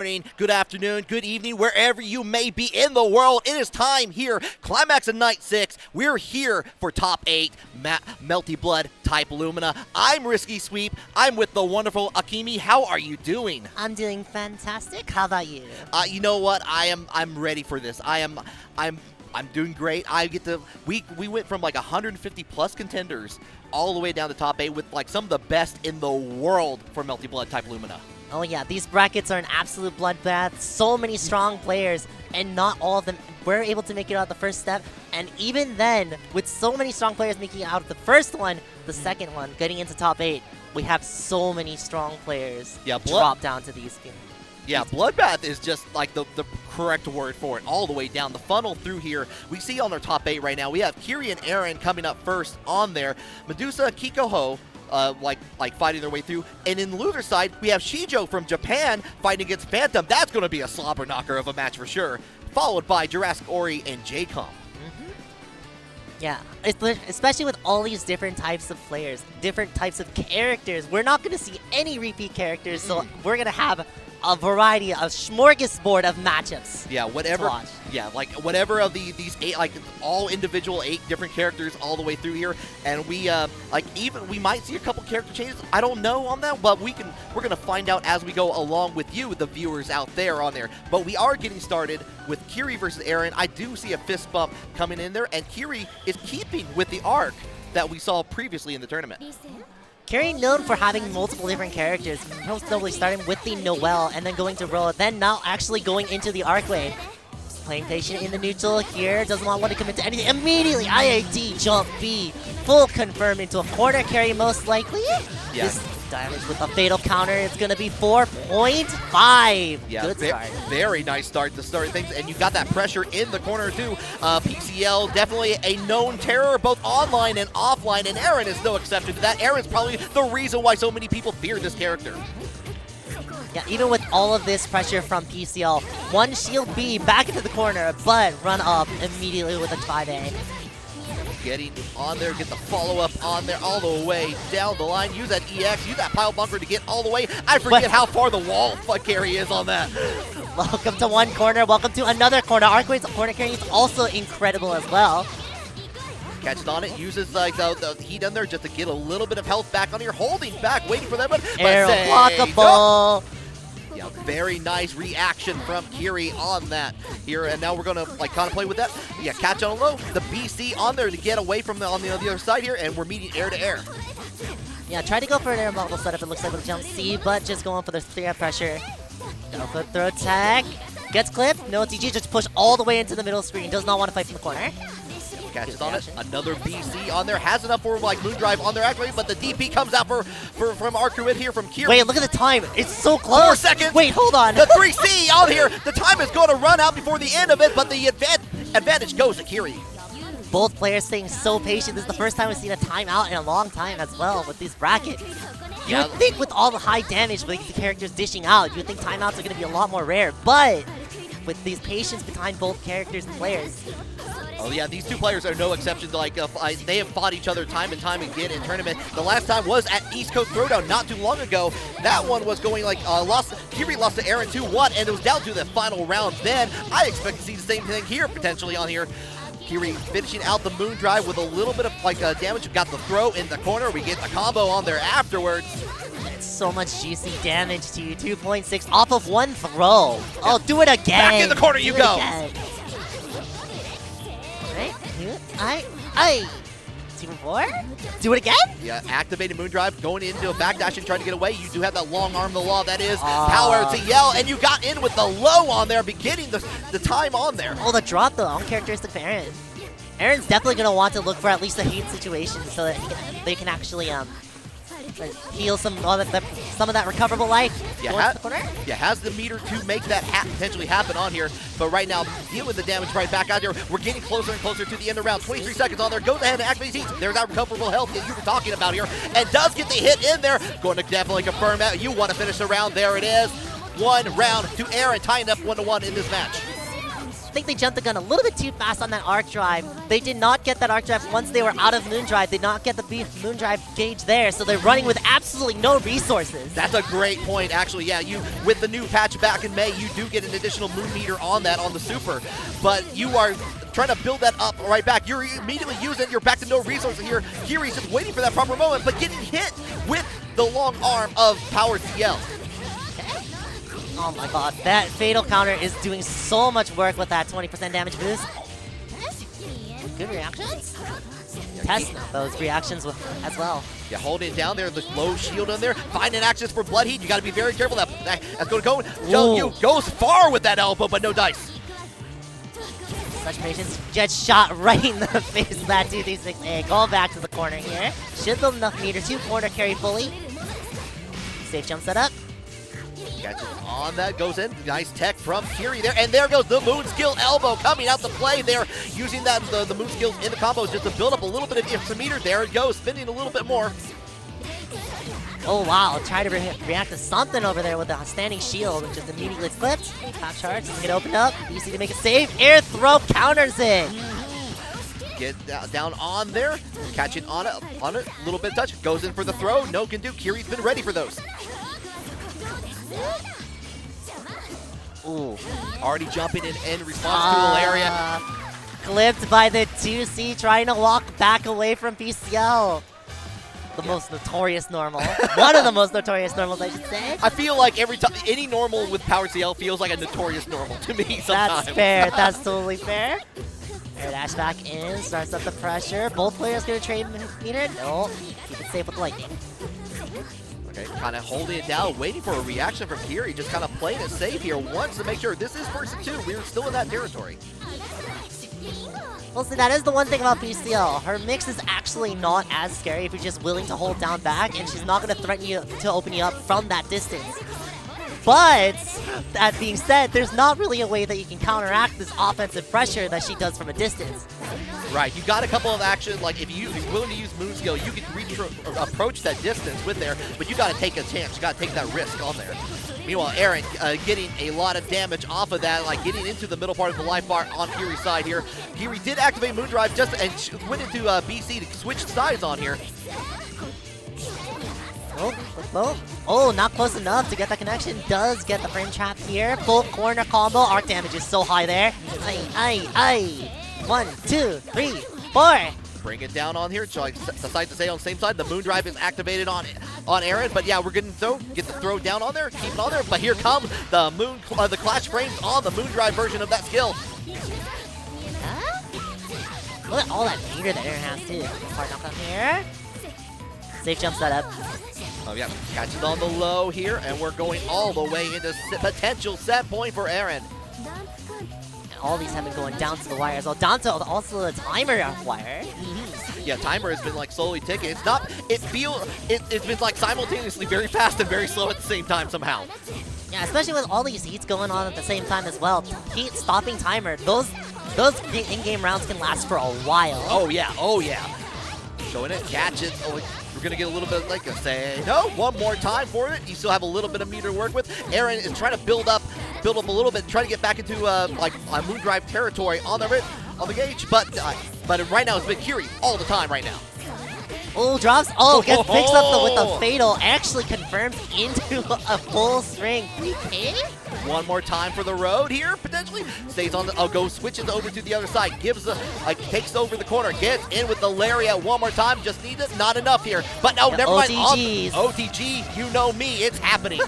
morning, good afternoon, good evening, wherever you may be in the world. It is time here, Climax of Night 6. We're here for top 8, Melty Blood type Lumina. I'm Risky Sweep. I'm with the wonderful Akiha. How are you doing? I'm doing fantastic. How about you? You know what? I'm ready for this. I'm doing great. We went from like 150 plus contenders all the way down to top 8 with like some of the best in the world for Melty Blood type Lumina. Oh yeah, these brackets are an absolute bloodbath. So many strong players, and not all of them were able to make it out the first step. And even then, with so many strong players making it out of the first one, the second one, getting into top 8, we have so many strong players drop down to these games. Yeah, bloodbath is just like the correct word for it, all the way down the funnel through here. We see on our top 8 right now, we have Kiri and Erin coming up first on there. Medusa, Kikoho, like fighting their way through. And in the loser side, we have Shijo from Japan fighting against Phantom. That's going to be a slobber knocker of a match for sure. Followed by JurassicOri and Jaykom. Yeah, especially with all these different types of players, different types of characters. We're not going to see any repeat characters, so we're going to have a variety, a smorgasbord of matchups. Yeah, whatever. Yeah, like whatever of these 8, like all individual 8 different characters all the way through here, and we we might see a couple character changes. I don't know on that, but we're gonna find out as we go along with you, the viewers out there on there. But we are getting started with Kiri versus Erin. I do see a fist bump coming in there, and Kiri is keeping with the arc that we saw previously in the tournament. Kiri known for having multiple different characters, most notably starting with the Noelle and then going to Roa, then now actually going into the Arcueid. Playing patient in the neutral here, doesn't want to commit to anything. Immediately, IAD, jump B, full confirm into a corner carry most likely. Yeah. This damage with a fatal counter, it's going to be 4.5. Yeah, good start. Very nice start to start things, and you got that pressure in the corner too. PCL, definitely a known terror, both online and offline, and Erin is no exception to that. Erin's probably the reason why so many people fear this character. Yeah, even with all of this pressure from PCL, one shield B back into the corner, but run up immediately with a 5A. Getting on there, get the follow-up on there all the way down the line. Use that EX, use that pile bunker to get all the way. I forget how far the wall carry is on that. Welcome to one corner, welcome to another corner. Arcueid's corner carry is also incredible as well. Catches on it, uses like the heat on there just to get a little bit of health back on here. Holding back, waiting for that one. Air blockable. Yeah, very nice reaction from Kiri on that here, and now we're gonna like contemplate with that. Yeah, catch on low, the BC on there to get away from on the other side here, and we're meeting air to air. Yeah, try to go for an air model setup. It looks like with a jump C, but just going for the 3-up pressure. Go for throw attack. Gets clipped. No TG, just push all the way into the middle screen. Does not want to fight from the corner. Catches on it. Another BC on there. Has enough for like Moon Drive on there actually, but the DP comes out from Arcueid here from Kiri. Wait, look at the time. It's so close. 4 seconds. Wait, hold on. The 3C on here. The time is going to run out before the end of it, but the advantage goes to Kiri. Both players staying so patient. This is the first time we've seen a timeout in a long time as well with these brackets. You would think with all the high damage with the characters dishing out, you would think timeouts are going to be a lot more rare, but with these patience behind both characters and players. Oh yeah, these two players are no exception to like, they have fought each other time and time again in tournament. The last time was at East Coast Throwdown not too long ago. That one was going like, Kiri lost to Erin 2-1, and it was down to the final round then. I expect to see the same thing here, potentially on here. Kiri finishing out the Moon Drive with a little bit of like damage. We got the throw in the corner. We get the combo on there afterwards. So much juicy damage to you. 2.6 off of one throw. Yeah. Oh, do it again. Back in the corner you go. Right? I. 2-4? Do it again? Yeah, activated Moon Drive, going into a backdash and trying to get away. You do have that long arm of the law. That is power to Ciel, and you got in with the low on there, beginning the time on there. Oh, the drop though, uncharacteristic for Erin. Erin's definitely going to want to look for at least a heat situation so that they can actually heal some of that recoverable life. Yeah, has the meter to make that potentially happen on here. But right now, deal with the damage right back out here. We're getting closer and closer to the end of the round. 23 seconds on there. Goes ahead and activates heat. There's that recoverable health that you were talking about here. And does get the hit in there. Going to definitely confirm that. You want to finish the round. There it is. 1 round to Erin, tying up 1-1 in this match. think they jumped the gun a little bit too fast on that arc drive. They did not get that arc drive once they were out of Moon Drive. They did not get the Moon Drive gauge there, so they're running with absolutely no resources. That's a great point, actually. Yeah, you with the new patch back in May, you do get an additional Moon meter on that on the Super, but you are trying to build that up right back. You're immediately using it. You're back to no resources here. Kiri's just waiting for that proper moment, but getting hit with the long arm of Power Ciel. Oh my god, that fatal counter is doing so much work with that 20% damage boost. Good reactions. Test those reactions as well. Yeah, hold it down there. The low shield in there. Finding access for Blood Heat. You got to be very careful. That's going to go. You goes far with that elbow, but no dice. Such patience. Jet shot right in the face of that 236A. Going back to the corner here. Should build enough meter to corner carry fully. Safe jump setup. Catches on that, goes in. Nice tech from Kiri there, and there goes the Moon Skill elbow coming out to play there, using that the Moon Skills in the combo just to build up a little bit of extra meter. There it goes, spinning a little bit more. Oh wow, try to react to something over there with a standing shield, which is immediately flipped. Top charge, doesn't get opened up. Easy to make a save. Air throw counters it. Get down on there, catch it on it, a little bit of touch, goes in for the throw. No can do. Kiri's been ready for those. Ooh, already jumping in response to Hilaria. Clipped by the 2C, trying to walk back away from PCL. The most notorious normal. One of the most notorious normals, I should say. I feel like every time, any normal with Power Ciel feels like a notorious normal to me sometimes. That's fair, that's totally fair. Air dash back in, starts up the pressure. Both players gonna trade meter. No, keep it safe with lightning. Okay, kind of holding it down, waiting for a reaction from Kiri, just kind of playing it safe here, wants to make sure this is first and 2. We're still in that territory. Well, see, that is the one thing about PCL. Her mix is actually not as scary if you're just willing to hold down back, and she's not going to threaten you to open you up from that distance. But, that being said, there's not really a way that you can counteract this offensive pressure that she does from a distance. Right, you got a couple of actions, like if you're willing to use Moon Skill, you can approach that distance with there, but you got to take a chance, you got to take that risk on there. Meanwhile, Erin getting a lot of damage off of that, like getting into the middle part of the life bar on Kiri's side here. Kiri did activate Moon Drive and went into BC to switch sides on here. Oh, not close enough to get that connection. Does get the frame trap here. Full corner combo. Arc damage is so high there. Aye. 1, 2, 3, 4. Bring it down on here. So I decide to stay on the same side. The Moon Drive is activated on Erin, but yeah, we're getting get the throw down on there, keep it on there. But here comes the the Clash frames on the Moon Drive version of that skill. Look at all that meter that Erin has too. Hard knock on here. Safe jump setup. Oh yeah, catches on the low here, and we're going all the way into potential set point for Erin. All these have been going down to the wire as well. Down to also the timer wire. Yeah, timer has been like slowly ticking. It's not. It's been like simultaneously very fast and very slow at the same time somehow. Yeah, especially with all these heats going on at the same time as well. Heat stopping timer. Those in-game rounds can last for a while. Oh yeah. Showing it, catch it. Oh, we're gonna get a little bit like a say no. One more time for it. You still have a little bit of meter to work with. Erin is trying to build up a little bit, trying to get back into like a Moon Drive territory on the gauge. But right now it's been Kiri all the time right now. Oh, drops. Oh, gets picks up with the fatal. Actually confirms into a full string. 3K? One more time for the road here, potentially. Stays on the, switches over to the other side. Takes over the corner. Gets in with the lariat one more time. Just needs it. Not enough here. But no, never mind. OTG, you know me. It's happening.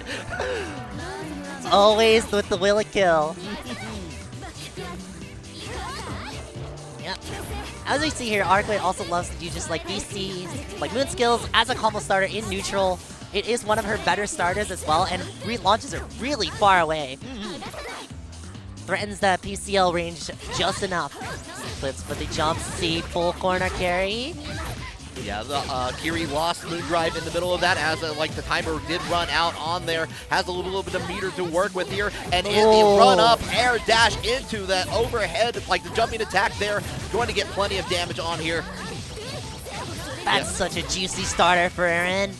Always with the will of kill. Yep. As we see here, Arcueid also loves to do just like BCs, like Moon Skills as a combo starter in neutral. It is one of her better starters as well, and launches her really far away. Threatens that PCL range just enough. Flips with the jump, C, full corner carry. Yeah, Kiri lost Moon Drive in the middle of that as the timer did run out on there. Has a little bit of meter to work with here. And in the run up, air dash into that overhead, like the jumping attack there. Going to get plenty of damage on here. That's such a juicy starter for Erin.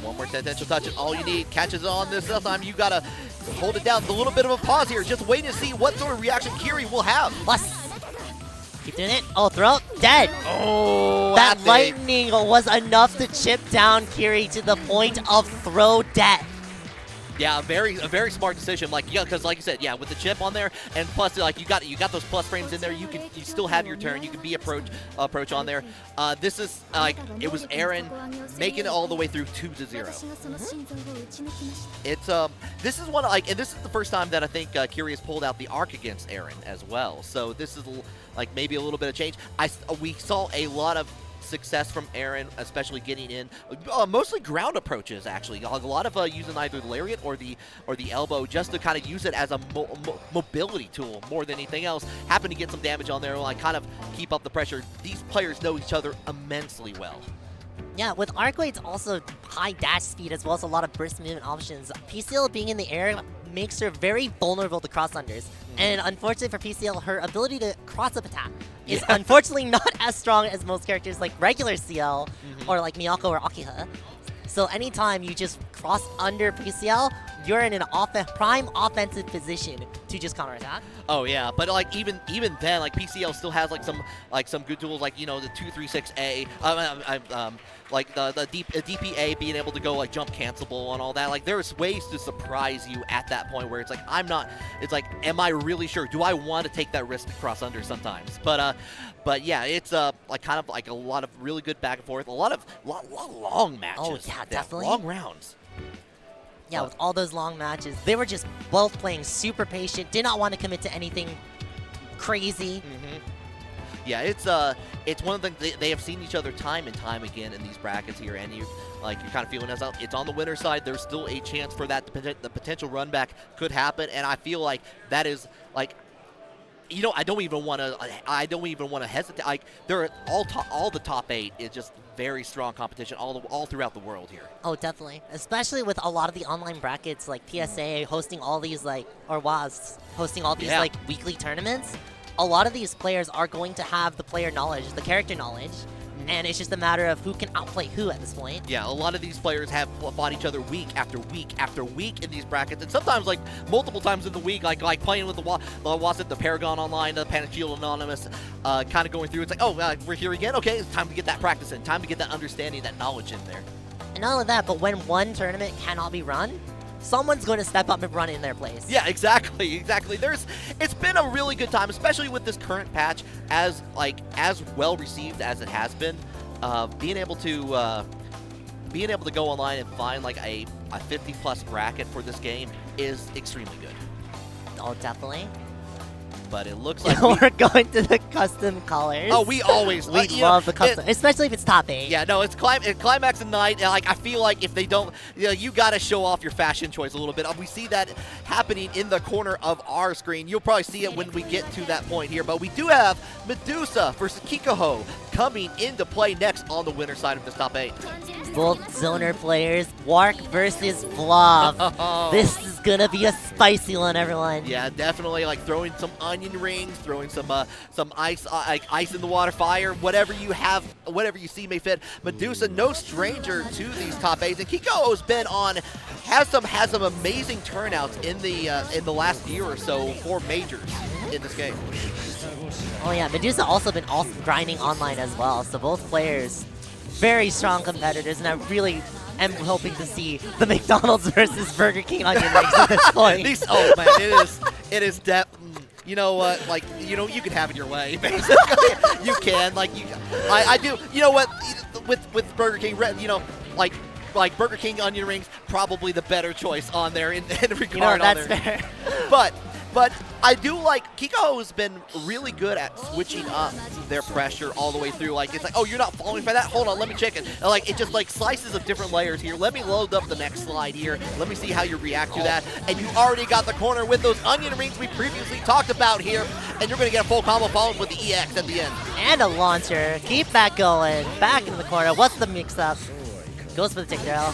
One more potential touch is all you need. Catches on this time. You gotta hold it down. A little bit of a pause here. Just waiting to see what sort of reaction Kiri will have. Plus. Keep doing it. Oh, throw. Dead. Oh, that lightning was enough to chip down Kiri to the point of throw death. Yeah, a very smart decision. Like, yeah, because like you said, yeah, with the chip on there, and plus, like you got those plus frames in there. You still have your turn. You can be approach on there. This is like it was Erin making it all the way through 2-0. It's this is one and this is the first time that I think Kiri has pulled out the arc against Erin as well. So this is like maybe a little bit of change. We saw a lot of success from Erin, especially getting in mostly ground approaches. Actually, a lot of using either the lariat or the elbow just to kind of use it as a mobility tool more than anything else. Happen to get some damage on there, like kind of keep up the pressure. These players know each other immensely well. Yeah, with Arcueid's also high dash speed as well as a lot of burst movement options, PCL being in the air makes her very vulnerable to cross-unders. And unfortunately for PCL, her ability to cross-up attack is unfortunately not as strong as most characters like regular CL or like Miyako or Akiha. So anytime you just cross under PCL, you're in an prime offensive position to just counterattack. Oh yeah, but like even then, like PCL still has like some good tools, like the 236A, like the DPA being able to go like jump cancelable and all that. Like there's ways to surprise you at that point where it's like it's like, am I really sure? Do I want to take that risk to cross under sometimes? But yeah, it's like kind of like a lot of really good back and forth, a lot of long matches. Oh yeah, definitely. Long rounds. Yeah, with all those long matches, they were just both playing super patient, did not want to commit to anything crazy. Yeah, it's one of the things they have seen each other time and time again in these brackets here, and you're kind of feeling us out. It's on the winner's side. There's still a chance for that the potential run back could happen, and I feel like that is like. I don't even want to hesitate. Like they're all the top 8 is just very strong competition all throughout the world here. Oh, definitely. Especially with a lot of the online brackets like PSA hosting all these WAS hosting all these weekly tournaments. A lot of these players are going to have the player knowledge, the character knowledge. And it's just a matter of who can outplay who at this point. Yeah, a lot of these players have fought each other week after week after week in these brackets, and sometimes like multiple times in the week, like playing with the Wasset, the Paragon Online, the Panic Shield Anonymous, kind of going through. It's like, oh, we're here again? Okay, it's time to get that practice in, time to get that understanding, that knowledge in there. And not only that, but when one tournament cannot be run, someone's going to step up and run in their place. Yeah, exactly. It's been a really good time, especially with this current patch, as well received as it has been. Being able to go online and find like a 50+ bracket for this game is extremely good. Oh, definitely. But it looks like we're going to the custom colors. Oh, we always love the custom, especially if it's top 8. Yeah, no, it's Climax of Night. Like I feel like if they don't, you got to show off your fashion choice a little bit. We see that happening in the corner of our screen. You'll probably see it when we get to that point here. But we do have Medusa versus Kikoho coming into play next on the winner side of this top 8. Both zoner players, Wark versus Vlov. This is gonna be a spicy one, everyone. Yeah, definitely. Like throwing some onion rings, throwing some ice, ice in the water, fire, whatever you have, whatever you see may fit. Medusa, no stranger to these top 8s, and Kikoho's been has some amazing turnouts in the last year or so for majors in this game. Oh yeah, Medusa also been grinding online as well, so both players very strong competitors, and I really am hoping to see the McDonald's versus Burger King onion rings at this point. Oh man, it is you know what, like, you can have it your way, basically. You can, I do, you know what, with Burger King, like Burger King onion rings, probably the better choice on there in regard that's on there. fair. But I do like, Kikoho has been really good at switching up their pressure all the way through. Like, it's like, oh, you're not falling for that? Hold on, let me check it. And like, it just like slices of different layers here. Let me load up the next slide here. Let me see how you react to that. And you already got the corner with those onion rings we previously talked about here. And you're going to get a full combo followed with the EX at the end. And a launcher. Keep that going. Back in the corner. What's the mix-up? Goes for the tick arrow.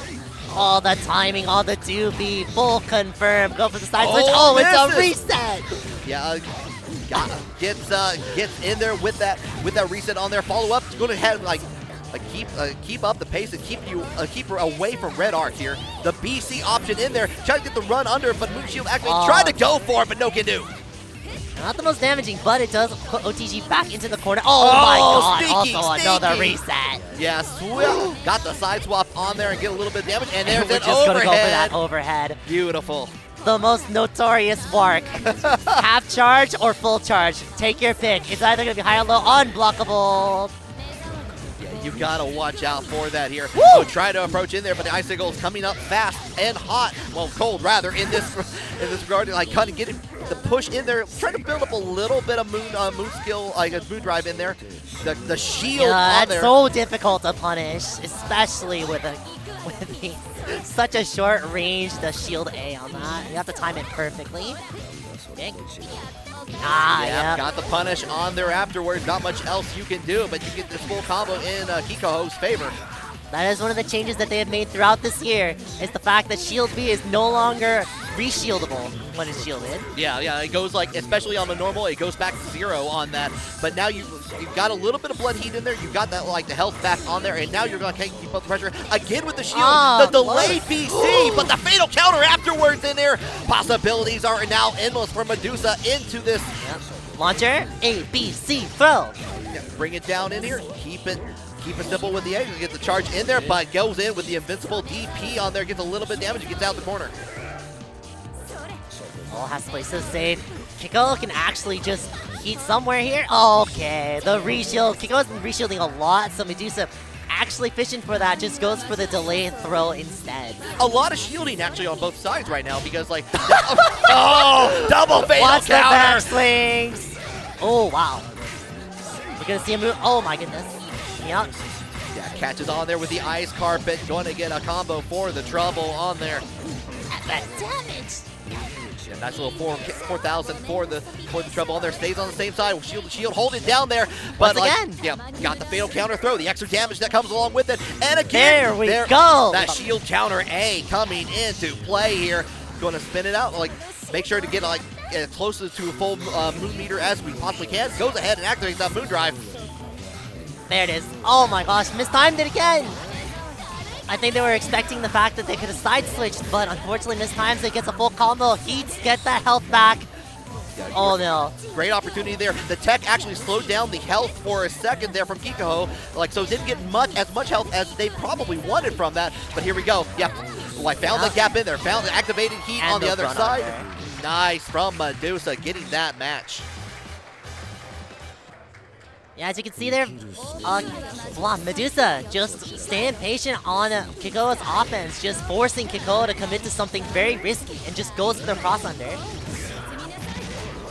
All the timing, all the doobie, full confirm. Go for the side switch. Oh, it's a reset. Yeah, gets in there with that reset on there. Follow up. Go ahead and like keep up the pace and keep her away from Red Arc here. The BC option in there, trying to get the run under, but Moon Shield activated, trying to go for it, but no can do. Not the most damaging, but it does put OTG back into the corner. Oh my god, sneaky, also sneaky. another reset. Yeah, Swill got the side swap on there and get a little bit of damage, and there's We're an just gonna overhead. go for that overhead. Beautiful. The most notorious bark. Half charge or full charge. Take your pick. It's either gonna be high or low, unblockable. You gotta watch out for that here. Woo! So try to approach in there, but the Icicle is coming up fast and hot. Well, cold rather in this regard. Like kind of getting the push in there, trying to build up a little bit of moon skill, like a moon drive in there. The shield on there. That's so difficult to punish, especially with such a short range. The shield A on that, you have to time it perfectly. Okay. Yeah, got the punish on there afterwards. Not much else you can do, but you get this full combo in Kikoho's favor. That is one of the changes that they have made throughout this year, is the fact that Shield B is no longer re-shieldable when it's shielded. Yeah, it goes like, especially on the normal, it goes back to 0 on that. But now you've got a little bit of blood heat in there, you've got that like the health back on there, and now you're gonna keep up the pressure again with the shield, the delayed BC, but the fatal counter afterwards in there. Possibilities are now endless for Medusa into this. Yep. Launcher, A, B, C, throw. Yeah, bring it down in here, keep it simple with the egg, get the charge in there, but goes in with the invincible DP on there, gets a little bit of damage, gets out the corner. Oh, has to play so safe. Kikoho can actually just heat somewhere here. Okay, the reshield. Kikoho's been reshielding a lot, so Medusa actually fishing for that, just goes for the delayed throw instead. A lot of shielding actually on both sides right now because like, oh, double fatal Watch counter. the backslings. Oh, wow. We're gonna see him move. Oh my goodness. Yep. Yeah, catches on there with the ice carpet, going to get a combo for the trouble on there. At that damage. Yeah, nice little 4,000 for the trouble on there. Stays on the same side. Shield hold it down there. But Once again. Yeah, got the fatal counter throw. The extra damage that comes along with it. And again, there we go. That shield counter A coming into play here. Going to spin it out. Like, make sure to get like as close to a full moon meter as we possibly can. Goes ahead and activates that moon drive. There it is. Oh my gosh, mistimed it again. I think they were expecting the fact that they could have side switched, but unfortunately mistimes it, gets a full combo. Heats, get that health back. Oh no. Great opportunity there. The tech actually slowed down the health for a second there from Kikoho. Like, so didn't get as much health as they probably wanted from that. But here we go. Yeah, well, I found the gap in there. Found the activated heat And on the other side. Under. Nice from Medusa getting that match. Yeah, as you can see there, Medusa just staying patient on Kikoho's offense, just forcing Kikoho to commit to something very risky and just goes for the cross under.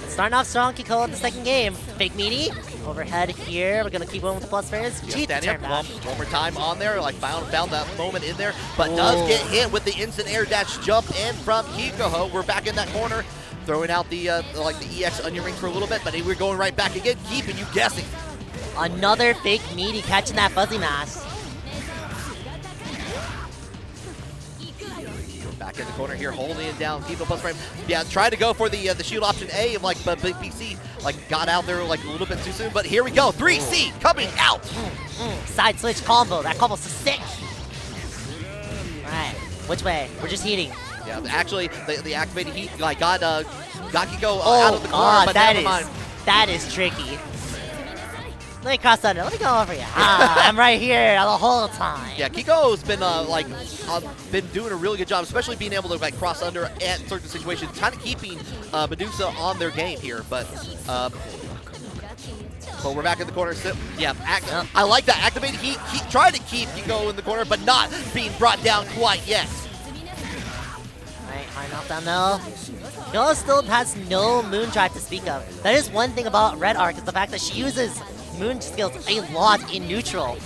Starting off strong, Kikoho in the second game. Fake meaty, overhead here. We're gonna keep going with the plus first. Yeah, standing up, one more time on there, like found that moment in there, but does get hit with the instant air dash jump in from Kikoho. We're back in that corner, throwing out the EX onion rings for a little bit, but we're going right back again, keeping you guessing. Another fake meaty catching that fuzzy mass. Back in the corner here, holding it down, keep the plus frame. Yeah, try to go for the shield option A, but Big PC got out there like a little bit too soon. But here we go, 3C coming out. Side switch combo. That combo's sick. All right, which way? We're just heating. Yeah, actually the activated heat got Kiko out of the corner, but that never mind. That is tricky. Let me cross under. Let me go over you. I'm right here the whole time. Yeah, Kiko's been been doing a really good job, especially being able to cross under at certain situations, kind of keeping Medusa on their game here. But we're back in the corner. Yeah, I like that activated heat. Trying to keep Kiko in the corner, but not being brought down quite yet. Alright, high knockdown though. Kikoho still has no moon drive to speak of. That is one thing about Red Arc, is the fact that she uses moon skills a lot in neutral.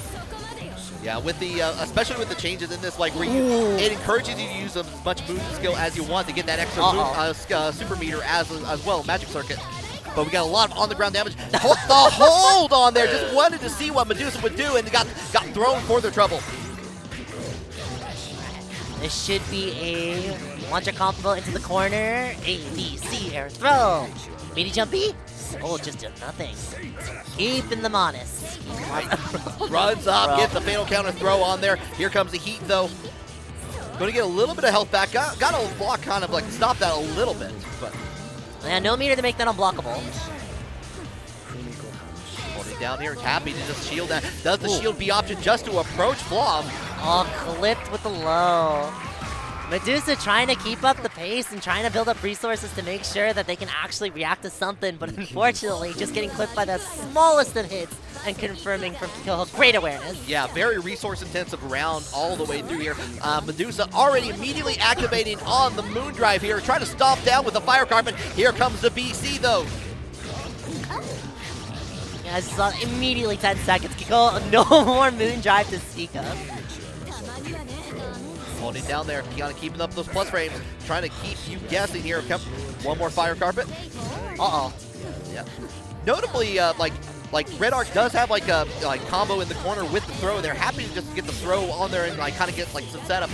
Yeah, with the especially with the changes in this, where it encourages you to use as much moon skill as you want to get that extra super meter as well, magic circuit. But we got a lot of on the ground damage. The hold on there, just wanted to see what Medusa would do, and got thrown for their trouble. This should be a launcher combo into the corner. A, B, C, air throw. Meaty jumpy. Oh, just did nothing. Keeping them honest. Runs up, gets the fatal counter throw on there. Here comes the heat, though. Going to get a little bit of health back. Got a block, kind of like stop that a little bit. But yeah, no meter to make that unblockable. Holding down here, happy to just shield that. Does the shield B option just to approach Vlov? Oh, clipped with the low. Medusa trying to keep up the pace and trying to build up resources to make sure that they can actually react to something, but unfortunately just getting clipped by the smallest of hits and confirming from Kikoho. Great awareness. Yeah, very resource-intensive round all the way through here. Medusa already immediately activating on the Moon Drive here, trying to stomp down with the Fire Carpet. Here comes the BC, though. Yeah, this is immediately 10 seconds. Kikoho, no more Moon Drive to speak of. Holding down there, kind of keeping up those plus frames, trying to keep you guessing here. One more Fire Carpet. Uh-oh. Yeah. Notably, like Red Arc does have like a combo in the corner with the throw. They're happy to just get the throw on there and like kind of get like some setup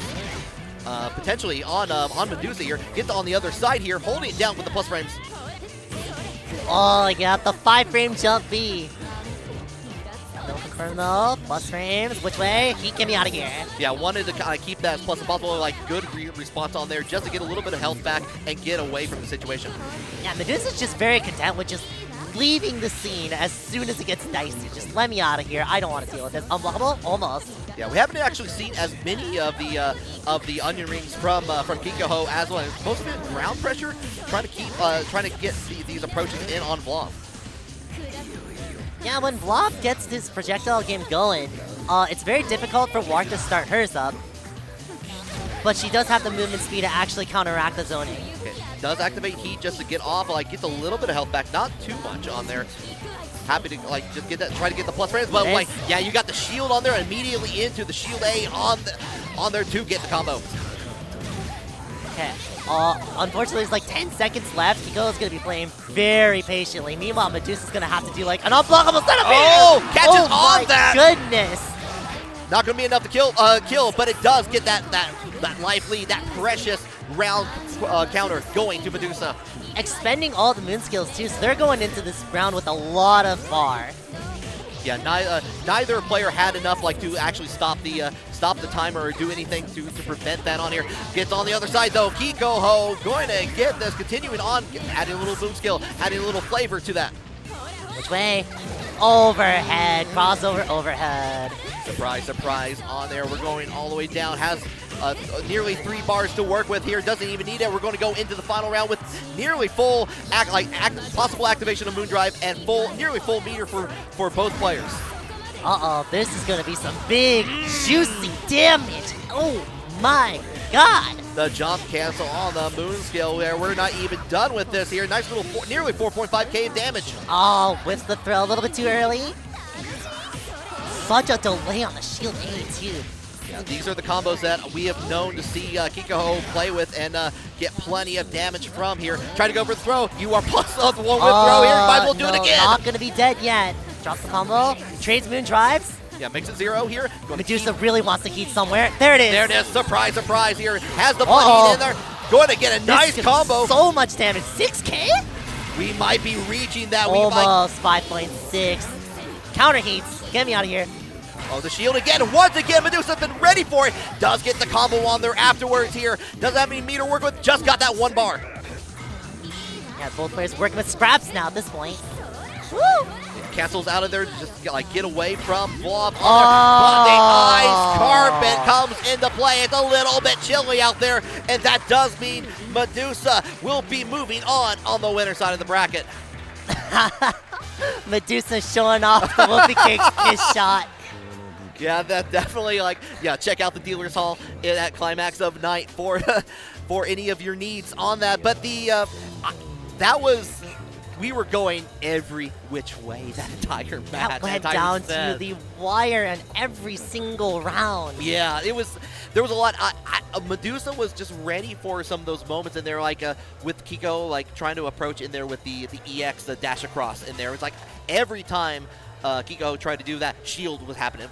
potentially on Medusa here. Get on the other side here, holding it down with the plus frames. Oh, I got the 5-frame jump B. No confirm though. Plus frames. Which way? He get me out of here. Yeah, wanted to kind of keep that as plus as possible. Like good response on there, just to get a little bit of health back and get away from the situation. Yeah, Medusa's just very content with just leaving the scene as soon as it gets dicey. Just let me out of here. I don't want to deal with this. Unblockable? Almost. Yeah, we haven't actually seen as many of the onion rings from Kikoho as well. Most of it ground pressure, trying to get these approaches in on Vlov. Yeah, when Vlov gets this projectile game going, it's very difficult for Wark to start hers up. But she does have the movement speed to actually counteract the zoning. Okay. Does activate heat just to get off, like gets a little bit of health back, not too much on there. Happy to like just get that, try to get the plus frames, but like yeah, you got the shield on there immediately into the shield A on there to get the combo. Okay. Unfortunately, there's like 10 seconds left. Kikoho's gonna be playing very patiently. Meanwhile, Medusa's gonna have to do like an unblockable setup. Oh, catches on that. Goodness. Not gonna be enough to kill, but it does get that life lead, that precious round counter going to Medusa. Expending all the moon skills too, so they're going into this round with a lot of bar. Yeah, neither player had enough like to actually stop the timer or do anything to prevent that on here. Gets on the other side though. Kikoho going to get this, continuing on, adding a little boom skill, adding a little flavor to that. Which way? Overhead, crossover overhead. Surprise, surprise on there. We're going all the way down. Has nearly 3 bars to work with here. Doesn't even need it. We're going to go into the final round with nearly full possible activation of Moon Drive and nearly full meter for both players. Uh-oh, this is going to be some big, juicy damage. Oh my god. The jump cancel on the moon skill there. We're not even done with this here. Nice little nearly 4.5k of damage. Oh, with the throw a little bit too early. Such a delay on the shield A too. Yeah, these are the combos that we have known to see Kikoho play with and get plenty of damage from here. Try to go for the throw. You are plus up one with throw here. Might as well do it again. Not going to be dead yet. Drops the combo. Trades moon drives. Yeah, makes it 0 here. Medusa really wants to heat somewhere. There it is. There it is. Surprise, surprise here. Has the blood heat in there. Going to get a nice combo. So much damage. 6k? We might be reaching that. Almost 5.6. Counter heats. Get me out of here. Oh, the shield again. Once again, Medusa's been ready for it. Does get the combo on there afterwards here. Doesn't have any meter to work with. Just got that 1 bar. Yeah, both players working with scraps now at this point. Woo! Cancels out of there to just like get away from Vlov. But the ice carpet comes into play. It's a little bit chilly out there, and that does mean Medusa will be moving on the winner side of the bracket. Medusa showing off the Whoopie Cake's kiss shot. Yeah, that definitely check out the dealer's hall at Climax of Night for any of your needs on that. But we were going every which way that entire match. That went down to the wire in every single round. Yeah, there was a lot. Medusa was just ready for some of those moments in there, like with Kiko, like trying to approach in there with the EX, the dash across in there. It was like every time Kikoho tried to do that, shield was happening.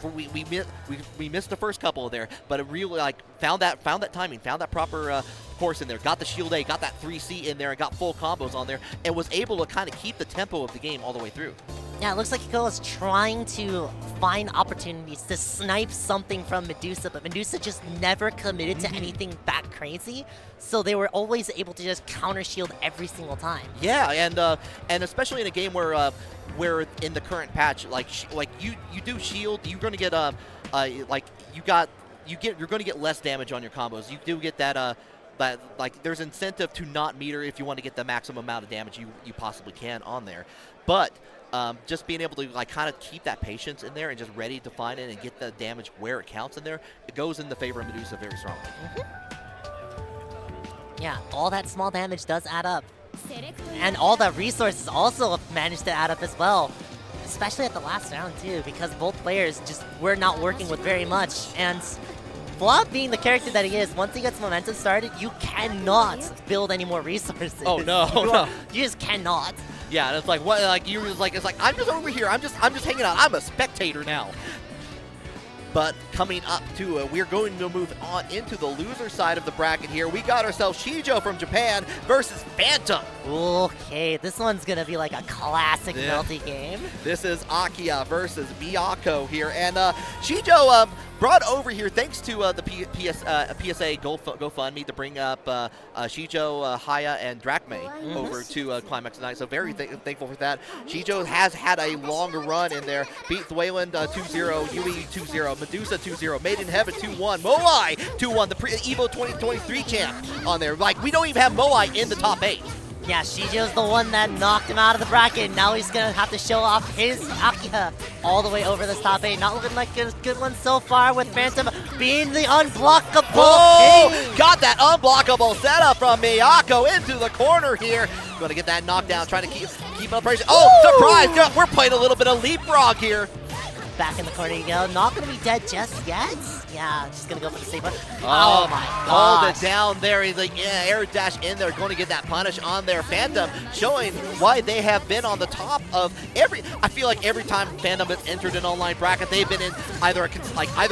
We missed the first couple there, but it really like found that timing, found that proper course in there, got the shield A, got that 3C in there, and got full combos on there, and was able to kind of keep the tempo of the game all the way through. Yeah, it looks like Kikoho is trying to find opportunities to snipe something from Medusa, but Medusa just never committed to anything that crazy, so they were always able to just counter shield every single time. Yeah, and especially in a game where in the current patch, like you do shield, you're going to get you're going to get less damage on your combos. You do get that like there's incentive to not meter if you want to get the maximum amount of damage you possibly can on there, but just being able to like kind of keep that patience in there and just ready to find it and get the damage where it counts in there, it goes in the favor of Medusa very strongly. Yeah, all that small damage does add up. And all the resources also managed to add up as well. Especially at the last round too, because both players just were not working with very much. And Vlov being the character that he is, once he gets momentum started, you cannot build any more resources. Oh no, You just cannot. Yeah, and it's like what it's like I'm just over here. I'm just hanging out. I'm a spectator now. But coming up to we're going to move on into the loser side of the bracket here. We got ourselves Shijo from Japan versus Phantom. Okay, this one's gonna be like a classic Melty game. This is Akiha versus Miyako here, and Shijo brought over here thanks to the PSA GoFundMe to bring up Shijo, Haya, and Drachme over to Climax of Night. So very thankful for that. Shijo has had a longer run in there. Beat Thwayland 2-0, Yui 2-0, Medusa 2-0, Made in Heaven 2-1, Moai 2-1, the Evo 2023 champ on there. Like, we don't even have Moai in the top 8. Yeah, Shijo's the one that knocked him out of the bracket. Now he's going to have to show off his Akiha all the way over the top 8. Not looking like a good one so far with Phantom being the unblockable. Oh, got that unblockable setup from Miyako into the corner here. Going to get that knockdown, trying to keep up pressure. Oh, surprise! We're playing a little bit of leapfrog here. Back in the corner you go. Not going to be dead just yet. Yeah, just going to go for the save button. Oh my god. Hold it down there. He's like, yeah, air dash in there. Going to get that punish on there. Phantom showing why they have been on the top of I feel like every time Phantom has entered an online bracket, they've been in either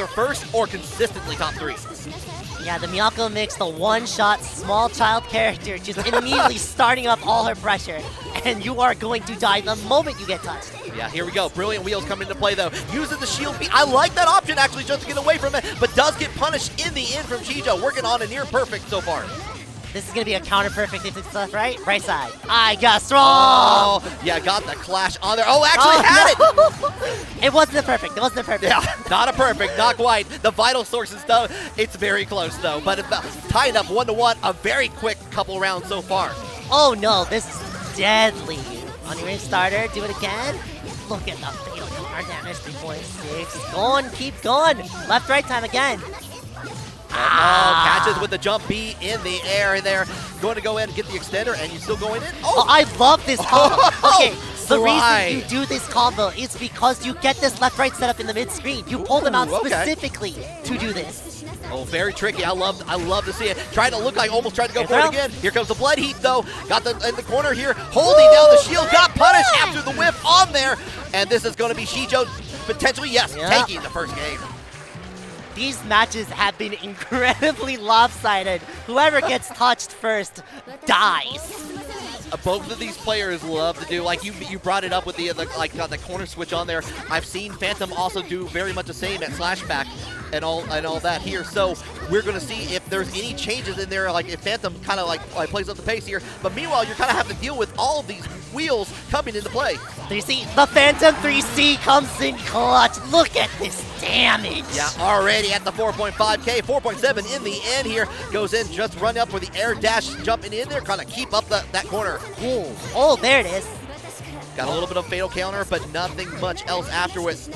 first or consistently top 3. Yeah, the Miyako mix, the one-shot small child character, just immediately starting up all her pressure. And you are going to die the moment you get touched. Yeah, here we go. Brilliant wheels come into play, though. Uses the shield beat. I like that option, actually, just to get away from it, but does get punished in the end from Shijo. Working on a near perfect so far. This is going to be a counter perfect if it's left, right? Right side. I got strong! Oh, yeah, got the clash on there. Oh, actually had it! It wasn't a perfect. It wasn't a perfect. Yeah, not a perfect, not quite. The vital sources, though, it's very close, though. But it's tying up 1-1, a very quick couple rounds so far. Oh, no, this is deadly. On your starter, do it again. Look at the fatal counter damage, 3.6. Going, keep going. Left, right time again. Catches with the jump B in the air there. Going to go in and get the extender, and you still going in? Oh, I love this combo. Okay, the reason you do this combo is because you get this left-right setup in the mid-screen. You pull them out specifically to do this. Oh, very tricky. I love to see it. Trying to look like almost tried to go for it again. Here comes the blood heat, though. Got in the corner here, holding down the shield. Got punished after the whip on there. And this is going to be Shijo potentially, taking the first game. These matches have been incredibly lopsided. Whoever gets touched first dies. Both of these players love to do, like you brought it up with the the corner switch on there. I've seen Phantom also do very much the same at Slashback and all that here. So we're going to see if there's any changes in there, like if Phantom kind of like plays up the pace here. But meanwhile, you're kind of having to deal with all of these wheels coming into play. 3C, the Phantom 3C comes in clutch. Look at this damage. Yeah, already at the 4.5K, 4.7 in the end here. Goes in, just run up for the air dash, jumping in there, kind of keep up that corner. Ooh. Oh, there it is. Got a little bit of fatal counter, but nothing much else afterwards.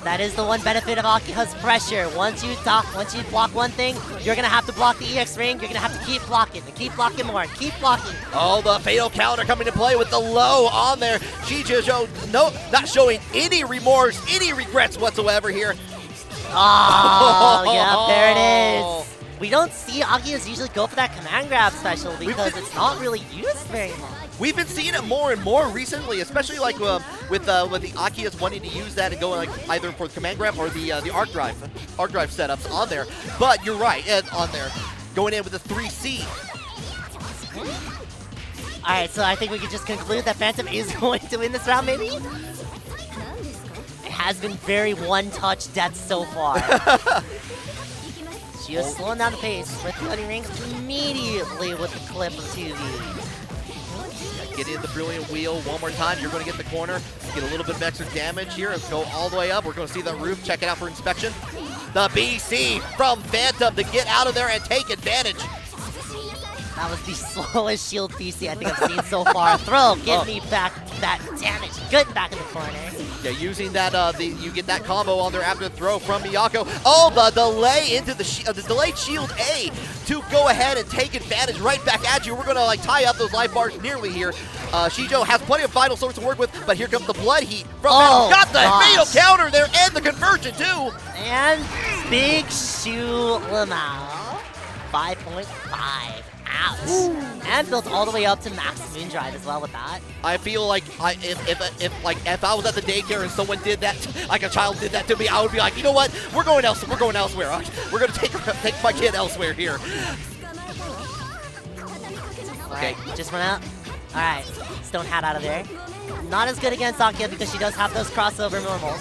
That is the one benefit of Akiha's pressure. Once you block one thing, you're going to have to block the EX ring. You're going to have to keep blocking and keep blocking more and keep blocking. Oh, the fatal counter coming to play with the low on there. Shijo, not showing any remorse, any regrets whatsoever here. Oh, yeah, there it is. We don't see Akiha's usually go for that command grab special because it's not really used very much. We've been seeing it more and more recently, especially like with the Akiha's wanting to use that and go like either for the command grab or the arc drive setups on there. But you're right, on there, going in with the 3C. All right, so I think we can just conclude that Phantom is going to win this round, maybe. It has been very one-touch death so far. She was slowing down the pace with Bloody Rings immediately with the clip of 2V. Get in the brilliant wheel one more time. You're going to get the corner, get a little bit of extra damage here. Let's go all the way up. We're going to see the roof. Check it out for inspection. The BC from Phantom to get out of there and take advantage. That was the slowest shield BC I think I've seen so far. Throw, give me back that damage. Good back in the corner. Yeah, using that, you get that combo on there after the throw from Miyako. Oh, the delay into the delayed shield A to go ahead and take advantage right back at you. We're going to like tie up those life bars nearly here. Shijo has plenty of vital swords to work with, but here comes the blood heat from Phantom. Got the fatal counter there and the conversion too. And big shoe Lamau. 5.5. Ouch. And built all the way up to max moon drive as well with that. I feel like if I was at the daycare and someone did that, like a child did that to me, I would be like, you know what? We're going elsewhere. We're going elsewhere. We're gonna take my kid elsewhere here. Okay, just run out. All right, Stone Hat out of there. Not as good against Akiha because she does have those crossover normals.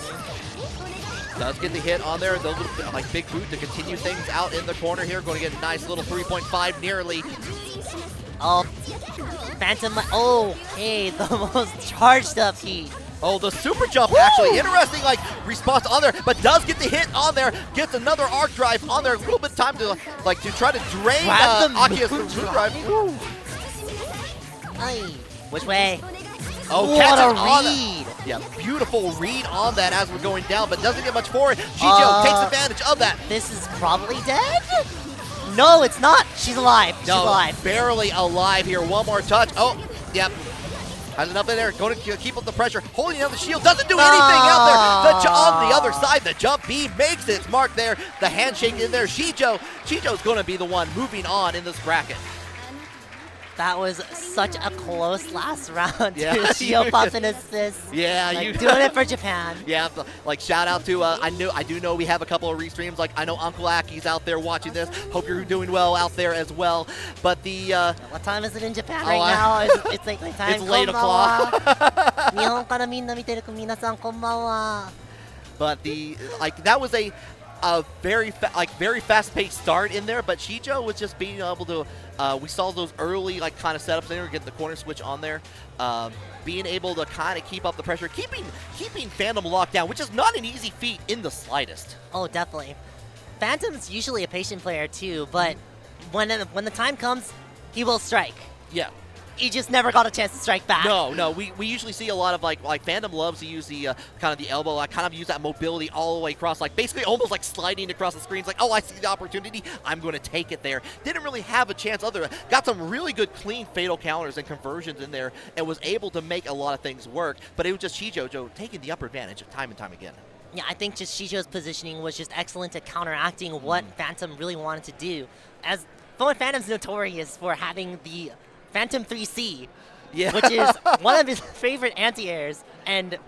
Does get the hit on there, the little like big boot to continue things out in the corner here. Going to get a nice little 3.5 nearly. Oh, Phantom. Okay, the most charged up heat. Oh, the super jump actually interesting like response on there, but does get the hit on there. Gets another arc drive on there. A little bit of time to like to try to drain Akiha's moon drive. Which way? Oh, what a read! Yeah, beautiful read on that as we're going down, but doesn't get much for it. Shijo takes advantage of that. This is probably dead? No, it's not. She's alive. She's alive. Barely alive here. One more touch. Oh, yep. Has enough in there. Going to keep up the pressure. Holding down the shield. Doesn't do anything out there. On the other side, the jump B makes its mark there. The handshake in there. Shijo's going to be the one moving on in this bracket. That was such a close last round. Yeah, Shijo popped an assist. Yeah, like, doing it for Japan. Yeah, like shout out to I do know we have a couple of restreams. Like I know Uncle Aki's out there watching this. Hope you're doing well out there as well. But the what time is it in Japan right now? It's like my time. It's late o'clock. But the that was a very fast-paced start in there, but Shijo was just being able to. We saw those early kind of setups there, getting the corner switch on there, being able to kind of keep up the pressure, keeping Phantom locked down, which is not an easy feat in the slightest. Oh, definitely. Phantom's usually a patient player too, but when the time comes, he will strike. Yeah. He just never got a chance to strike back. No. We usually see a lot of like Phantom loves to use the kind of the elbow, kind of use that mobility all the way across, like basically almost like sliding across the screens. Like, oh, I see the opportunity, I'm going to take it there. Didn't really have a chance. Got some really good clean fatal counters and conversions in there, and was able to make a lot of things work. But it was just Shijo taking the upper advantage time and time again. Yeah, I think just Shijo's positioning was just excellent at counteracting what Phantom really wanted to do. As Phantom's notorious for having the Phantom 3C, which is one of his favorite anti-airs, and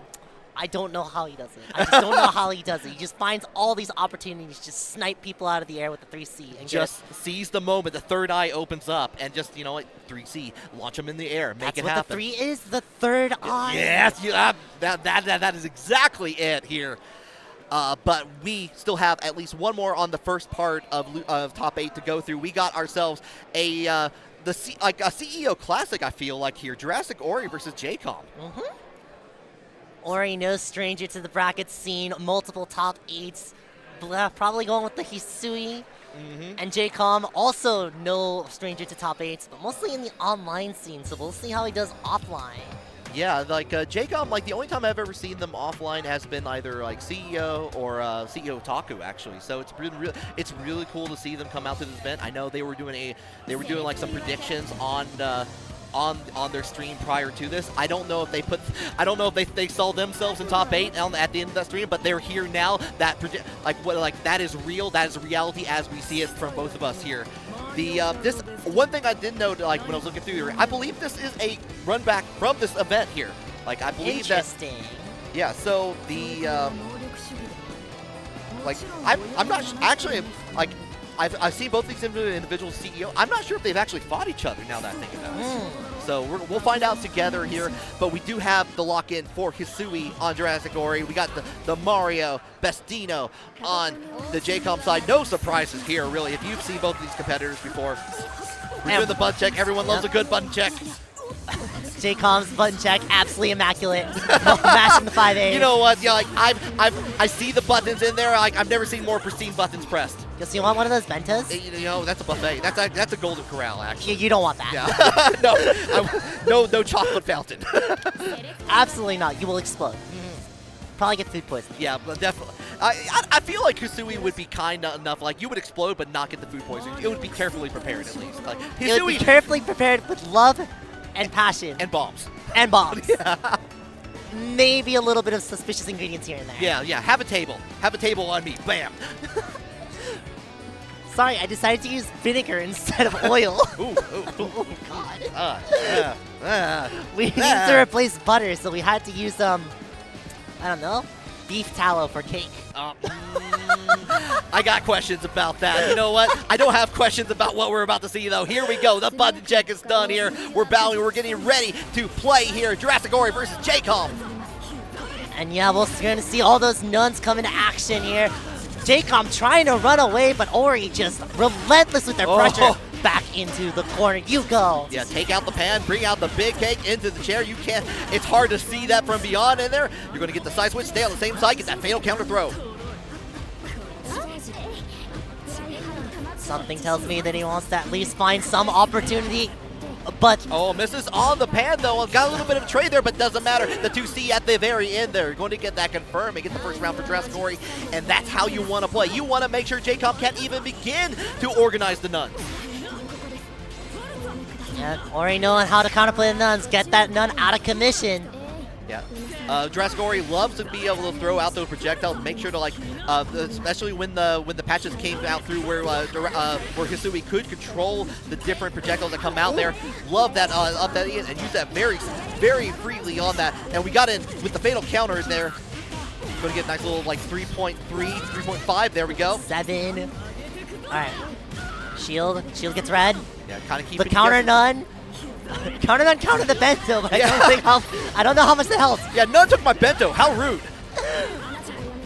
I don't know how he does it. I just don't know how he does it. He just finds all these opportunities to just snipe people out of the air with the 3C. And just seize the moment. The third eye opens up, and just, 3C, launch them in the air, make it happen. That's what the 3 is, the third eye. Yes, that is exactly it here. But we still have at least one more on the first part of top 8 to go through. We got ourselves a CEO Classic, I feel like here. JurassicOri versus Jaykom. Ori, no stranger to the bracket scene. Multiple top 8s. Probably going with the Hisui. And Jaykom, also no stranger to top 8s, but mostly in the online scene. So we'll see how he does offline. Yeah, Jaykom, the only time I've ever seen them offline has been either CEO or CEO Taku, actually. So it's really cool to see them come out to this event. I know they were doing some predictions on on their stream prior to this. I don't know if they saw themselves in top 8 at the end of that stream, but they're here now. That that is real. That is reality as we see it from both of us here. This one thing I did note, like when I was looking through here, I believe this is a run back from this event here. Like I believe Interesting. Yeah. So I'm not actually like. I've seen both these individual CEOs. I'm not sure if they've actually fought each other now that I think about it. So we'll find out together here. But we do have the lock-in for Hisui on JurassicOri. We got the Mario Bestino on the Jaykom side. No surprises here, really. If you've seen both of these competitors before, we're doing the button check. Everyone loves a good button check. Jaykom's button check, absolutely immaculate. Mashing the 5A. You know what? Yeah, like I see the buttons in there. Like I've never seen more pristine buttons pressed. Guess you want one of those bentas? You know, that's a buffet. That's a golden corral, actually. You don't want that. Yeah. No chocolate fountain. Absolutely not. You will explode. Probably get food poisoning. Yeah, but definitely. I feel like Hisui would be kind enough. Like you would explode, but not get the food poisoning. It would be carefully prepared, at least. Like Hisui, it would be carefully prepared with love and passion. And bombs. And bombs. Yeah. Maybe a little bit of suspicious ingredients here and there. Yeah. Have a table. Have a table on me. Bam. Sorry, I decided to use vinegar instead of oil. Ooh, God. We need to replace butter, so we had to use, I don't know, beef tallow for cake. I got questions about that. You know what? I don't have questions about what we're about to see, though. Here we go. The button check is done here. We're bowing. We're getting ready to play here. JurassicOri versus Jaykom. And yeah, we're going to see all those nuns come into action here. Jaykom trying to run away, but Ori just relentless with their pressure. Back into the corner you go. Yeah, take out the pan, bring out the big cake into the chair. You can't, it's hard to see that from beyond in there. You're going to get the side switch, stay on the same side, get that fatal counter throw. Something tells me that he wants to at least find some opportunity. But misses on the pan though. Got a little bit of a trade there, but doesn't matter. The 2C at the very end there. Going to get that confirmed and get the first round for JurassicOri, and that's how you want to play. You want to make sure Jaykom can't even begin to organize the nuns. Yeah, Ori knowing how to counterplay the nuns, get that nun out of commission. Yeah, JurassicOri loves to be able to throw out those projectiles. Make sure to especially when the patches came out through where Hisui could control the different projectiles that come out there. Love that up that and use that very, very freely on that. And we got in with the fatal counter in there. Going to get a nice little 3.3, 3.5. There we go. 7. All right. Shield gets red. Yeah, kind of keep the counter nun. Counter nun countered the bento, but I don't know how much that helps. Yeah, none took my bento. How rude.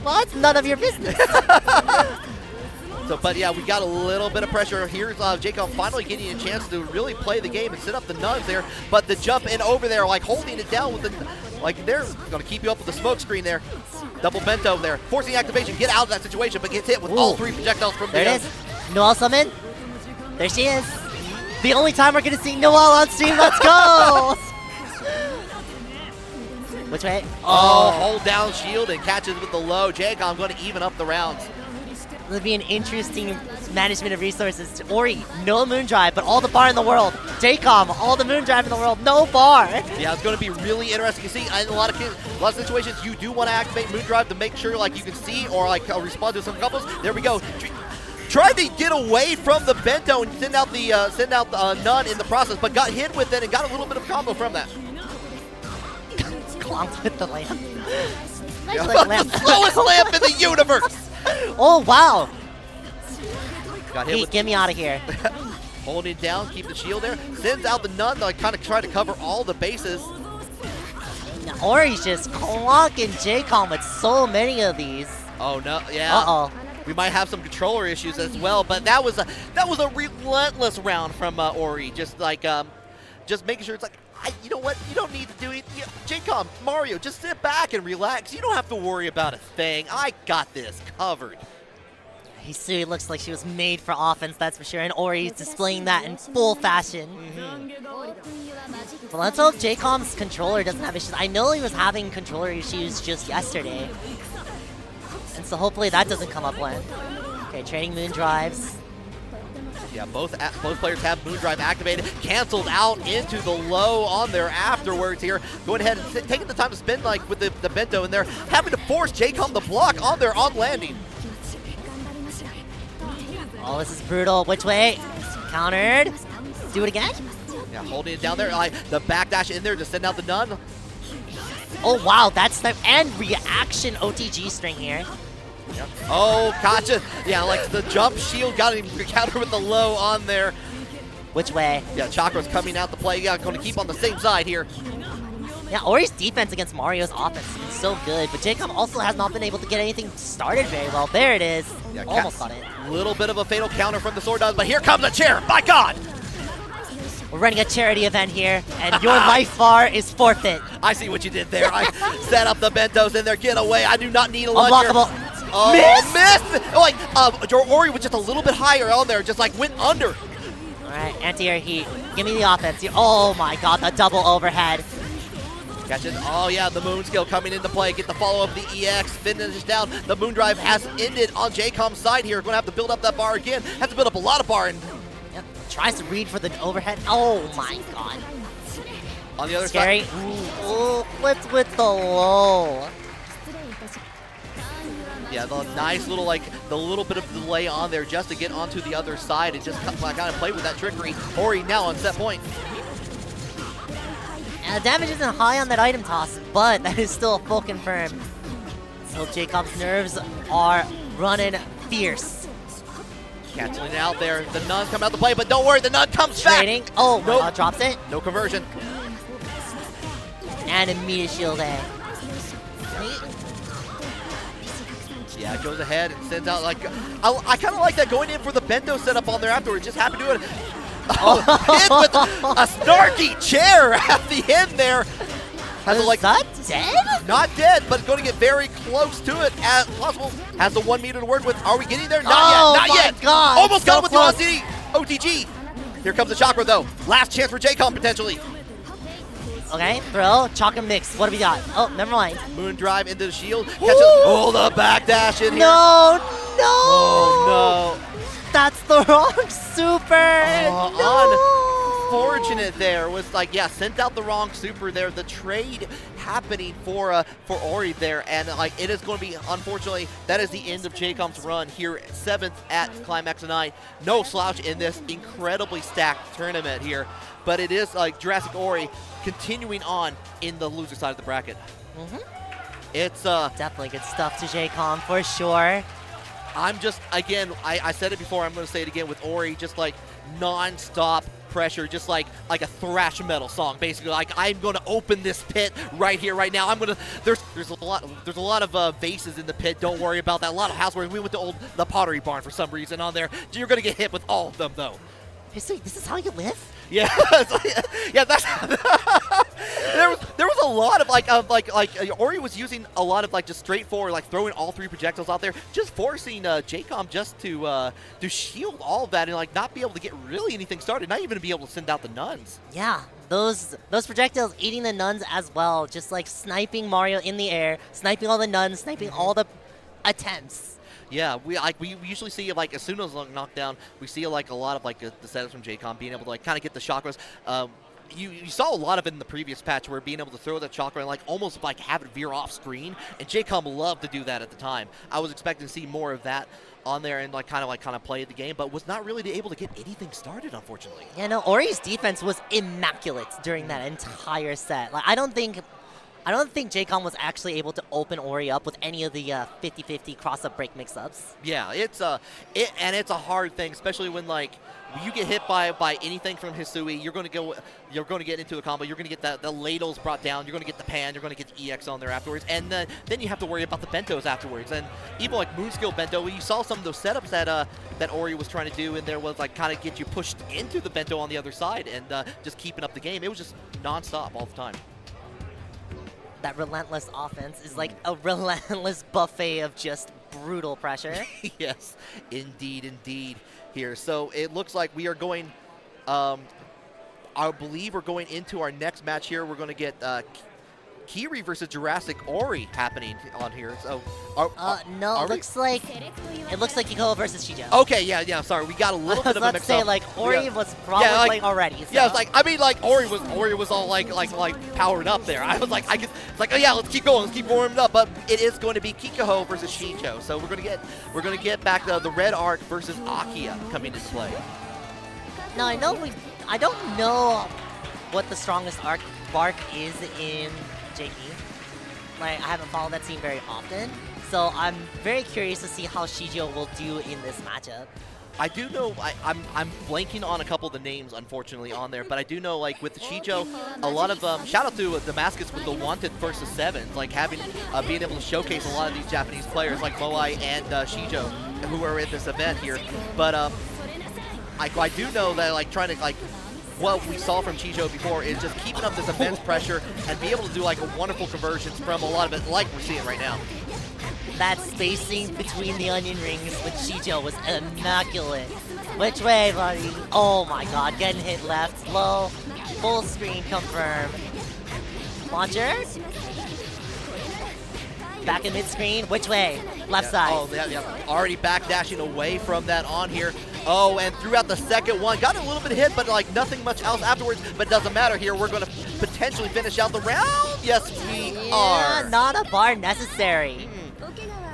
Well, it's none of your business. But yeah, we got a little bit of pressure. Here's Jaykom finally getting a chance to really play the game and set up the nuns there. But the jump in over there, holding it down with the, they're going to keep you up with the smoke screen there. Double bento there, forcing activation, get out of that situation, but gets hit with all 3 projectiles from there. It is. Noelle summon. There she is. The only time we're going to see Noelle on stream. Let's go! Which way? Hold down shield and catches with the low. Jaykom going to even up the rounds. This would be an interesting management of resources. Ori, no moon drive, but all the bar in the world. Jaykom, all the moon drive in the world, no bar. Yeah, it's going to be really interesting to see. In a lot of situations, you do want to activate moon drive to make sure you can see or respond to some couples. There we go. Tried to get away from the bento and send out the nun in the process, but got hit with it and got a little bit of combo from that. Clonked with the lamp. Nice lamp. The slowest lamp in the universe. Oh wow! Got hit. Get me out of here. Holding it down, keep the shield there. Sends out the nun to kind of try to cover all the bases. Now, Ori's just clonking Jaykom with so many of these. Oh no! Yeah. We might have some controller issues as well, but that was a relentless round from Ori. Just making sure it's you know what? You don't need to do it. Jaykom, Mario, just sit back and relax. You don't have to worry about a thing. I got this covered. Hisui looks like she was made for offense, that's for sure, and Ori's displaying that in full fashion. But let's hope Jaykom's controller doesn't have issues. I know he was having controller issues just yesterday. And so hopefully that doesn't come up when. Okay, trading moon drives. Yeah, both players have Moondrive activated, canceled out into the low on there afterwards here. Going ahead and taking the time to spin like with the bento in there, having to force Jaykom the block on there on landing. Oh, this is brutal. Which way? Countered. Do it again? Yeah, holding it down there. Like the backdash in there to send out the nun. Oh, wow. That's the and reaction OTG string here. Yep. Oh, gotcha. Yeah, like the jump shield got him counter with the low on there. Which way? Yeah, Chakra's coming out to play. Yeah, going to keep on the same side here. Yeah, Ori's defense against Mario's offense has been so good, but Jaykom also has not been able to get anything started very well. There it is. Yeah, almost got it. Little bit of a fatal counter from the sword does, but here comes a chair. My God! We're running a charity event here, and your life bar is forfeit. I see what you did there. I set up the bentos in there. Get away. I do not need a luncher. Unblockable. Oh, Miss! missed! Oh, like, Ori was just a little bit higher on there, just like went under. All right, anti-air heat. Give me the offense. Oh my God, the double overhead. Catches. Oh yeah, the moon skill coming into play. Get the follow up, the EX, finish down. The moon drive has ended on Jaykom's side here. Going to have to build up that bar again. Has to build up a lot of bar. And yep. Tries to read for the overhead. Oh my God. On the other Scary. side. Ooh, flipped with the low. Yeah, the nice little, like, the little bit of delay on there just to get onto the other side and just kind of play with that trickery. Ori now on set point. And the damage isn't high on that item toss, but that is still a full confirm. So Jaykom's nerves are running fierce. Canceling it out there. The nun's coming out to play, but don't worry, the nun comes Trading. back. Oh my Nope. God, drops it. No conversion. And immediate shield A. Yeah, it goes ahead and sends out, like, I kind of like that going in for the bento setup on there afterwards. Just happened to do it. Oh, hit with a snarky chair at the end there. Is like, that dead? Not dead, but going to get very close to it as possible. Has the 1 meter to work with. Are we getting there? Not Oh yet. Not my yet. God, Almost so got it with close. the OTG. Here comes the chakra though. Last chance for Jaykom potentially. Okay, throw, chakra mix. What do we got? Oh, never mind. Moon drive into the shield. Catch it. Oh, the backdash in here. No, no. Oh no. That's the wrong super. Unfortunate there was like, yeah, sent out the wrong super there. The trade happening for Ori there, and like it is going to be, unfortunately, that is the end of Jaykom's run here, 7th at Climax of Night. No slouch in this incredibly stacked tournament here, but it is like JurassicOri continuing on in the loser side of the bracket. It's definitely good stuff to Jaykom for sure. I'm just, again, I said it before, I'm going to say it again with Ori, just like non-stop pressure, just like a thrash metal song, basically. Like, I'm going to open this pit right here, right now. I'm going to, there's a lot of vases in the pit. Don't worry about that. A lot of housewares. We went to the Pottery Barn for some reason on there. You're going to get hit with all of them, though. Hisui, this is how you live? Yeah, yeah, that's there was a lot of like Ori was using a lot of like just straightforward, like throwing all 3 projectiles out there, just forcing Jaykom just to shield all of that and like not be able to get really anything started, not even be able to send out the nuns. Yeah, those projectiles eating the nuns as well, just like sniping Mario in the air, sniping all the nuns, sniping all the attempts. Yeah, we usually see like as soon as knockdown, we see like a lot of like the setups from Jaykom being able to like kind of get the chakras. You saw a lot of it in the previous patch where being able to throw that chakra and like almost like have it veer off screen, and Jaykom loved to do that at the time. I was expecting to see more of that on there and like kind of play the game, but was not really able to get anything started, unfortunately. Yeah, no, Ori's defense was immaculate during that entire set. Like I don't think Jaykom was actually able to open Ori up with any of the 50-50 cross-up break mix-ups. Yeah, it's a hard thing, especially when like you get hit by anything from Hisui. You're going to get into a combo. You're going to get the ladles brought down. You're going to get the pan. You're going to get the EX on there afterwards, and then you have to worry about the bentos afterwards. And even like Moonskill bento, you saw some of those setups that Ori was trying to do, and there was like kind of get you pushed into the bento on the other side, and just keeping up the game. It was just nonstop all the time. That relentless offense is like a relentless buffet of just brutal pressure. Yes, indeed here. So it looks like we are going, I believe we're going into our next match here. We're going to get Kiri versus JurassicOri happening on here. So, no, are it looks like Kikoho versus Shijo. Okay, yeah, sorry. We got a little bit of a mix-up. I was about to say, like, Ori was probably playing already. So. Yeah, it's like, I mean, like, Ori was all, like, powered up there. I was like, it's like, oh, yeah, let's keep going. Let's keep warming up. But it is going to be Kikoho versus Shijo. So we're going to get back the red arc versus Akiha coming into play. Now, I don't know what the strongest bark is in JP. Like, I haven't followed that scene very often. So I'm very curious to see how Shijo will do in this matchup. I do know, I'm blanking on a couple of the names, unfortunately, on there, but I do know, like, with the Shijo, a lot of, shout out to Damascus with the Wanted versus Sevens, like, being able to showcase a lot of these Japanese players, like Moai and Shijo, who are at this event here. But I do know that, like, trying to, like, what we saw from Shijo before is just keeping up this immense pressure and be able to do, like, wonderful conversions from a lot of it, like we're seeing right now. That spacing between the onion rings with Shijo was immaculate. Which way, buddy? Oh my god, getting hit left, low, full screen confirm. Launcher? Back in mid-screen, which way? Left side. Oh, yeah. Already backdashing away from that on here. Oh, and throughout the second one, got a little bit hit, but like nothing much else afterwards. But doesn't matter here. We're going to potentially finish out the round. Yes, we are. Not a bar necessary.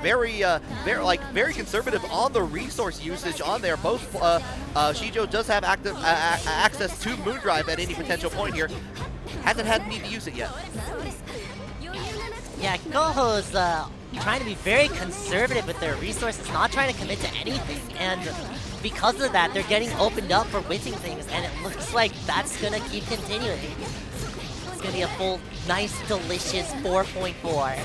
Very conservative on the resource usage on there. Both Shijo does have access to Moondrive at any potential point here. Hasn't had need to use it yet. Yeah, Kikoho's trying to be very conservative with their resources, not trying to commit to anything. And because of that, they're getting opened up for whiffing things, and it looks like that's going to keep continuing. It's going to be a full, nice, delicious 4.4.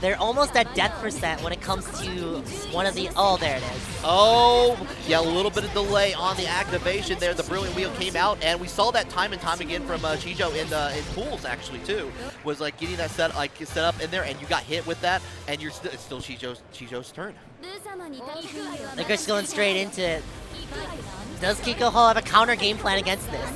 They're almost at death percent when it comes to one of the... Oh, there it is. Oh, yeah, a little bit of delay on the activation there. The Brilliant Wheel came out, and we saw that time and time again from Shijo in pools, actually, too. Was, like, getting that set up in there, and you got hit with that, and it's still Shijo's turn. They're just going straight into it. Does Kikoho have a counter game plan against this?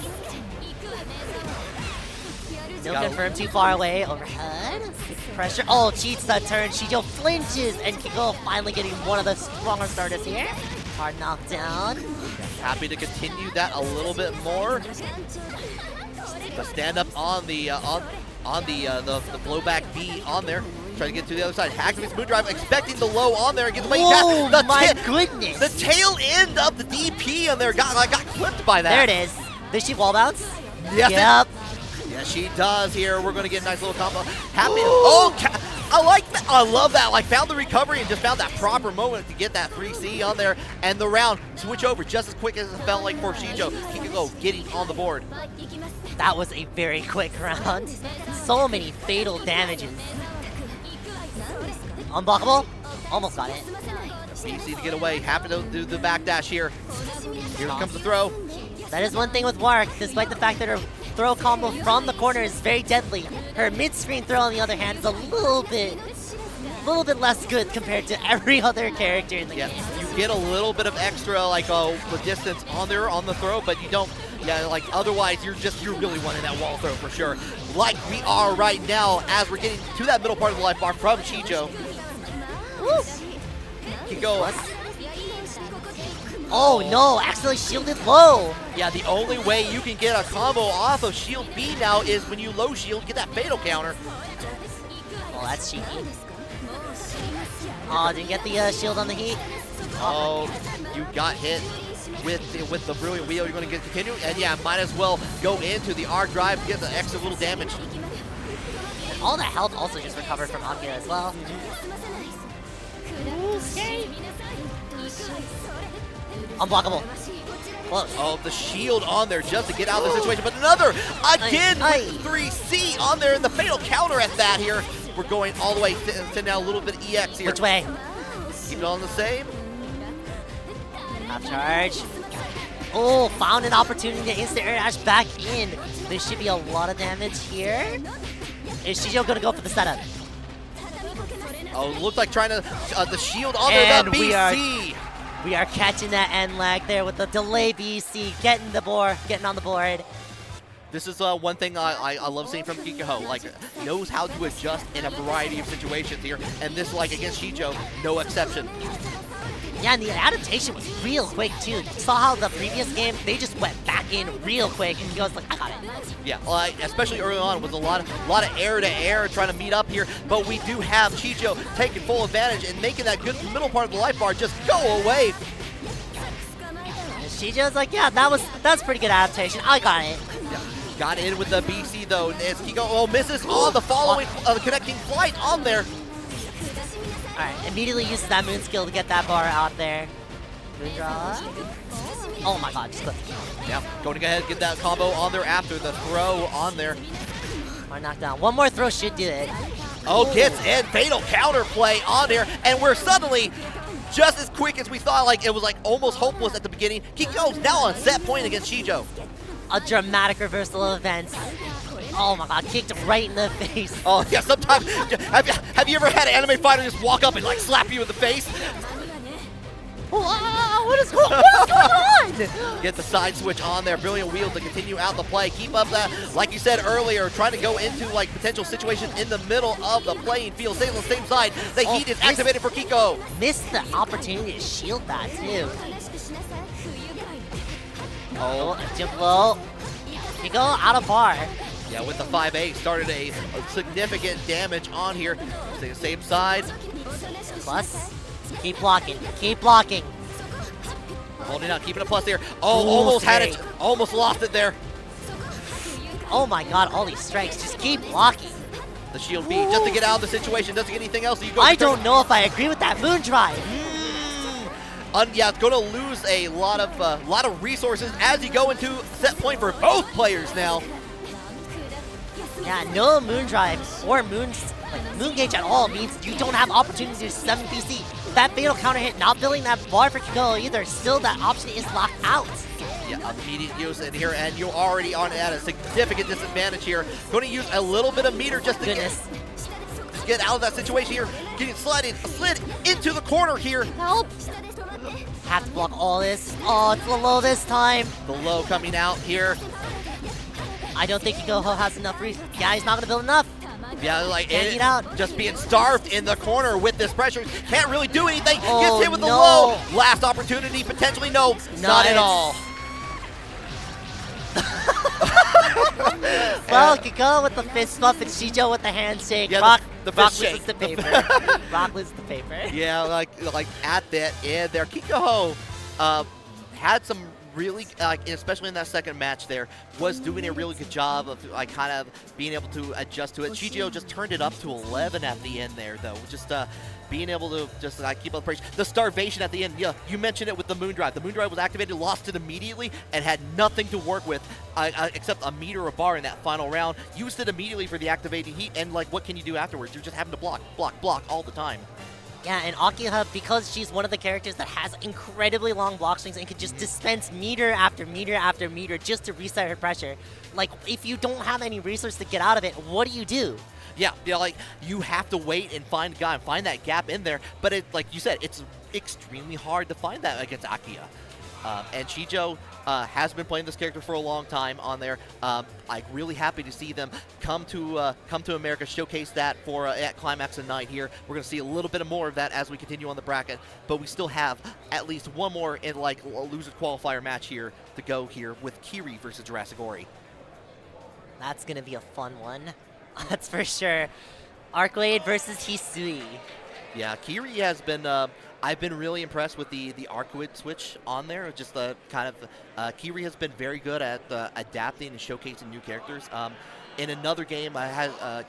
Still confirmed too far away. Overhead. Pressure. Oh, cheats that turn. Shijo flinches. And Kikoho finally getting one of the stronger starters here. Hard knockdown. Happy to continue that a little bit more. The stand up on the blowback B on there. Trying to get to the other side. Activates Moondrive, expecting the low on there. Gets whoa, my goodness. The tail end of the DP on there got clipped by that. There it is. Does she wall bounce? Yes. Yep. Yes, she does here. We're going to get a nice little combo. Happy. Oh, I like that. I love that. Like, found the recovery and just found that proper moment to get that 3C on there. And the round switch over just as quick as it felt like for Shijo. Kikoho getting on the board. That was a very quick round. So many fatal damages. Unblockable. Almost got it. Easy to get away. Happy to do the backdash here. Here comes the throw. That is one thing with Wark. Despite the fact that her throw combo from the corner is very deadly, her mid-screen throw, on the other hand, is a little bit less good compared to every other character in the game. You get a little bit of extra, like, the distance on there on the throw, but you don't. Yeah, like, otherwise, you're really wanting that wall throw for sure. Like we are right now as we're getting to that middle part of the life bar from Shijo. Woo! Kikoho. Oh no, accidentally shielded low. Yeah, the only way you can get a combo off of shield B now is when you low shield, get that fatal counter. Oh, that's cheeky. Oh, didn't get the shield on the heat. Oh, you got hit with the Brilliant Wheel. You're going to get continue, and yeah, might as well go into the arc drive, get the extra little damage. And all that health also just recovered from Akiha as well. Unblockable. Close. Oh, the shield on there just to get out of the situation, but another again with 3C on there, and the fatal counter at that here. We're going all the way to now a little bit EX here. Which way? Keep it on the same. Half charge. Oh, found an opportunity to instant air dash back in. There should be a lot of damage here. Is Shijo gonna go for the setup? Oh, looked like trying to the shield on there. The BC. We are catching that end lag there with the delay BC, getting on the board. This is one thing I love seeing from Kikoho. Like, knows how to adjust in a variety of situations here. And this, like, against Shijo, no exception. Yeah, and the adaptation was real quick, too. Saw how the previous game, they just went back in real quick, and Kikoho's like, I got it. Yeah, especially early on, was a lot of air-to-air trying to meet up here. But we do have Shijo taking full advantage and making that good middle part of the life bar just go away. And Shijo's like, yeah, that's pretty good adaptation. I got it. Yeah. Got in with the BC though. As Kikoho misses on the following connecting flight on there. Alright, immediately uses that moon skill to get that bar out there. Moon draw. Oh my god, just clip. Yeah, going to go ahead and get that combo on there after the throw on there. Or knockdown. One more throw should do it. Oh, gets in. Fatal counterplay on there. And we're suddenly just as quick as we thought. Like, it was like almost hopeless at the beginning. Kikoho's now on set point against Shijo. A dramatic reversal of events. Oh my god, kicked right in the face. Oh yeah, sometimes, have you ever had an anime fighter just walk up and like slap you in the face? Whoa, what is going on? Get the side switch on there, brilliant wheel to continue out the play. Keep up that, like you said earlier, trying to go into like potential situations in the middle of the playing field. Stay on the same side. The heat is activated for Kikoho. Missed the opportunity to shield that too. Oh, jump low. Kikoho out of bar. Yeah, with the 5A, started a significant damage on here. Stay the same side. Plus, keep blocking, keep blocking. Holding out, keeping a plus there. Oh, almost had it, almost lost it there. Oh my god, all these strikes, just keep blocking. The shield B, just to get out of the situation, doesn't get anything else. So you go I don't know if I agree with that moon drive. Yeah, it's going to lose a lot of resources as you go into set point for both players now. Yeah, no moon drive or moon gauge at all means you don't have opportunity to 7 PC. That fatal counter hit, not building that bar for Kikoho either. Still, that option is locked out. Yeah, immediate use in here, and you're already on at a significant disadvantage here. Going to use a little bit of meter just to get out of that situation here. Getting slid into the corner here. Help! Have to block all this. Oh, it's the low this time. The low coming out here. I don't think Kikoho has enough reach. Yeah, he's not going to build enough. Yeah, like Can't get out. Just being starved in the corner with this pressure. Can't really do anything. Oh, Gets hit with the low. Last opportunity, potentially. No, not at all. Well, Kikoho with the fist bump and Shijo with the handshake. Yeah, Rock fist loses shake. the paper. Rock loses the paper. Yeah, like at that end there, Kikoho had some really, especially in that second match there, was doing a really good job of kind of being able to adjust to it. Shijo just turned it up to 11 at the end there, though. Just being able to just keep up the pressure. The starvation at the end, yeah, you mentioned it with the moon drive. The moon drive was activated, lost it immediately, and had nothing to work with except a meter or bar in that final round. Used it immediately for the activating heat, and like, what can you do afterwards? You're just having to block all the time. Yeah, and Akiha, because she's one of the characters that has incredibly long block swings and can just dispense meter after meter after meter just to reset her pressure. Like, if you don't have any resource to get out of it, what do? Yeah, like, you have to wait and find a guy and find that gap in there. But it, like you said, it's extremely hard to find that against Akiha. And Shijo has been playing this character for a long time on there. I'm really happy to see them come to America, showcase that for at Climax of Night here. We're going to see a little bit more of that as we continue on the bracket, but we still have at least one more in like a loser qualifier match here to go here with Kiri versus JurassicOri. That's going to be a fun one. That's for sure. Arcueid versus Hisui. Yeah, Kiri has been. I've been really impressed with the Arcueid switch on there. Just Kiri has been very good at adapting and showcasing new characters. In another game,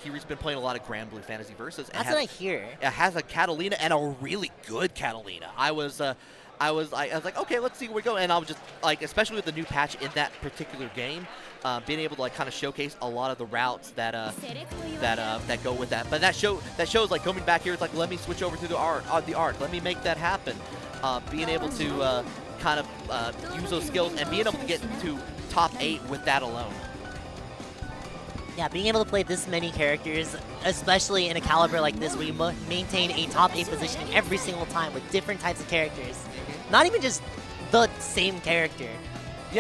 Kiri's been playing a lot of Grand Blue Fantasy Versus. That's what I hear. It has a Catalina and a really good Catalina. I was like, okay, let's see where we go. And I was just like, especially with the new patch in that particular game, being able to like kind of showcase a lot of the routes that go with that. But that shows like coming back here, it's like, let me switch over to the art. Let me make that happen. Being able to kind of use those skills and being able to get to top 8 with that alone. Yeah, being able to play this many characters, especially in a caliber like this, where you maintain a top 8 position every single time with different types of characters. Not even just the same character.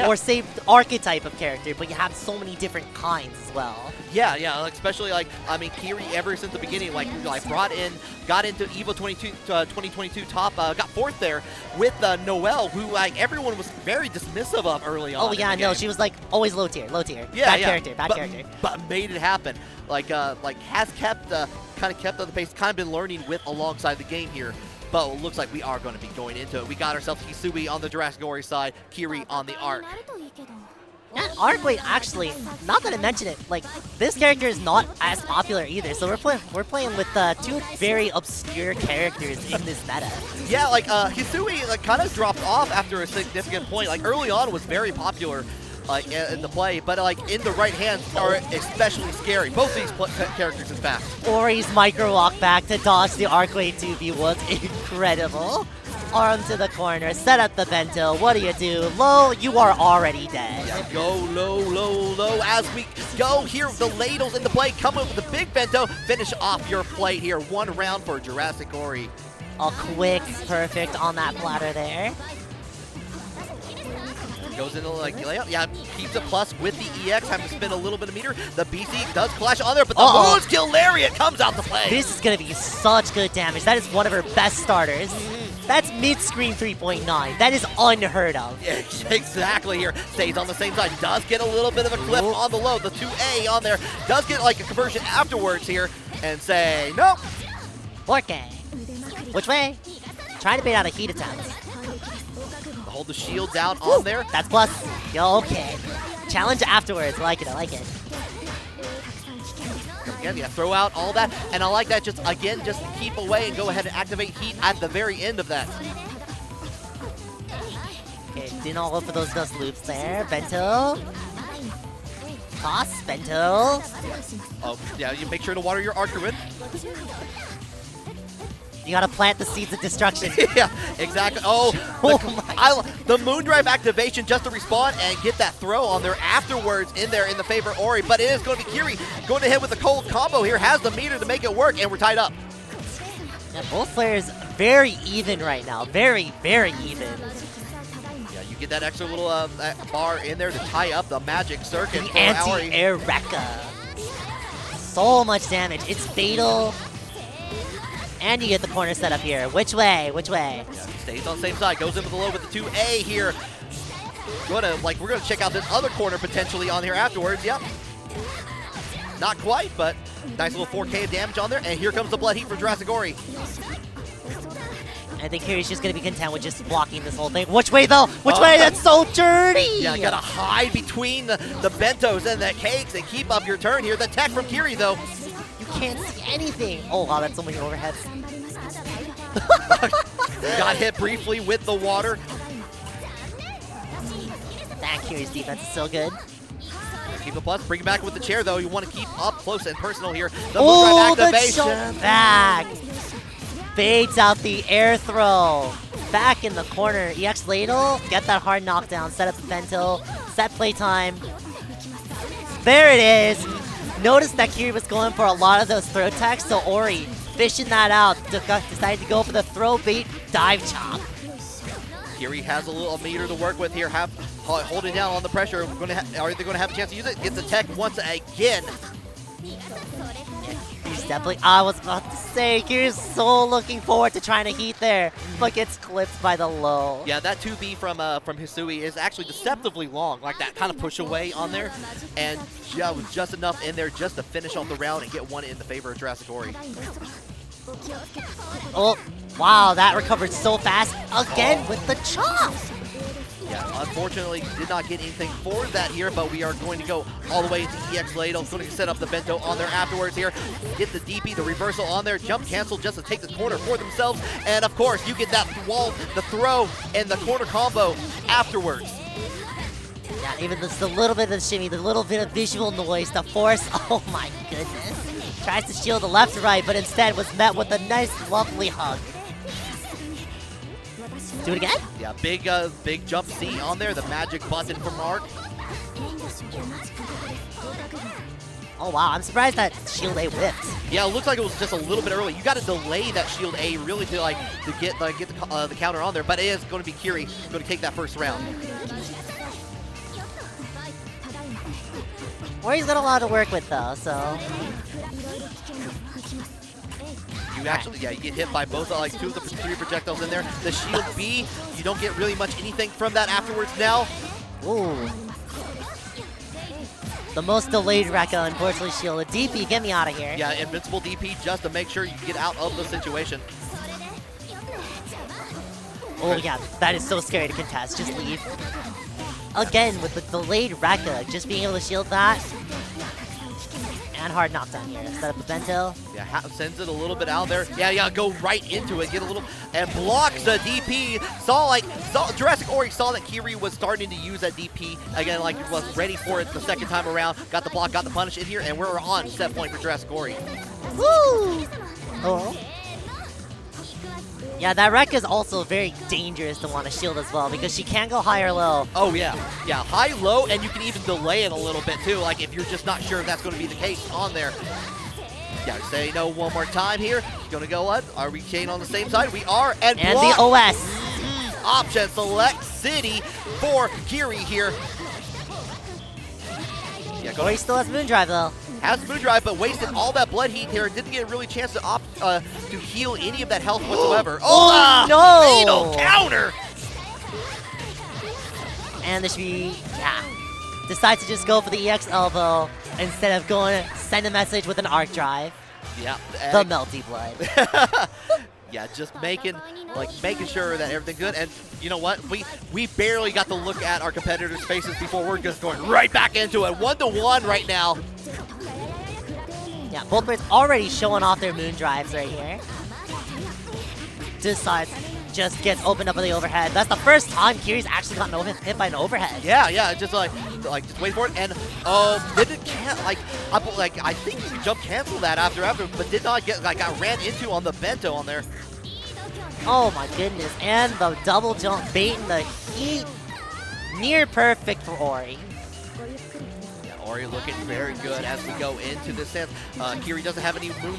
or say archetype of character, but you have so many different kinds as well. Yeah, yeah, like, especially like, I mean, Kiri ever since the beginning, like got into EVO 2022 top, got 4th there with Noelle, who like everyone was very dismissive of early on. Oh yeah, no, she was like always low tier. Yeah, bad character. But made it happen. Like has kept kind of kept on the pace, kind of been learning with alongside the game here. But it looks like we are going to be going into it. We got ourselves Hisui on the JurassicOri side, Kiri on the Arc. And Arcueid, actually, not that I mention it, like, this character is not as popular either, so we're playing with 2 very obscure characters in this meta. Yeah, like, Hisui, like, kind of dropped off after a significant point. Like, early on was very popular in the play, but, like, in the right hands are especially scary. Both these characters, in fact. Ori's micro walk back to dodge the Arcueid 2B was incredible. Arm to the corner, set up the bento. What do? Low, you are already dead. Yeah, go low, low, low as we go here. The ladles in the play, come up with the big bento. Finish off your plate here. 1 round for JurassicOri. A quick, perfect on that platter there. Goes into like layup. Yeah, keeps a plus with the EX, having to spin a little bit of meter. The BC does clash on there, but the moon skill lariat comes out to play. This is going to be such good damage. That is one of her best starters. That's mid-screen 3.9. That is unheard of. Yeah, exactly here. Stays on the same side. Does get a little bit of a clip on the low. The 2A on there. Does get like a conversion afterwards here. And say, nope. 4K. Which way? Trying to bait out a heat attack. Hold the shield down on there. That's plus. Yo, okay. Challenge afterwards. I like it. Again, yeah, throw out all that. And I like that. Just keep away and go ahead and activate heat at the very end of that. Okay, didn't all go for those dust loops there. Bento. Toss, bento. Oh, yeah, you make sure to water your Arcueid. You gotta plant the seeds of destruction. Yeah, exactly. Oh, the Moondrive activation just to respawn and get that throw on there afterwards in the favor of Ori. But it is going to be Kiri going to hit with the cold combo here. Has the meter to make it work, and we're tied up. Yeah, both players very even right now. Very, very even. Yeah, you get that extra little bar in there to tie up the magic circuit. The anti-air Rekka. So much damage. It's fatal. And you get the corner set up here. Which way? Yeah, stays on the same side. Goes in with the low with the 2A here. We're gonna check out this other corner potentially on here afterwards. Yep. Not quite, but nice little 4K of damage on there. And here comes the blood heat for JurassicOri. I think Kiri's just gonna be content with just blocking this whole thing. Which way though? Which way? That's so dirty! Yeah, you gotta hide between the bentos and the cakes and keep up your turn here. The tech from Kiri though. Can't see anything. Oh wow, that's so many overheads. Got hit briefly with the water. That Kiri's defense is so good. Keep the plus, bring it back with the chair though. You want to keep up close and personal here. The activation. Back. Baits out the air throw. Back in the corner. EX ladle. Get that hard knockdown. Set up the bento. Set playtime. There it is. Notice that Kiri was going for a lot of those throw attacks, so Ori fishing that out, decided to go for the throw bait dive chop. Kiri has a little meter to work with here, holding down on the pressure. Are they going to have a chance to use it? Get the tech once again. He's definitely, I was about to say, Kiri's so looking forward to trying to heat there, but gets clipped by the low. Yeah, that 2B from Hisui is actually deceptively long, like that kind of push away on there, and yeah, was just enough in there just to finish off the round and get one in the favor of JurassicOri. Oh, wow, that recovered so fast, again with the chop. Yeah, unfortunately, did not get anything for that here, but we are going to go all the way into EX ladle. Going to set up the bento on there afterwards here. Get the DP, the reversal on there. Jump cancel just to take the corner for themselves. And of course, you get that wall, the throw, and the corner combo afterwards. Yeah, even just a little bit of the shimmy, the little bit of visual noise, the force. Oh my goodness. Tries to shield the left to right, but instead was met with a nice, lovely hug. Do it again? Yeah, big jump C on there, the magic button from Arc. Oh wow, I'm surprised that shield A whipped. Yeah, it looks like it was just a little bit early. You got to delay that shield A really to get the counter on there, but it is going to be Kiri going to take that first round. Ori's got a lot to work with though, so. You actually, yeah, you get hit by both, like 2 of the 3 projectiles in there. The shield B, you don't get really much anything from that afterwards now. Ooh. The most delayed Rekka, unfortunately, shield. A DP, get me out of here. Yeah, invincible DP just to make sure you get out of the situation. Oh yeah, that is so scary to contest. Just leave. Again, with the delayed Rekka, just being able to shield that. And hard knockdown here. Set up the bento. Yeah, sends it a little bit out there. Yeah, go right into it. Get a little, and blocks the DP. JurassicOri saw that Kiri was starting to use that DP. Again, like was ready for it the second time around. Got the block, got the punish in here, and we're on set point for JurassicOri. Woo! Oh. Yeah, that Rekka is also very dangerous to want to shield as well because she can go high or low. Oh yeah, high, low, and you can even delay it a little bit too. Like if you're just not sure if that's going to be the case on there. Yeah, say no one more time here. Gonna go on. Are we chain on the same side? We are, and the OS. Option select city for Kiri here. Yeah, Ori still has Moondrive though. Has Moondrive, but wasted all that blood heat here. Didn't get a really chance to heal any of that health whatsoever. Oh no! Fatal counter! And this should be, yeah. Decides to just go for the EX elbow instead of going to send a message with an arc drive. Yeah. The melty blood. Yeah, just making sure that everything's good. And you know what? We barely got to look at our competitors' faces before we're just going right back into it. 1-1 right now. Yeah, both players already showing off their moon drives right here. Decides just gets opened up on the overhead. That's the first time Kiri's actually gotten hit by an overhead. Yeah, just just wait for it, and I think you could jump cancel that after, but did not get got ran into on the bento on there. Oh my goodness, and the double jump baiting the heat, near perfect for Ori. Ori looking very good as we go into this stance. Kiri doesn't have any moon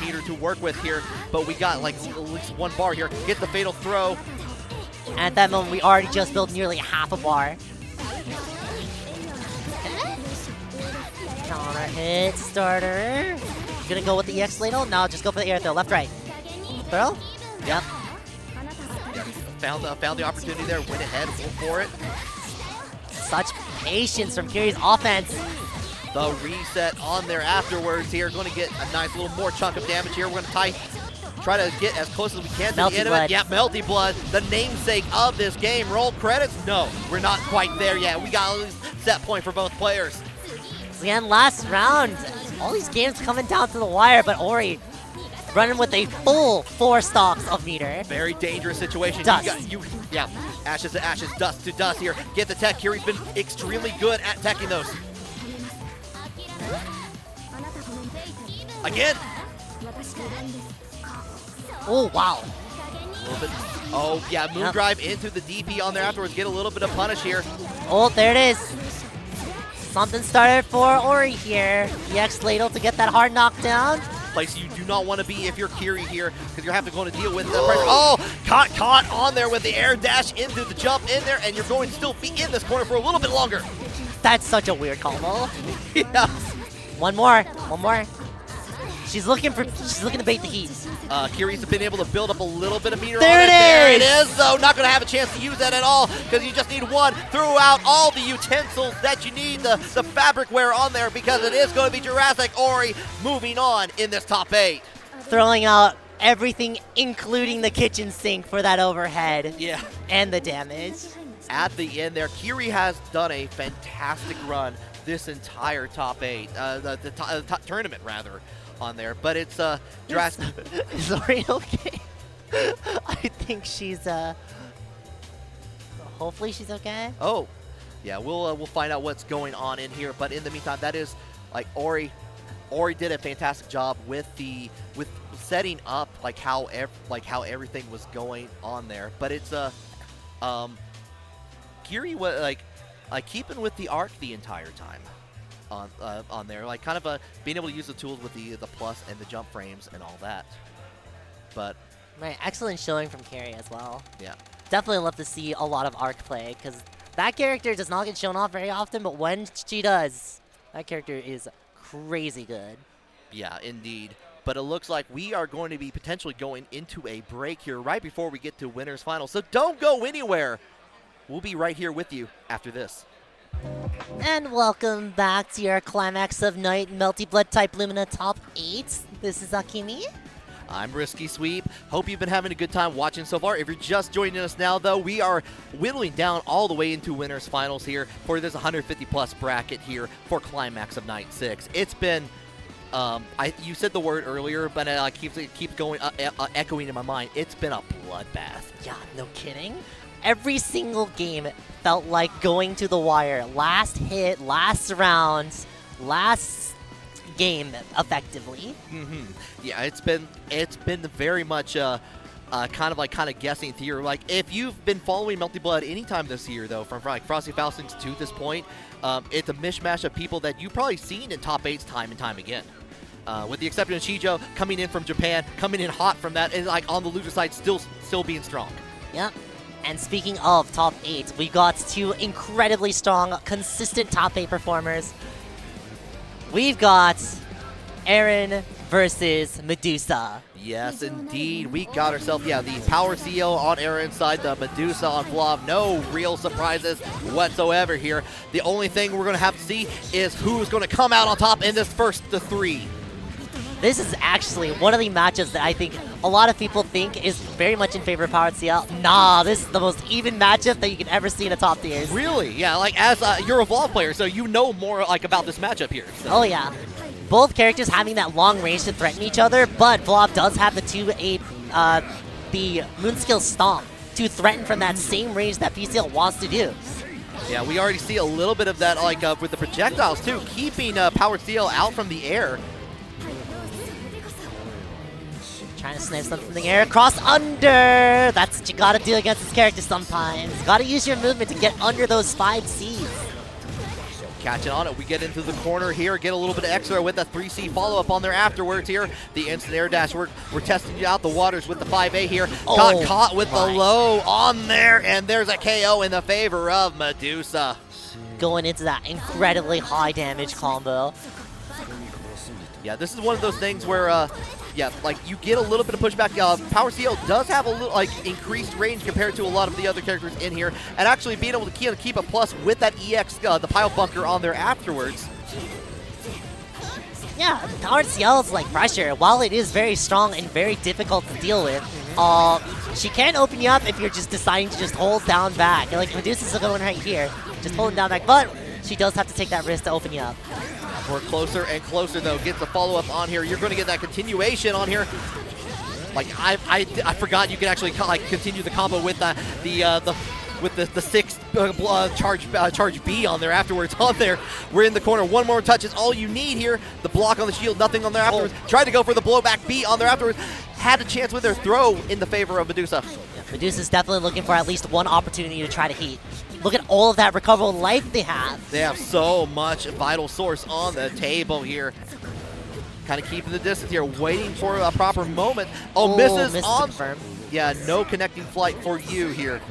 meter to work with here, but we got like at least 1 bar here. Get the fatal throw. At that moment, we already just built nearly half a bar. Counter hit starter. Gonna go with the EX ladle? No, just go for the air throw. Left, right. Throw? Yep. Found the opportunity there. Went ahead for it. Such patience from Kiri's offense. The reset on there afterwards here. Going to get a nice little more chunk of damage here. We're going to try to get as close as we can to Melty the end blood. of it. Yeah, Melty Blood, the namesake of this game. Roll credits? No, we're not quite there yet. We got at least set point for both players. Again, last round. All these games coming down to the wire, but Ori running with a full 4 stocks of meter. Very dangerous situation. Dust. Yeah, ashes to ashes, dust to dust here. Get the tech. Kiri's been extremely good at teching those. Again. Oh, wow. A little bit. Oh, yeah, Moondrive into the DP on there afterwards. Get a little bit of punish here. Oh, there it is. Something started for Ori here. EX ladle to get that hard knockdown. Place you do not want to be if you're Kiri here, because you're having to go to deal with the pressure. Oh, caught on there with the air dash into the jump in there, and you're going to still be in this corner for a little bit longer. That's such a weird combo. Yeah. One more. She's looking to bait the heat. Kiri's been able to build up a little bit of meter there on it. There it it is, though. Not going to have a chance to use that at all, because you just need 1. Throw out all the utensils that you need, the fabric wear on there, because it is going to be JurassicOri moving on in this top 8. Throwing out everything, including the kitchen sink for that overhead. Yeah. And the damage. At the end there, Kiri has done a fantastic run this entire top 8, the top tournament rather, on there. But it's Jurassic. Is Ori okay? I think she's hopefully she's okay. Oh, yeah. We'll find out what's going on in here. But in the meantime, that is like Ori did a fantastic job with setting up how everything was going on there. But it's Kiri was keeping with the arc the entire time on there, kind of being able to use the tools with the plus and the jump frames and all that. But right, excellent showing from Kiri as well. Yeah, definitely love to see a lot of arc play, because that character does not get shown off very often, but when she does, That character is crazy good. Yeah, indeed. But it looks like we are going to be potentially going into a break here right before we get to winners final. So don't go anywhere. We'll be right here with you after this. And welcome back to your Climax of Night Melty Blood type Lumina top 8. This is Akimi. I'm Risky Sweep. Hope you've been having a good time watching so far. If you're just joining us now, though, we are whittling down all the way into winners finals here for this 150 plus bracket here for Climax of Night 6. It's been you said the word earlier, but it keeps going echoing in my mind. It's been a bloodbath. Yeah, no kidding. Every single game felt like going to the wire. Last hit, last round, last game, effectively. Yeah, it's been very much kind of guessing here. Like, if you've been following Melty Blood anytime this year, though, from like Frosty Faustings to this point, it's a mishmash of people that you've probably seen in top 8s time and time again. With the exception of Shijo coming in from Japan, coming in hot from that, and like on the loser side, still being strong. Yep. And speaking of top 8, we got 2 incredibly strong, consistent top 8 performers. We've got Erin versus Medusa. Yes, indeed. We got ourselves, the Power Ciel on Erin's side, the Medusa on Vlov. No real surprises whatsoever here. The only thing we're going to have to see is who's going to come out on top in this first to 3. This is actually one of the matchups that I think a lot of people think is very much in favor of Power Ciel. Nah, this is the most even matchup that you can ever see in a top tiers. Really? Yeah, like as you're a Vlov player, so you know more like about this matchup here. So. Oh yeah. Both characters having that long range to threaten each other, but Vlov does have the the Moonskill Stomp to threaten from that same range that PCL wants to do. Yeah, we already see a little bit of that like with the projectiles too, keeping Power Ciel out from the air. Trying to snipe something from the air, cross under! That's what you gotta do against this character sometimes. Gotta use your movement to get under those 5 Cs. Catching on it, we get into the corner here, get a little bit of extra with a 3C follow-up on there afterwards here. The instant air dash, we're testing out the waters with the 5A here. Got caught with the low on there, and there's a KO in the favor of Medusa. Going into that incredibly high damage combo. Yeah, this is one of those things where like you get a little bit of pushback. Power Ciel does have a little increased range compared to a lot of the other characters in here, and actually being able to keep a plus with that EX, the pile bunker on there afterwards. Yeah, Power Ciel's like pressure, while it is very strong and very difficult to deal with, she can open you up if you're just deciding to just hold down back. Like Medusa's going right here, just holding down back, but she does have to take that risk to open you up. We're closer and closer, though. Gets the follow-up on here. You're going to get that continuation on here. Like I forgot you can actually continue the combo with the 6 charge B on there afterwards. On there, we're in the corner. One more touch is all you need here. The block on the shield, nothing on there afterwards. Tried to go for the blowback B on there afterwards. Had a chance with their throw in the favor of Medusa. Yeah, Medusa's definitely looking for at least one opportunity to try to heat. Look at all of that recoverable life they have. They have so much vital source on the table here. Kind of keeping the distance here, waiting for a proper moment. Oh, misses on. Confirm. Yeah, no connecting flight for you here.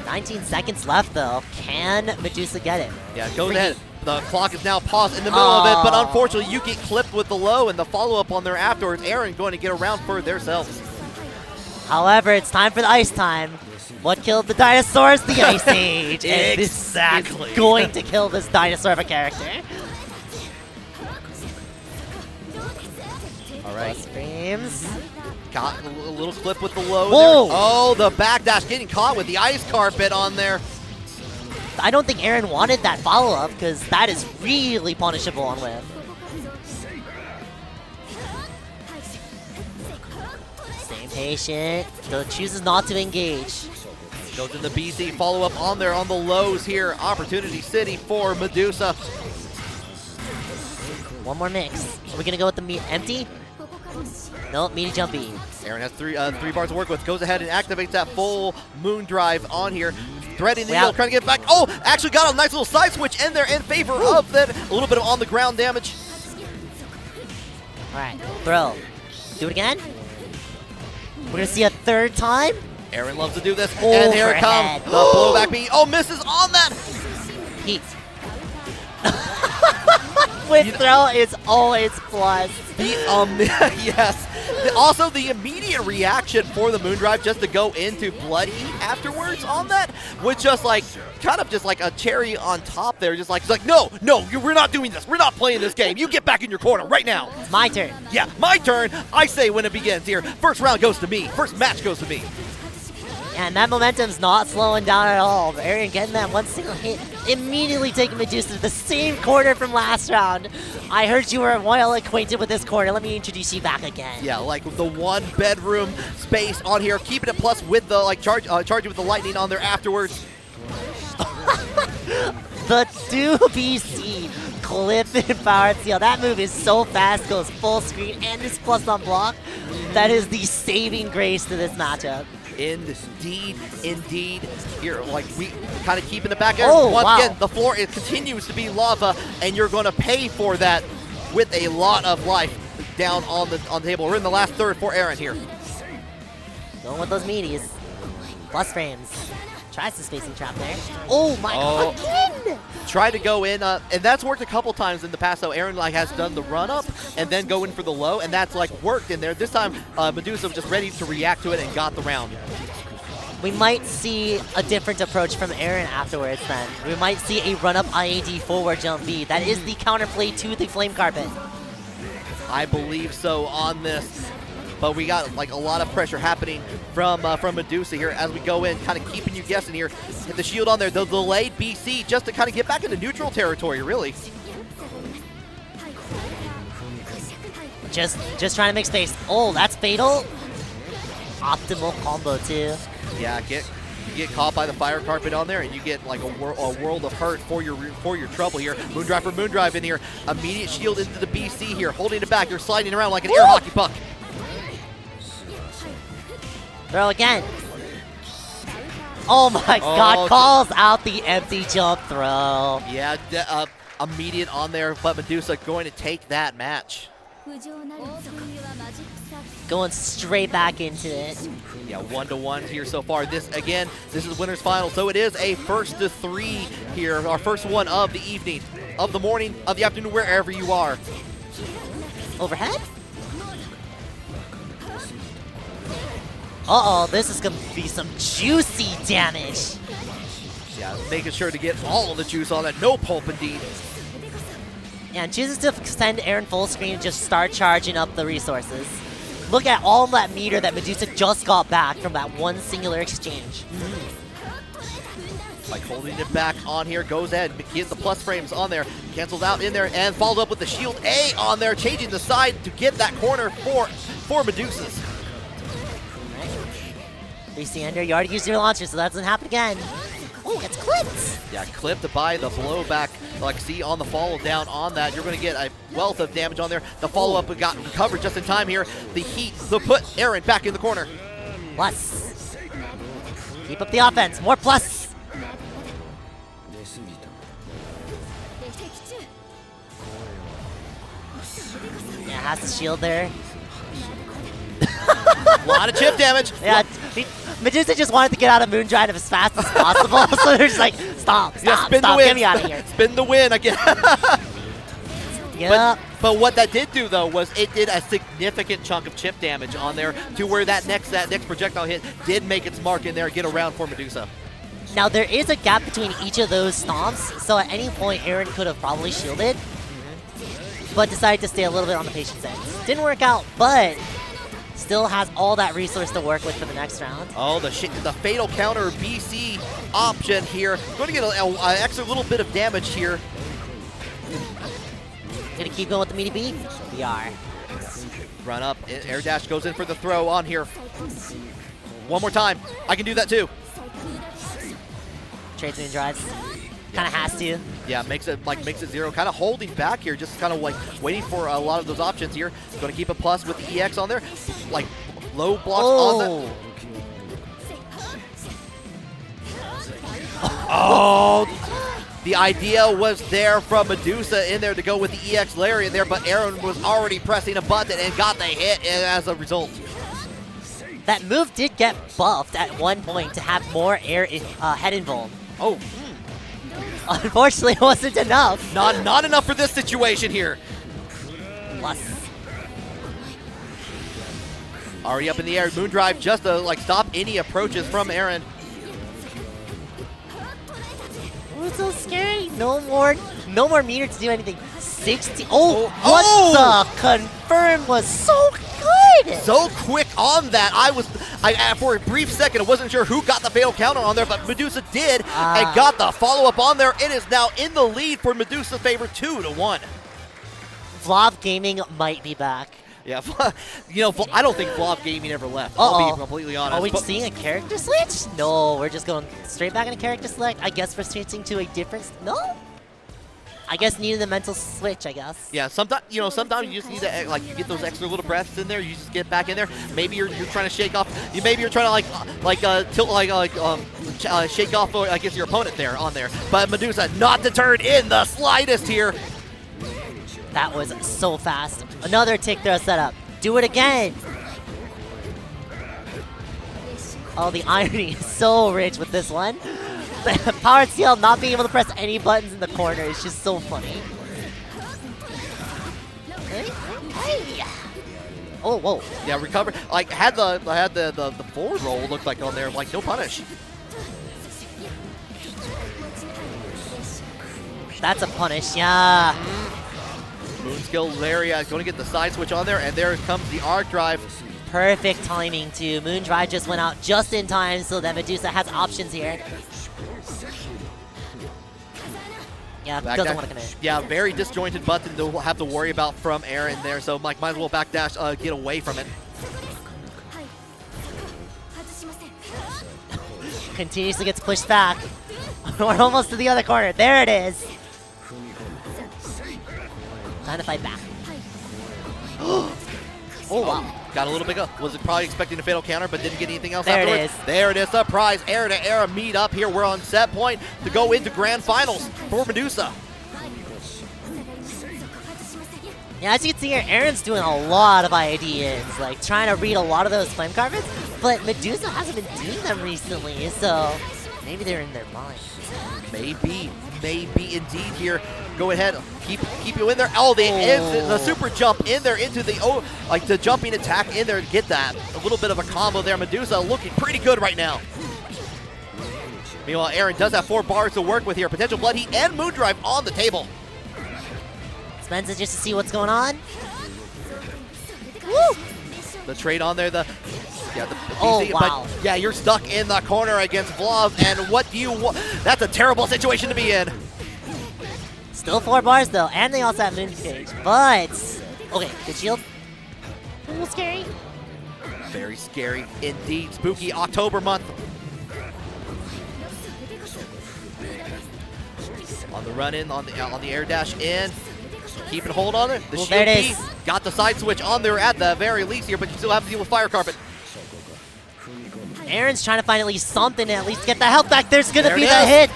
19 seconds left, though. Can Medusa get it? Yeah, goes ahead. The clock is now paused in the middle of it, but unfortunately, you get clipped with the low, and the follow-up on there afterwards. Erin going to get around for themselves. However, it's time for the ice time. What killed the dinosaurs? The Ice Age. And Exactly. This is going to kill this dinosaur of a character. All right. Screams. Got a little clip with the low Whoa. there. Oh, the backdash getting caught with the ice carpet on there. I don't think Erin wanted that follow-up because that is really punishable on whip. Staying patient. Still chooses not to engage. Goes in the BC follow-up on there on the lows here. Opportunity City for Medusa. One more mix. Are we going to go with the empty? Nope, meaty jumpy. Erin has three bars to work with. Goes ahead and activates that full moon drive on here. Threading the needle, trying to get back. Oh, actually got a nice little side switch in there in favor of that. A little bit of on-the-ground damage. All right, throw. Do it again. We're going to see a third time. Erin loves to do this, and here it comes. The blowback B. Oh, misses on that. Heat. with throw is always plus. Yes. Also, the immediate reaction for the Moondrive just to go into Blood Heat afterwards on that was just like, kind of just like a cherry on top there. Just like, it's like, no, we're not doing this. We're not playing this game. You get back in your corner right now. It's my turn. Yeah, my turn. I say when it begins here. First round goes to me. First match goes to me. And that momentum's not slowing down at all. Erin getting that one single hit, immediately taking Medusa to the same corner from last round. I heard you were well acquainted with this corner. Let me introduce you back again. Yeah, like the one bedroom space on here, keeping it plus with the charging with the lightning on there afterwards. The 2BC clip and power Ciel. That move is so fast, goes full screen, and is plus on block. That is the saving grace to this matchup. Indeed. Here, like, we kind of keeping it back there. Oh, once again, the floor, it continues to be lava, and you're going to pay for that with a lot of life down on the table. We're in the last third for Erin here. Going with those meaties. Plus frames. Tries the spacing trap there. Oh my god, again! Try to go in, and that's worked a couple times in the past, so Erin like has done the run up and then go in for the low, and that's like worked in there. This time, Medusa was just ready to react to it and got the round. We might see a different approach from Erin afterwards then. We might see a run up IAD forward jump B. That is the counterplay to the flame carpet. I believe so on this. But we got like a lot of pressure happening from Medusa here as we go in, kind of keeping you guessing here. Hit the shield on there, the delayed BC just to kind of get back into neutral territory, really. Just trying to make space. Oh, that's fatal. Optimal combo too. Yeah, you get caught by the fire carpet on there, and you get like a world of hurt for your trouble here. Moondrive for Moondrive in here. Immediate shield into the BC here, holding it back. You're sliding around like an air hockey puck. Throw again. Oh my god, calls out the empty jump throw. Yeah, immediate on there, but Medusa going to take that match. Going straight back into it. Yeah, 1-1 here so far. This is winner's final, so it is a 1-3 here. Our first one of the evening, of the morning, of the afternoon, wherever you are. Overhead? Uh-oh, this is going to be some juicy damage. Yeah, making sure to get all of the juice on that. No pulp indeed. Yeah, and chooses to extend Erin full screen and just start charging up the resources. Look at all that meter that Medusa just got back from that one singular exchange. Like holding it back on here, goes ahead, gets the plus frames on there, cancels out in there, and followed up with the shield A on there, changing the side to get that corner for Medusa's. BC Ender, you already used your launcher, so that doesn't happen again. Oh, it's clipped! Yeah, clipped by the blowback. Like, see on the follow down on that, you're going to get a wealth of damage on there. The follow-up got recovered just in time here. The heat to put Erin back in the corner. Plus. Keep up the offense. More plus. Yeah, has the shield there. A lot of chip damage. Yeah, Medusa just wanted to get out of Moondrive as fast as possible, so they're just like, stop, get me out of here. Spin the win again. Yeah. But what that did do, though, was it did a significant chunk of chip damage on there to where that next projectile hit did make its mark in there and get around for Medusa. Now, there is a gap between each of those stomps, so at any point, Erin could have probably shielded, but decided to stay a little bit on the patience end. Didn't work out, but still has all that resource to work with for the next round. Oh, the fatal counter BC option here. Going to get an extra little bit of damage here. Gonna keep going with the meaty B? We are. Run up, air dash goes in for the throw on here. One more time. I can do that too. Trades and drives. Kind of has to. Yeah, makes it zero. Kind of holding back here, just kind of like waiting for a lot of those options here. Going to keep a plus with the EX on there. Like low blocks on that. Oh! The idea was there from Medusa in there to go with the EX Lariat there, but Erin was already pressing a button and got the hit as a result. That move did get buffed at one point to have more air head invuln. Oh. Unfortunately, it wasn't enough. Not enough for this situation here. Plus. Already up in the air. Moondrive just to like stop any approaches from Erin. Oh, it's so scary. No more meter to do anything. 60. Oh, what the confirm was so good. So quick on that. I for a brief second, I wasn't sure who got the fatal counter on there, but Medusa did and got the follow-up on there. It is now in the lead for Medusa's favor 2-1. Vlov Gaming might be back. Yeah, you know, I don't think Vlov Gaming ever left. I'll be completely honest. Are we seeing a character switch? No, we're just going straight back into character select. I guess we're switching to a different. No. I guess needed the mental switch. I guess. Yeah, sometimes you just need to like you get those extra little breaths in there. You just get back in there. Maybe you're trying to shake off. Maybe you're trying to shake off I guess your opponent there on there. But Medusa not deterred in the slightest here. That was so fast. Another tick throw setup. Do it again. Oh, the irony is so rich with this one. Powered Ciel not being able to press any buttons in the corner is just so funny. Hey. Oh, whoa. Yeah, recover. Like had the forward roll looked like on there, like no punish. That's a punish, yeah. Moonskill Larry going to get the side switch on there, and there comes the arc drive. Perfect timing too. Moondrive just went out just in time so that Medusa has options here. Yeah, doesn't want to commit. Yeah, very disjointed button to have to worry about from Erin there, so Mike might as well backdash, get away from it. Continuously gets pushed back. We're almost to the other corner. There it is. Time to fight back. Oh, wow. Got a little bit of, was it probably expecting a fatal counter, but didn't get anything else there afterwards? It is. There it is. Surprise. Erin and Erin meet up here. We're on set point to go into grand finals for Medusa. Yeah, as you can see here, Erin's doing a lot of ideas, like trying to read a lot of those flame carpets, but Medusa hasn't been doing them recently, so maybe they're in their minds. Maybe indeed here. Go ahead, keep you in there. Oh, the super jump in there into the jumping attack in there to get that. A little bit of a combo there. Medusa looking pretty good right now. Meanwhile, Erin does have 4 bars to work with here. Potential blood heat and Moondrive on the table. Spends it just to see what's going on. Woo! The trade on there, oh, wow. But yeah, you're stuck in the corner against Vlov, and what do you want? That's a terrible situation to be in. Still 4 bars though, and they also have Moonscage, but okay, good shield. A little scary. Very scary indeed. Spooky October month. On the run in, on the air dash in. Keeping hold on it. The shield there it is. Got the side switch on there at the very least here, but you still have to deal with fire carpet. Erin's trying to find at least something to at least get the health back. There's gonna be the hit.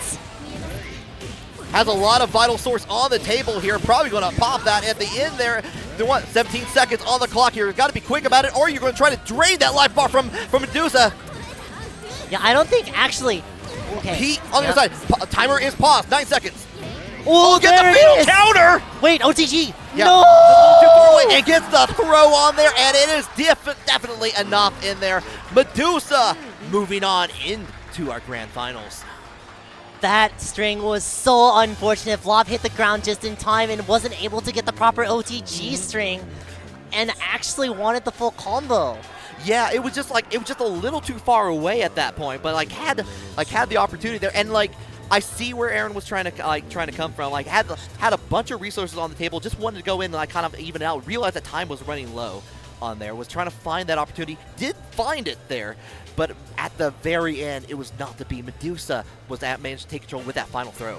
Has a lot of vital source on the table here. Probably going to pop that at the end there. 17 seconds on the clock here. Got to be quick about it, or you're going to try to drain that life bar from Medusa. Yeah, I don't think actually. Okay. Heat on the other side. Timer is paused. 9 seconds. Oh, get the fatal counter! Wait, OTG. Yeah, no! Too far away. It gets the throw on there, and it is definitely enough in there. Medusa moving on into our grand finals. That string was so unfortunate. Vlov hit the ground just in time and wasn't able to get the proper OTG string, and actually wanted the full combo. Yeah, it was just a little too far away at that point, but had the opportunity there, and I see where Erin was trying to come from. Had a bunch of resources on the table, just wanted to go in and kind of even out. Realized that time was running low on there. Was trying to find that opportunity. Did find it there, but at the very end, it was not to be. Medusa managed to take control with that final throw.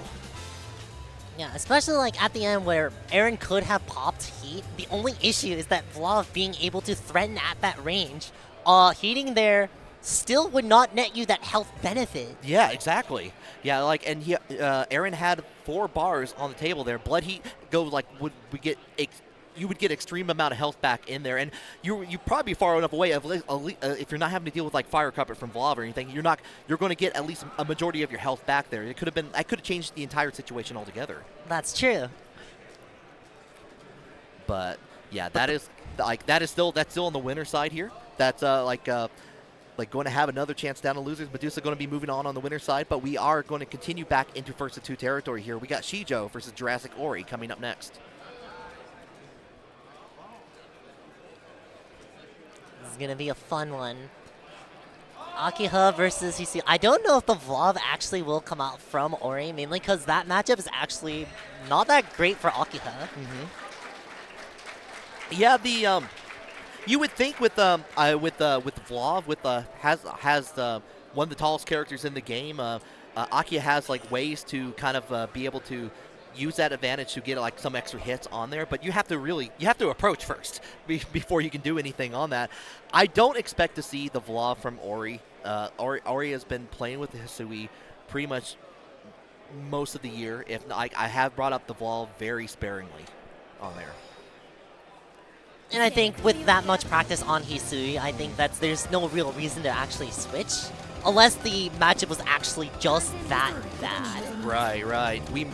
Yeah, especially at the end where Erin could have popped heat. The only issue is that Vlov being able to threaten at that range, heating there still would not net you that health benefit. Yeah, exactly. Yeah, Erin had 4 bars on the table there. Blood heat would we get you would get extreme amount of health back in there, and you probably be far enough away. If you're not having to deal with like fire carpet from Vlov or anything, you're going to get at least a majority of your health back there. I could have changed the entire situation altogether. That's true. But yeah, that's still on the winner side here. That's like going to have another chance down to losers. Medusa going to be moving on the winner side, but we are going to continue back into first of two territory here. We got Shijo versus JurassicOri coming up next. This is going to be a fun one. Akiha versus Hisui. I don't know if the Vlov actually will come out from Ori, mainly because that matchup is actually not that great for Akiha. Yeah, you would think with Vlov, has one of the tallest characters in the game. Akiha has like ways to kind of be able to use that advantage to get like some extra hits on there, but you have to approach first before you can do anything on that. I don't expect to see the Vlov from Ori. Ori has been playing with the Hisui pretty much most of the year. If not, I have brought up the Vlov very sparingly on there. And I think with that much practice on Hisui, I think there's no real reason to actually switch. Unless the matchup was actually just that bad. Right. We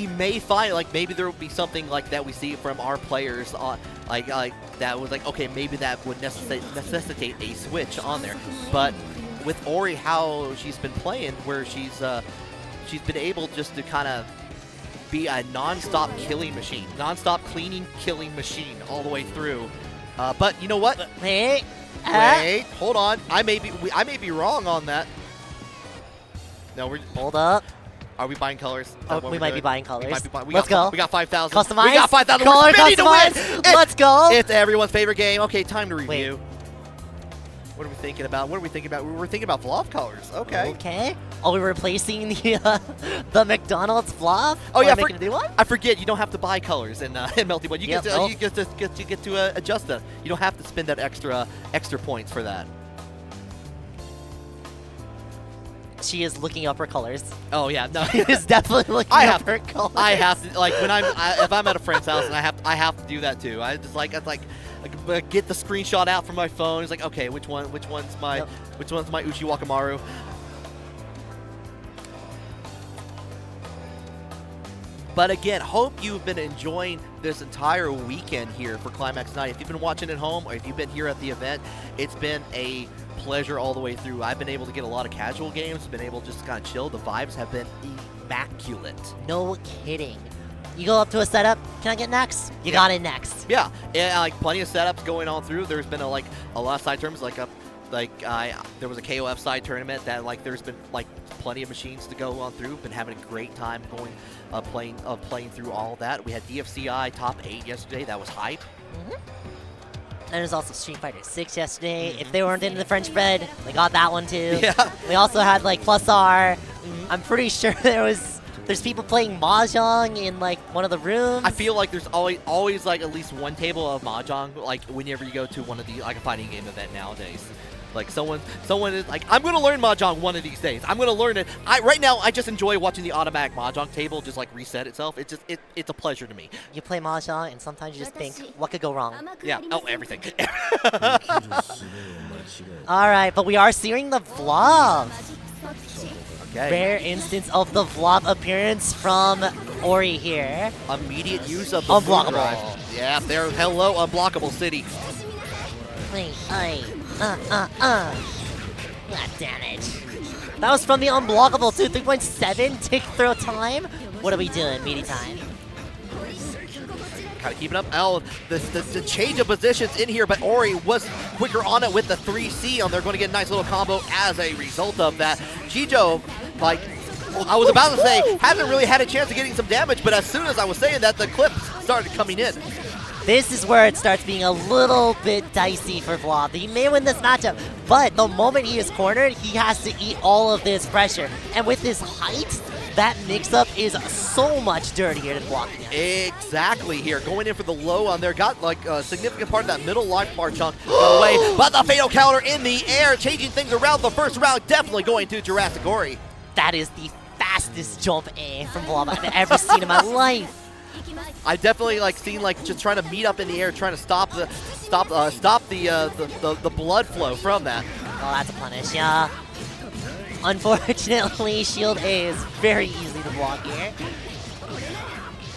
may find like maybe there will be something like that we see from our players like that was like, okay, maybe that would necessitate a switch on there. But with Ori, how she's been playing, where she's been able just to kind of be a non-stop killing machine, non-stop cleaning, killing machine all the way through. But you know what? Wait, hold on. I may be wrong on that. No, hold up. Are we buying colors? Oh, we might be buying colors. Let's go. We got 5,000. Customize. We got 5,000. Color We're spinning to win. Let's go. It's everyone's favorite game. Okay, time to review. Wait. What are we thinking about? We were thinking about Vlov colors. Okay. Okay. Are we replacing the McDonald's Vlov? Oh yeah, making a new one? I forget. You don't have to buy colors in Melty, but you get to adjust them. You don't have to spend that extra points for that. She is looking up her colors. Oh yeah, no, She is definitely looking up her colors. I have to like when if I'm at a friend's house and I have to do that too. I get the screenshot out from my phone. It's like, okay, which one's my Uchi Wakamaru? But again, hope you've been enjoying this entire weekend here for Climax Night. If you've been watching at home or if you've been here at the event, it's been a pleasure all the way through. I've been able to get a lot of casual games, been able to just kind of chill. The vibes have been immaculate. No kidding. You go up to a setup, can I get next? You got it next. Yeah, and like plenty of setups going on through. There's been a lot of side tournaments. There was a KOF side tournament that there's been plenty of machines to go on through. Been having a great time going playing through all of that. We had DFCI top 8 yesterday. That was hype. And there's also Street Fighter 6 yesterday. If they weren't into the French bread, they got that one too. Yeah. We also had Plus R. I'm pretty sure there's people playing Mahjong in one of the rooms. I feel like there's always at least one table of Mahjong whenever you go to one of the a fighting game event nowadays. Someone is I'm gonna learn Mahjong one of these days. I'm gonna learn it. Right now I just enjoy watching the automatic Mahjong table just reset itself. It's a pleasure to me. You play Mahjong and sometimes you just think, what could go wrong? Yeah. Oh, everything. All right, but we are seeing the Vlov. Okay. Rare instance of the Vlov appearance from Ori here. Immediate use of the Unblockable. drive. Yeah, there. Hello, Unblockable City. God damage. That was from the Unblockable too. 3.7 tick throw time. What are we doing? Meaty time. Kind of keeping up. Oh, the change of positions in here, but Ori was quicker on it with the 3C, and they're going to get a nice little combo as a result of that. Shijo, I was about to say, hasn't really had a chance of getting some damage, but as soon as I was saying that, the clip started coming in. This is where it starts being a little bit dicey for Vlov. He may win this matchup, but the moment he is cornered, he has to eat all of this pressure. And with his height, that mix-up is so much dirtier than blocking him. Exactly here. Going in for the low on there. Got a significant part of that middle life bar chunk away. But the fatal counter in the air, changing things around the first round. Definitely going to JurassicOri. That is the fastest jump A from Vlov I've ever seen in my life. I definitely like seen like just trying to meet up in the air, trying to stop the blood flow from that. Oh, that's a punish, yeah. Unfortunately, shield A is very easy to block here.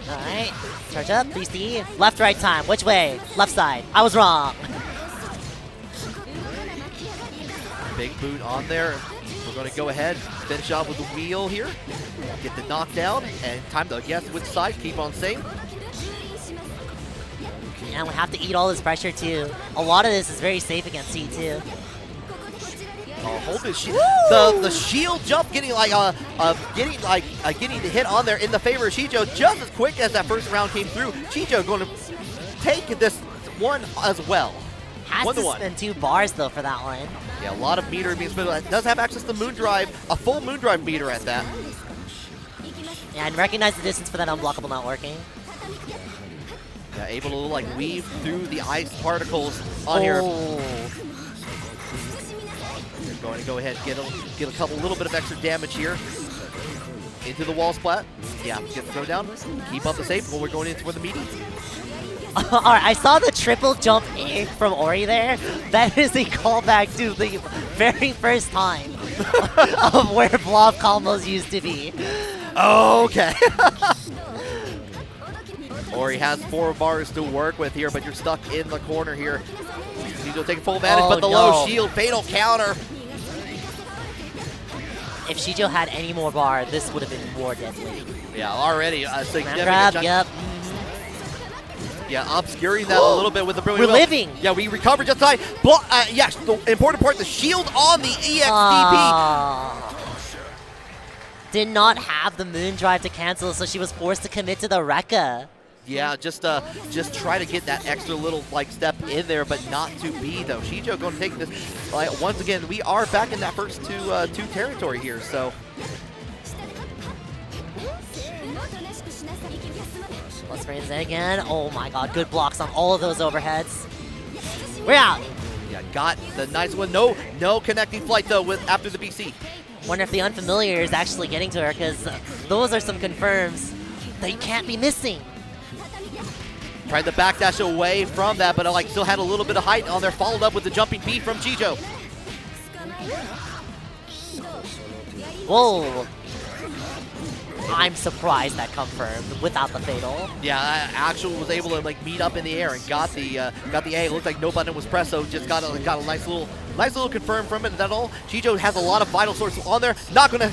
Alright, charge up, 3C. Left, right time. Which way? Left side. I was wrong. Big boot on there. We're going to go ahead, finish off with the wheel here. Get the knockdown, and time to guess which side, keep on same. And we have to eat all this pressure too. A lot of this is very safe against C2. Oh, hold this shield. The shield jump getting like getting the hit on there in the favor of Shijo just as quick as that first round came through. Shijo going to take this one as well. Has to spend 2 bars though for that one. Yeah, a lot of meter being spent. Does have access to Moon Drive, a full Moon Drive meter at that. Yeah, and recognize the distance for that unblockable not working. Yeah, able to like weave through the ice particles on here. You're going to go ahead and get a couple little bit of extra damage here. Into the wall splat. Yeah, get the throw down. Keep up the safe while we're going into the meaty. Alright, I saw the triple jump A from Ori there. That is a callback to the very first time of where Vlov combos used to be. Okay. Ori has 4 bars to work with here, but you're stuck in the corner here. He's going to take full advantage, but the low shield, fatal counter. If Shijo had any more bar, this would have been more deadly. Yeah, already a significant grab, yep. Yeah, obscuring that a little bit with the brilliant. We're living. Yeah, we recovered just in time. Yes, the important part, the shield on the EXDP. Did not have the Moon Drive to cancel, so she was forced to commit to the Rekka. Yeah, just try to get that extra little like step in there, but not to be though. Shijo going to take this. Once again, we are back in that first two territory here, so. Let's raise it again. Oh my god, good blocks on all of those overheads. We're out. Yeah, got the nice one. No connecting flight though with after the BC. Wonder if the unfamiliar is actually getting to her, because those are some confirms that you can't be missing. Tried to backdash away from that, but like still had a little bit of height on there. Followed up with the jumping B from Shijo. Whoa. I'm surprised that confirmed without the fatal. Yeah, actually was able to like meet up in the air and got the A. It looked like no button was pressed, so just got a nice little confirm from it. That's all. Shijo has a lot of vital sources on there. Not gonna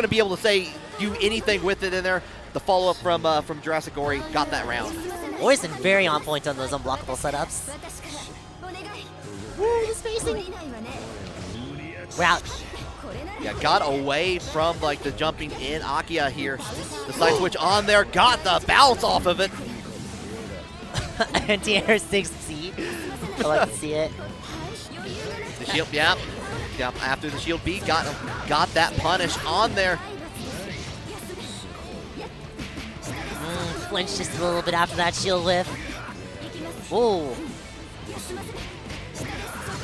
be able to do anything with it in there. The follow up from JurassicOri got that round. Ori's been very on point on those unblockable setups. Woo, he's facing. We're out. Yeah, got away from like the jumping in Akiha here. The side switch on there, got the bounce off of it. Anti-air 6C. I like to see it. The shield, yeah. After the shield B, got that punish on there. Flinched just a little bit after that shield whiff. Whoa.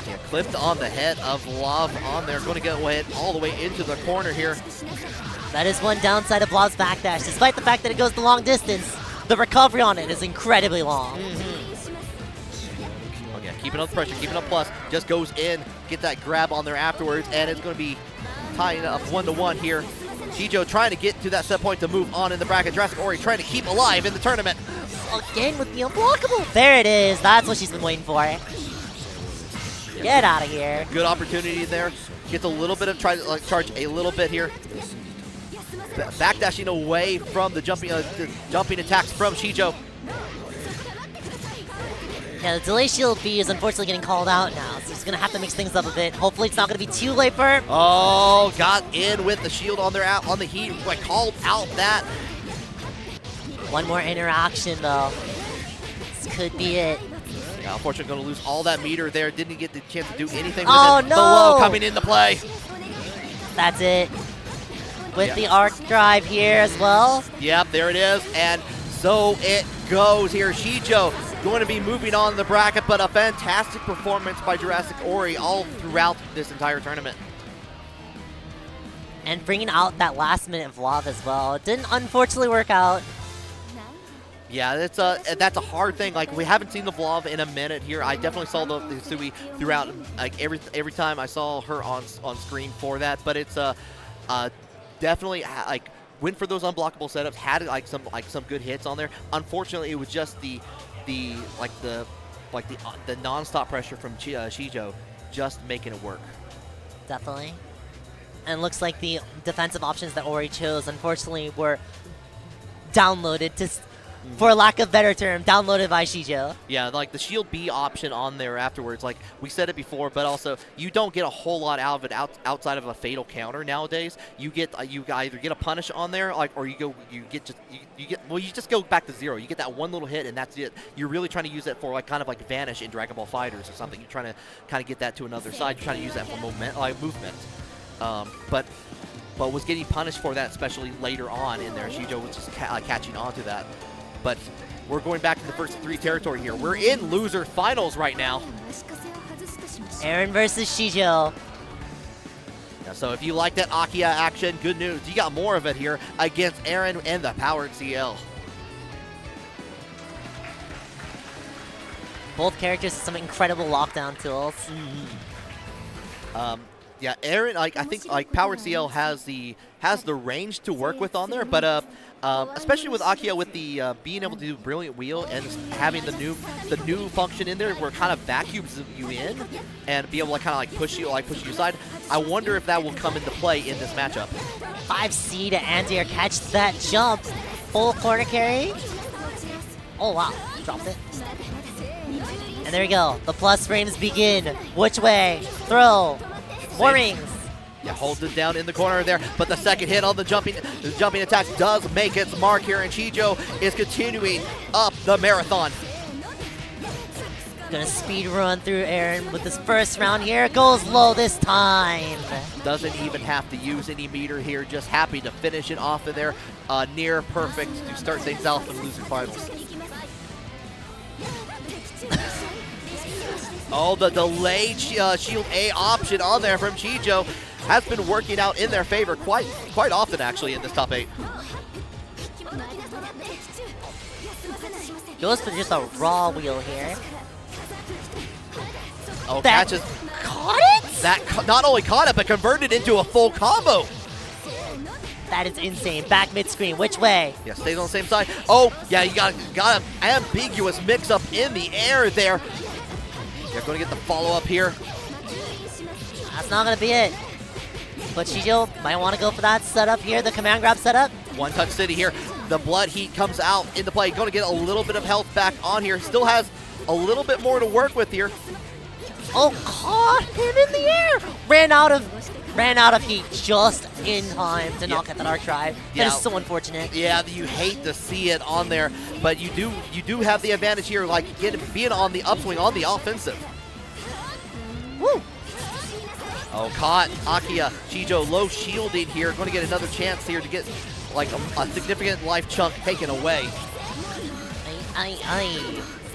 Yeah, clipped on the head of Vlov on there. Going to get away all the way into the corner here. That is one downside of Vlov's backdash. Despite the fact that it goes the long distance, the recovery on it is incredibly long. Oh yeah, keeping up the pressure, keeping up plus. Just goes in, get that grab on there afterwards, and it's going to be tying up 1-1 here. Shijo trying to get to that set point to move on in the bracket. JurassicOri trying to keep alive in the tournament. Again with the unblockable. There it is. That's what she's been waiting for. Get out of here. Good opportunity there. Gets a little bit of charge a little bit here. Backdashing away from the jumping attacks from Shijo. Yeah, the delay shield B is unfortunately getting called out now, so he's going to have to mix things up a bit. Hopefully it's not going to be too late for her. Oh, got in with the shield on there on the heat. Like called out that. One more interaction though. This could be it. Yeah, unfortunately going to lose all that meter there. Didn't get the chance to do anything with oh, it. No. The low coming into play. That's it. With the arc drive here as well. Yep, there it is. And so it goes here. Shijo going to be moving on in the bracket, but a fantastic performance by JurassicOri all throughout this entire tournament. And bringing out that last minute Vlov as well. It didn't unfortunately work out. Yeah, that's a hard thing. Like, we haven't seen the Vlov in a minute here. I definitely saw the Hisui throughout, like every time I saw her on screen for that. But it's definitely like went for those unblockable setups. Had like some good hits on there. Unfortunately, it was just the non-stop pressure from Shijo just making it work. Definitely. And looks like the defensive options that Ori chose, unfortunately, were downloaded to, for lack of better term, downloaded by Shijo. Yeah, like the shield B option on there afterwards. Like we said it before, but also you don't get a whole lot out of it outside of a fatal counter nowadays. You get you either get a punish on there, like, or you just go back to 0. You get that one little hit and that's it. You're really trying to use it for like kind of like Vanish in Dragon Ball FighterZ or something. You're trying to kind of get that to another side. You're trying to use that for movement. But was getting punished for that, especially later on in there. Shijo was just catching on to that. But we're going back to the first 3 territory here. We're in loser finals right now. Erin versus Shijo. Yeah, so if you like that Akiha action, good news. You got more of it here against Erin and the powered Ciel. Both characters have some incredible lockdown tools. Yeah, Erin, I think powered Ciel has the range to work with on there, but especially with Akiha, with the being able to do Brilliant Wheel and having the new function in there where it kind of vacuums you in and be able to kind of push you aside. I wonder if that will come into play in this matchup. 5C to anti-air, catch that jump. Full corner carry. Oh wow, dropped it. And there we go. The plus frames begin. Which way? Throw. More rings. Yeah, holds it down in the corner there, but the second hit on the jumping attack does make its mark here, and Shijo is continuing up the marathon. Gonna speed run through Erin with this first round here. Goes low this time. Doesn't even have to use any meter here, just happy to finish it off of there. Near perfect to start things off in loser finals. Oh, the delayed shield A option on there from Shijo has been working out in their favor quite often, actually, in this top 8. Goes for just a raw wheel here. Oh, catches. Caught it? That not only caught it, but converted into a full combo. That is insane. Back mid-screen. Which way? Yeah, stays on the same side. Oh, yeah, you got an ambiguous mix-up in the air there. They're going to get the follow-up here. That's not going to be it. But Shijo might want to go for that setup here, the command grab setup. One touch city here. The blood heat comes out into play. Going to get a little bit of health back on here. Still has a little bit more to work with here. Oh, caught him in the air. Ran out of heat just in time to not get that arc drive. That is so unfortunate. Yeah, you hate to see it on there, but you do have the advantage here, like being on the upswing on the offensive. Woo! Oh, caught Akiha. Shijo low shielding here. Going to get another chance here to get like a significant life chunk taken away.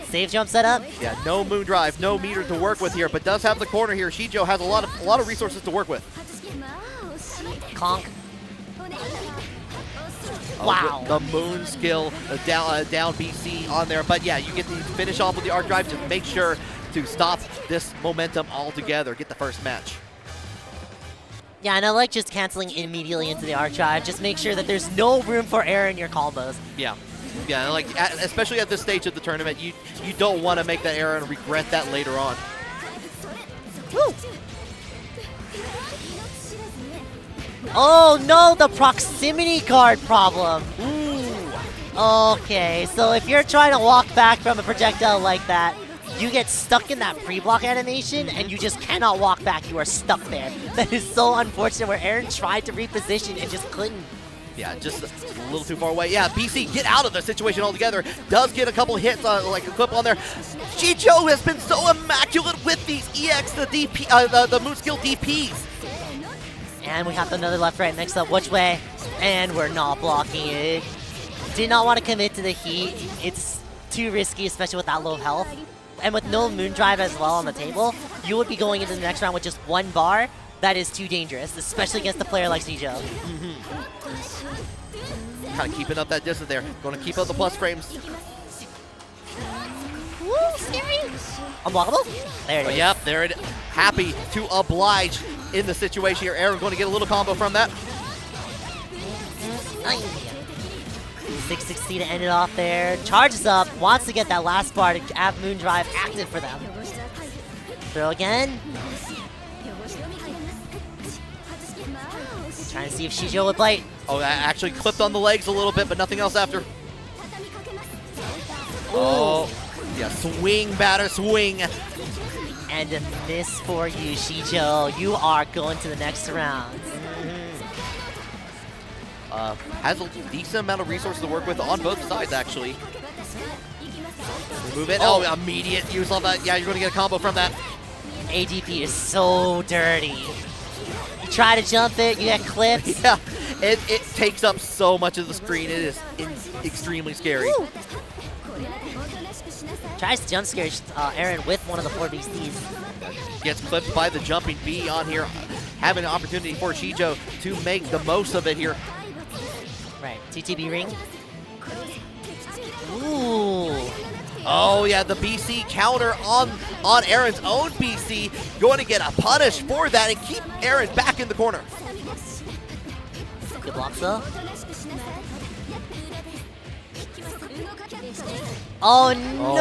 Save jump setup. Yeah, no moon drive, no meter to work with here, but does have the corner here. Shijo has a lot of resources to work with. Conk. Oh, Wow. The moon skill down BC on there, but yeah, you get to finish off with the arc drive to make sure to stop this momentum altogether. Get the first match. Yeah, and I like just canceling immediately into the arc drive. Just make sure that there's no room for error in your combos. Yeah. Yeah, like especially at this stage of the tournament, you don't want to make that error and regret that later on. Woo! Oh no, the proximity guard problem. Ooh. Okay, so if you're trying to walk back from a projectile like that, you get stuck in that pre-block animation and you just cannot walk back. You are stuck there. That is so unfortunate where Erin tried to reposition and just couldn't. Yeah, just a little too far away. Yeah, BC, get out of the situation altogether. Does get a couple hits, like a clip on there. Shijo has been so immaculate with these EX, the DP, the moon skill DPs. And we have another left-right mix-up. Which way? And we're not blocking it. Did not want to commit to the heat. It's too risky, especially with that low health. And with no moon drive as well on the table, you would be going into the next round with just 1 bar. that is too dangerous, especially against a player like Shijo. Kind of keeping up that distance there. Going to keep up the plus frames. Woo, scary. Unblockable? There it is. Yep, there it is. Happy to oblige in the situation here. Erin going to get a little combo from that. 660 to end it off there. Charges up, wants to get that last bar to have Moon Drive active for them. Throw again. Trying to see if Shijo would bite. Oh, that actually clipped on the legs a little bit, but nothing else after. Oh, yeah, swing, batter, swing. And a miss for you, Shijo. You are going to the next round. Has a decent amount of resources to work with on both sides, actually. Move it. Oh, immediate use of that. Yeah, you're going to get a combo from that. ADP is so dirty. You try to jump it, you get clipped. Yeah, it takes up so much of the screen. It is extremely scary. Woo. Tries to jump scare Erin with one of the 4 BCs. Gets clipped by the jumping B on here. Having an opportunity for Shijo to make the most of it here. Right, TTB ring. Ooh. Oh yeah, the BC counter on Erin's own BC. Going to get a punish for that and keep Erin back in the corner. Good blocks though. Oh no!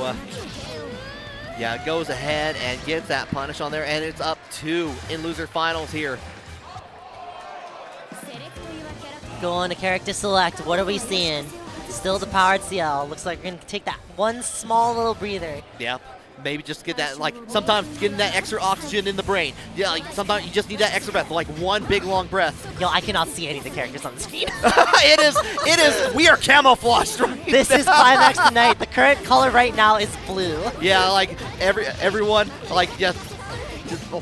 Oh. Yeah, goes ahead and gets that punish on there, and it's up 2 in loser finals here. Going to character select. What are we seeing? Still the powered Ciel. Looks like we're going to take that one small little breather. Yeah, maybe just get that, like, sometimes getting that extra oxygen in the brain. Yeah, like, sometimes you just need that extra breath, like one big long breath. Yo, I cannot see any of the characters on the screen. It is, we are camouflaged right This is Climax of Night. The current color right now is blue. Yeah, like, everyone, like, just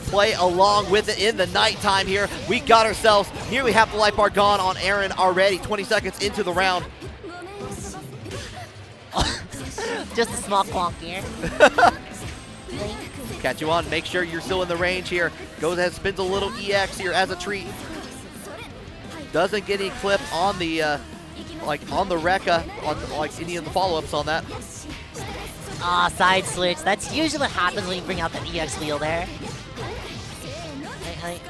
play along with it in the nighttime here. We got ourselves nearly half the life bar gone on Erin already, 20 seconds into the round. Just a small clonk here. Catch you on, make sure you're still in the range here. Goes ahead, spins a little EX here as a treat. Doesn't get any clip on the, like on the Rekka, on like any of the follow-ups on that. Side switch. That's usually what happens when you bring out the EX wheel there.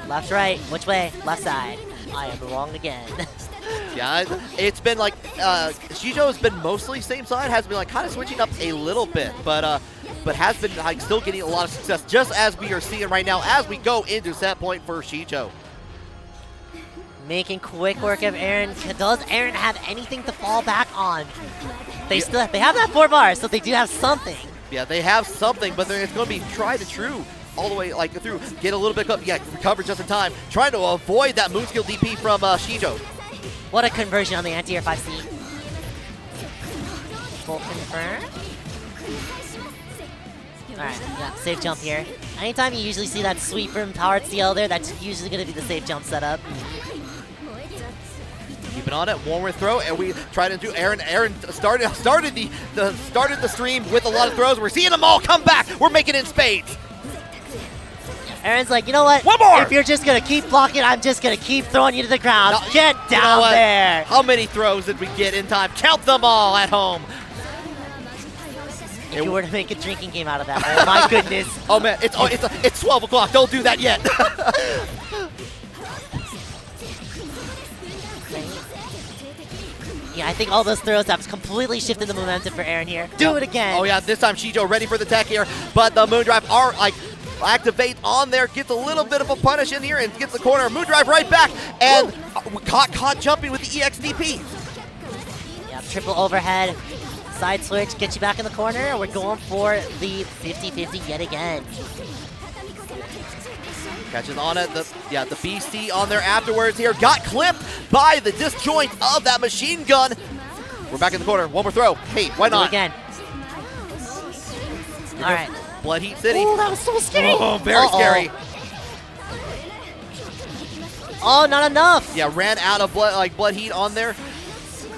Left, right. Which way? Left side. I am wrong again. Yeah, it's been like, Shijo has been mostly same side, has been like kind of switching up a little bit, but has been like still getting a lot of success, just as we are seeing right now as we go into set point for Shijo. Making quick work of Erin. Does Erin have anything to fall back on? They have that 4 bars, so they do have something. Yeah, they have something, but it's going to be tried and true all the way like through. Get a little bit up, yeah, recover just in time, trying to avoid that moon skill DP from Shijo. What a conversion on the anti-air 5C. Full confirm. Alright, yeah, safe jump here. Anytime you usually see that sweep from powered CL there, that's usually going to be the safe jump setup. Keeping on it, one more throw, and we try to do Erin. Erin started the stream with a lot of throws. We're seeing them all come back. We're making it in spades. Erin's like, you know what? One more! If you're just going to keep blocking, I'm just going to keep throwing you to the ground. No, Get down there. How many throws did we get in time? Count them all at home. If you were to make a drinking game out of that, oh my goodness. Oh man, it's 12 o'clock. Don't do that yet. Yeah, I think all those throws have completely shifted the momentum for Erin here. Do it again. Oh yeah, this time Shijo ready for the tech here, but the Moondrive are like activate on there, gets a little bit of a punish in here and gets the corner. Moondrive right back and caught jumping with the EXDP. Yeah, triple overhead, side switch, get you back in the corner. We're going for the 50-50 yet again. Catches on it, the BC on there afterwards here. Got clipped by the disjoint of that machine gun. We're back in the corner, one more throw. Hey, why not? Again. All right. Blood Heat City. Oh, that was so scary. Oh, very scary. Oh, not enough. Yeah, ran out of blood heat on there.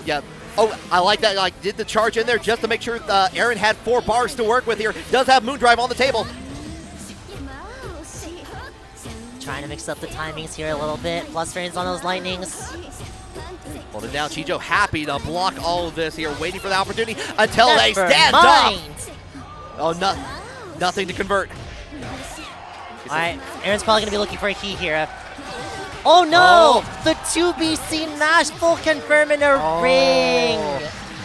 Yeah. Oh, I like that. Like, did the charge in there just to make sure Erin had 4 bars to work with here. Does have Moondrive on the table. Trying to mix up the timings here a little bit. Plus frames on those lightnings. Hold it down. Shijo happy to block all of this here, waiting for the opportunity until they Never stand mind. up. Oh, nothing to convert. All right, Erin's probably going to be looking for a key here. Oh no! Oh. The 2BC Nash full confirm in a ring!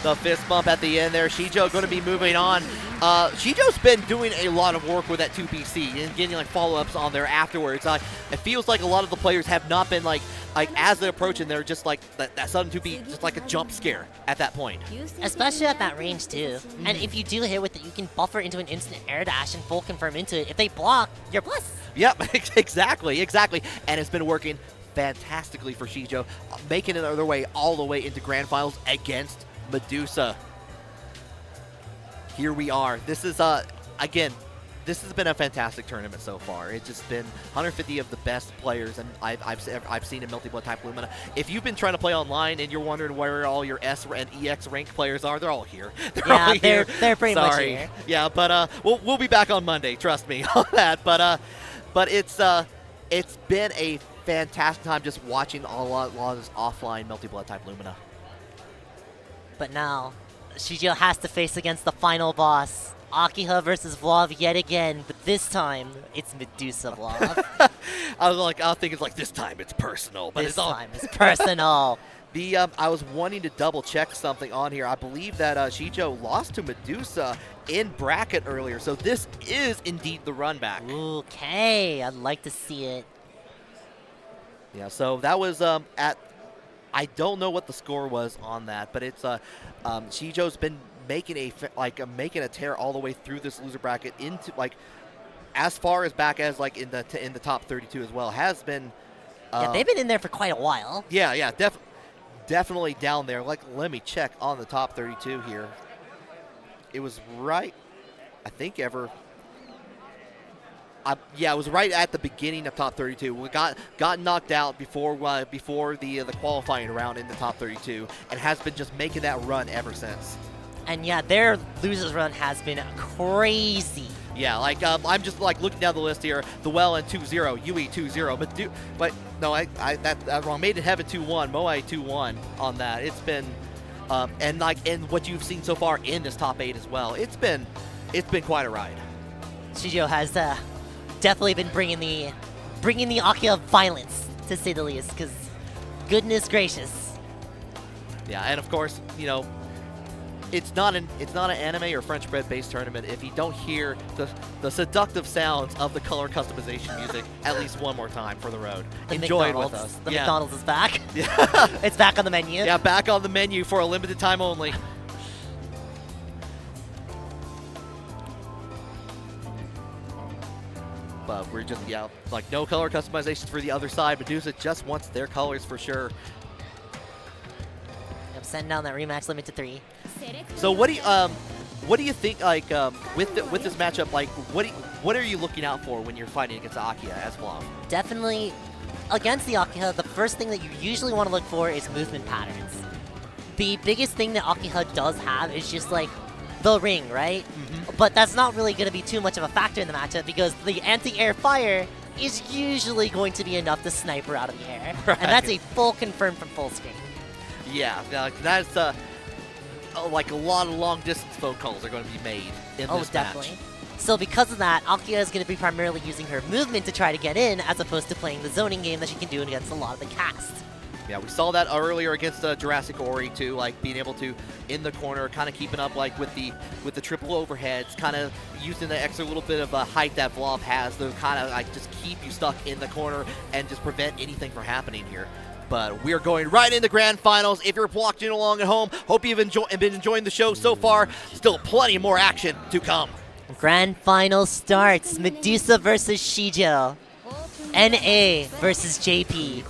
The fist bump at the end there. Shijo going to be moving on. Shijo's been doing a lot of work with that 2BC and getting like follow-ups on there afterwards. It feels like a lot of the players have not been like as they approach and they're just like that sudden 2B, just like a jump scare at that point. Especially at that range too. And if you do hit with it, you can buffer into an instant air dash and full confirm into it. If they block, you're plus. Yep, exactly. And it's been working fantastically for Shijo, making it their way all the way into grand finals against Medusa. Here we are. This is again, this has been a fantastic tournament so far. It's just been 150 of the best players, and I've seen in Melty Blood type Lumina. If you've been trying to play online and you're wondering where all your S and EX ranked players are, they're all here. They're pretty much here. Yeah, but we'll be back on Monday. Trust me on that. But it's been a fantastic time just watching a lot of this offline Melty Blood type Lumina. But now, Shijo has to face against the final boss. Akiha versus Vlov yet again, but this time, it's Medusa Vlov. I was thinking like this time it's personal. But this time it's personal. I was wanting to double check something on here. I believe that Shijo lost to Medusa in bracket earlier, so this is indeed the run back. Okay, I'd like to see it. Yeah, so that was at, I don't know what the score was on that, but it's Shijo's been making a tear all the way through this loser bracket into as far as back as in the top 32 as well. Has been yeah, they've been in there for quite a while. Yeah, definitely down there. Let me check on the top 32 here. It was right, I think yeah, it was right at the beginning of top 32. We got knocked out before the qualifying round in the top 32, and has been just making that run ever since. And yeah, their losers run has been crazy. Yeah, I'm just looking down the list here. The Well and 2-0, UE 2-0, but no, that wrong. Made in Heaven 2-1, Moai 2-1 on that. It's been and what you've seen so far in this top 8 as well. It's been quite a ride. Shijo has definitely been bringing the Akiha violence, to say the least, because goodness gracious. Yeah, and of course, it's not an anime or French bread based tournament if you don't hear the seductive sounds of the color customization music at least one more time for the road. Enjoy it with us. The McDonald's is back. Yeah. It's back on the menu. Yeah, back on the menu for a limited time only. But we're just, no color customizations for the other side. Medusa just wants their colors for sure. I'm sending down that rematch limit to 3. So what do you think with this matchup? What are you looking out for when you're fighting against Akiha as Vlov? Definitely against the Akiha, the first thing that you usually want to look for is movement patterns. The biggest thing that Akiha does have is just the ring, right? Mm-hmm. But that's not really going to be too much of a factor in the matchup because the anti-air fire is usually going to be enough to snipe her out of the air. Right. And that's a full confirm from full screen. Yeah, that's a lot of long-distance phone calls are going to be made in this definitely. match. So because of that, Akiha is going to be primarily using her movement to try to get in as opposed to playing the zoning game that she can do against a lot of the cast. Yeah, we saw that earlier against JurassicOri too, being able to in the corner, kind of keeping up with the triple overheads, kind of using the extra little bit of height that Vlov has to kind of just keep you stuck in the corner and just prevent anything from happening here. But we are going right into grand finals. If you're watching along at home, hope you've been enjoying the show so far. Still plenty more action to come. Grand final starts. Medusa versus Shijo. NA versus JP.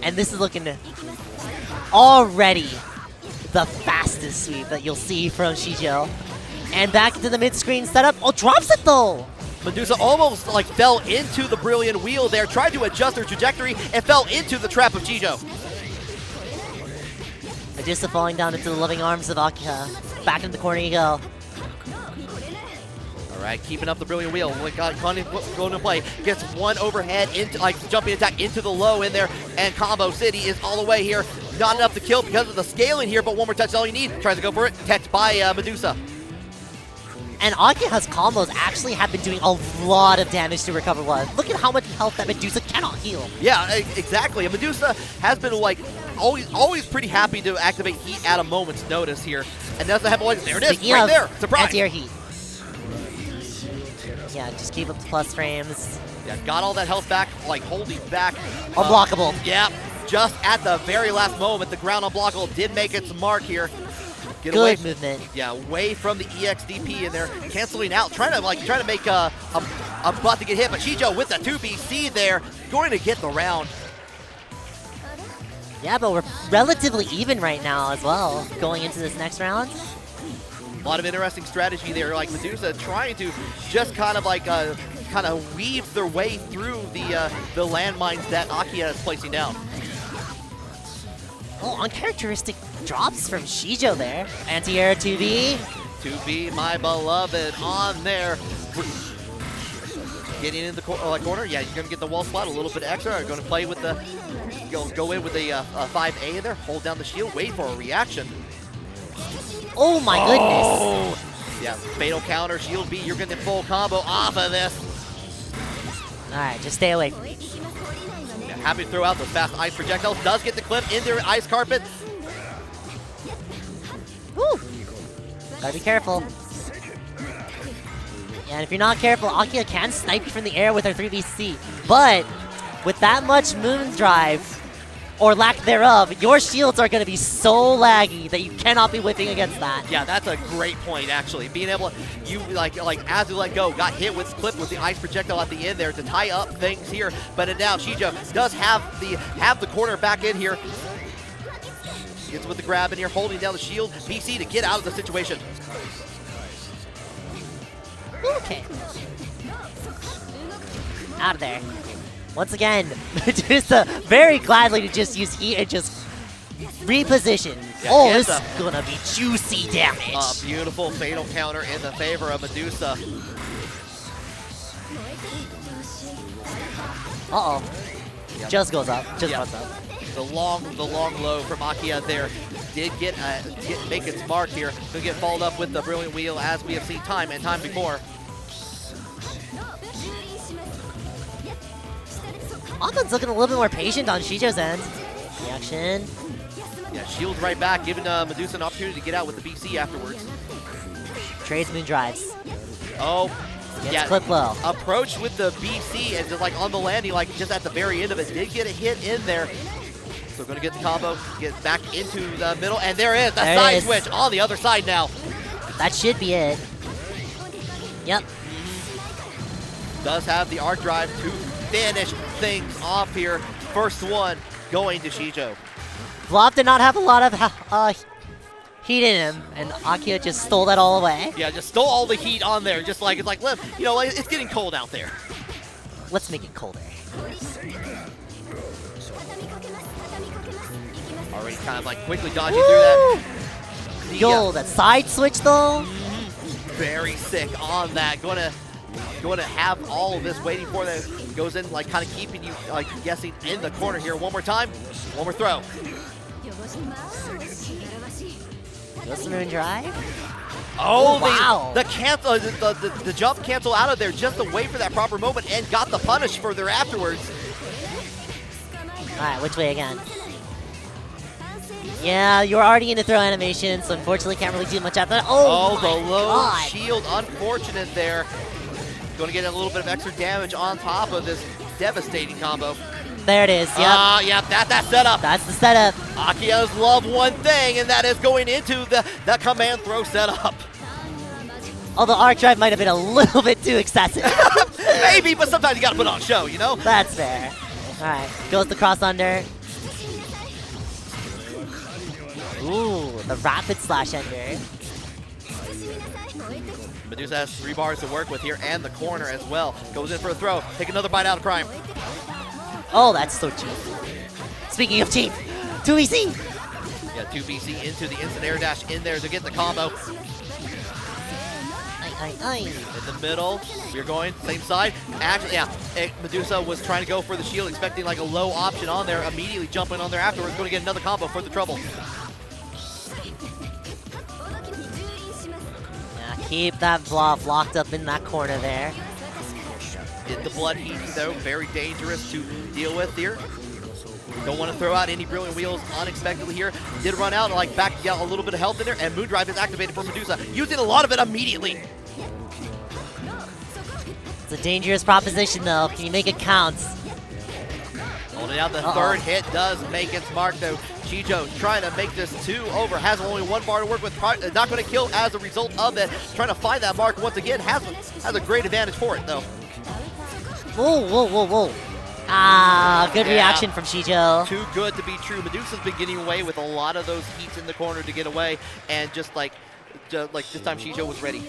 And this is looking already the fastest sweep that you'll see from Shijo. And back into the mid-screen setup. Oh, drops it though! Medusa almost fell into the brilliant wheel there, tried to adjust her trajectory, and fell into the trap of Shijo. Medusa falling down into the loving arms of Akiha. Back into the corner you go. Alright, keeping up the brilliant wheel. Going to play. Gets one overhead into jumping attack into the low in there. And Combo City is all the way here. Not enough to kill because of the scaling here, but one more touch is all you need. Tries to go for it. Catch by Medusa. And Akiha's combos actually have been doing a lot of damage to recover blood. Look at how much health that Medusa cannot heal. Yeah, exactly. And Medusa has been always pretty happy to activate heat at a moment's notice here. And doesn't have there it is, Speaking right of there. Surprise. Anti-air heat. Yeah, just keep up the plus frames. Yeah, got all that health back, holding back. Unblockable. Yeah, just at the very last moment, the ground unblockable did make its mark here. Get Good away, movement. Yeah, away from the EXDP in there, canceling out, trying to make a butt to get hit, but Shijo with the 2BC there, going to get the round. Yeah, but we're relatively even right now as well, going into this next round. A lot of interesting strategy there, Medusa trying to just kind of weave their way through the landmines that Akiha is placing down. Oh, uncharacteristic drops from Shijo there. Anti-air 2B. 2B, my beloved, on there. Getting in the corner. Yeah, you're going to get the wall spot, a little bit extra. You're going to play with the, go in with the 5A in there, hold down the shield, wait for a reaction. Oh my goodness. Yeah, fatal counter, shield B, you're getting the full combo off of this. Alright, just stay away from me. Yeah, happy to throw out those fast ice projectiles. Does get the clip into the ice carpet. Woo! Gotta be careful. Yeah, and if you're not careful, Akiha can snipe you from the air with her 3BC. But with that much moon drive, or lack thereof, your shields are going to be so laggy that you cannot be whipping against that. Yeah, that's a great point, actually. Being able to, as you let go, got hit with clip with the ice projectile at the end there to tie up things here. But now Shijo does have the corner back in here. Gets with the grab in here, holding down the shield. BC to get out of the situation. Okay. Out of there. Once again, Medusa very gladly to just use heat and just reposition. Yeah, oh, this is gonna be juicy damage. A beautiful fatal counter in the favor of Medusa. Uh-oh. Yep. Just goes up. Just Yep. goes up. The long low from Akiha there did make its mark here. Gonna get followed up with the brilliant wheel as we have seen time and time before. Akhan's looking a little bit more patient on Shijo's end. Reaction. Yeah, shield right back, giving Medusa an opportunity to get out with the BC afterwards. Trades moon drives. Oh, Gets yeah. clip low. Approach with the BC and just on the landing, just at the very end of it, did get a hit in there. So gonna get the combo, get back into the middle, and there is the side switch on the other side now. That should be it. Yep. Does have the arc drive to finish things off here. First one going to Shijo. Vlov did not have a lot of heat in him, and Akiha just stole that all away. Yeah, just stole all the heat on there. Just it's it's getting cold out there. Let's make it colder. Already kind of quickly dodging through that. Yo, that side switch though. Very sick on that. Going to have all of this waiting for that. Goes in kind of keeping you guessing in the corner here. One more time. One more throw. Just moon drive. Oh, wow. The jump cancel out of there just to wait for that proper moment and got the punish further afterwards. Alright, which way again? Yeah, you're already in the throw animation, so unfortunately can't really do much after that. Oh the low God. shield, unfortunate there. Going to get a little bit of extra damage on top of this devastating combo. There it is, yep. Yep, that's setup. That's the setup. Akiha's love one thing, and that is going into the command throw setup. Although arc drive might have been a little bit too excessive. Maybe, but sometimes you got to put on a show, you know? That's fair. Alright, goes the cross under. Ooh, the rapid slash ender. Medusa has 3 bars to work with here, and the corner as well. Goes in for a throw. Take another bite out of Prime. Oh, that's so cheap. Speaking of cheap, 2BC. Yeah, 2BC into the instant air dash in there to get the combo. In the middle, we're going same side. Actually, yeah, Medusa was trying to go for the shield, expecting like a low option on there, immediately jumping on there afterwards, going to get another combo for the trouble. Yeah, keep that Vlov locked up in that corner there. Hit the blood heat though, very dangerous to deal with here. Don't want to throw out any brilliant wheels unexpectedly here. Did run out, like back to get a little bit of health in there, and Moondrive is activated for Medusa, using a lot of it immediately. It's a dangerous proposition though. Can you make it count? Holding out the third hit does make its mark though. Shijo trying to make this 2 over, has only 1 bar to work with, not going to kill as a result of it. Trying to find that mark once again, has a great advantage for it though. Whoa, whoa, whoa, whoa. Ah, good reaction from Shijo. Too good to be true. Medusa's been getting away with a lot of those heats in the corner to get away, and just like this time Shijo was ready.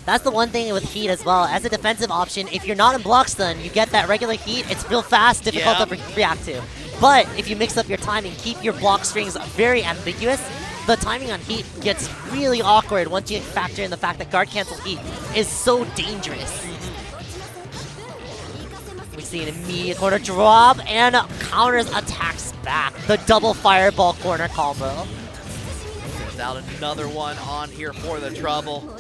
That's the one thing with heat as well. As a defensive option, if you're not in block stun, you get that regular heat. It's real fast, difficult to react to. But if you mix up your timing, keep your block strings very ambiguous, the timing on heat gets really awkward once you factor in the fact that guard cancel heat is so dangerous. We see an immediate corner drop and counters attacks back. The double fireball corner combo. Sends out another one on here for the trouble.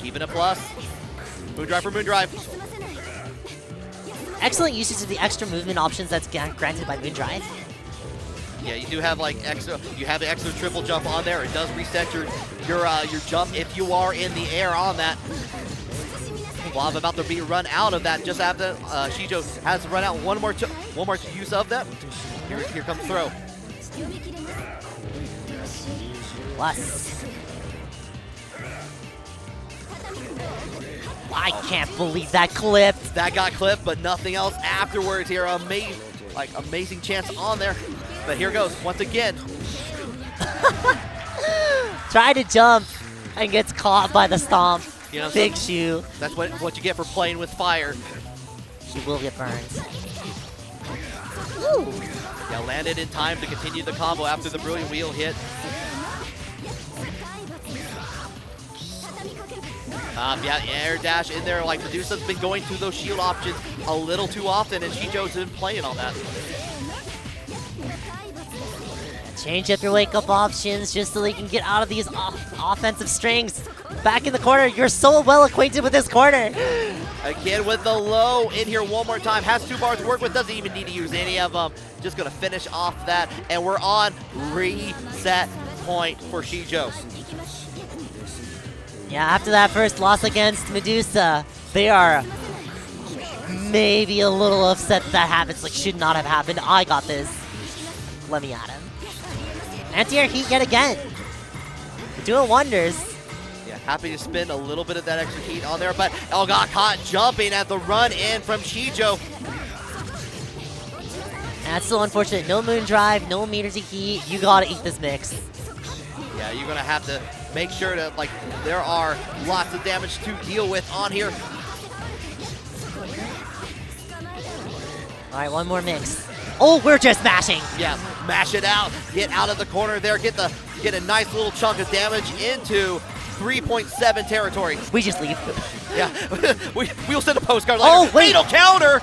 Keeping it plus. Moondrive for Moondrive. Excellent usage of the extra movement options that's granted by Moondrive. Yeah, you do have like extra. You have the extra triple jump on there. It does reset your jump if you are in the air on that. Vlov about to be run out of that just after Shijo has to run out one more use of that. Here comes throw. Plus. I can't believe that clipped. That got clipped, but nothing else afterwards here. Amazing chance on there. But here goes once again. Try to jump and gets caught by the stomp. You know, big shoe. That's what you get for playing with fire. She will get burned. Woo. Yeah, landed in time to continue the combo after the brilliant wheel hit. Yeah, air dash in there. Like Medusa's been going to those shield options a little too often, and Shijo's been playing on that. Change up your wake-up options just so they can get out of these offensive strings. Back in the corner, you're so well acquainted with this corner. Again with the low in here one more time. Has 2 bars to work with, doesn't even need to use any of them. Just gonna finish off that, and we're on reset point for Shijo. Yeah, after that first loss against Medusa, they are maybe a little upset that happens, like should not have happened. I got this. Let me at him. Anti-air heat yet again. Doing wonders. Yeah, happy to spend a little bit of that extra heat on there, but got caught jumping at the run in from Shijo. That's so unfortunate. No Moondrive, no meter to heat. You gotta eat this mix. Yeah, you're gonna have to make sure that there are lots of damage to deal with on here. All right, one more mix. Oh, we're just mashing. Yeah, mash it out. Get out of the corner there. Get a nice little chunk of damage into 3.7 territory. We just leave. Yeah, we'll send a postcard later. Oh, wait. Fatal counter.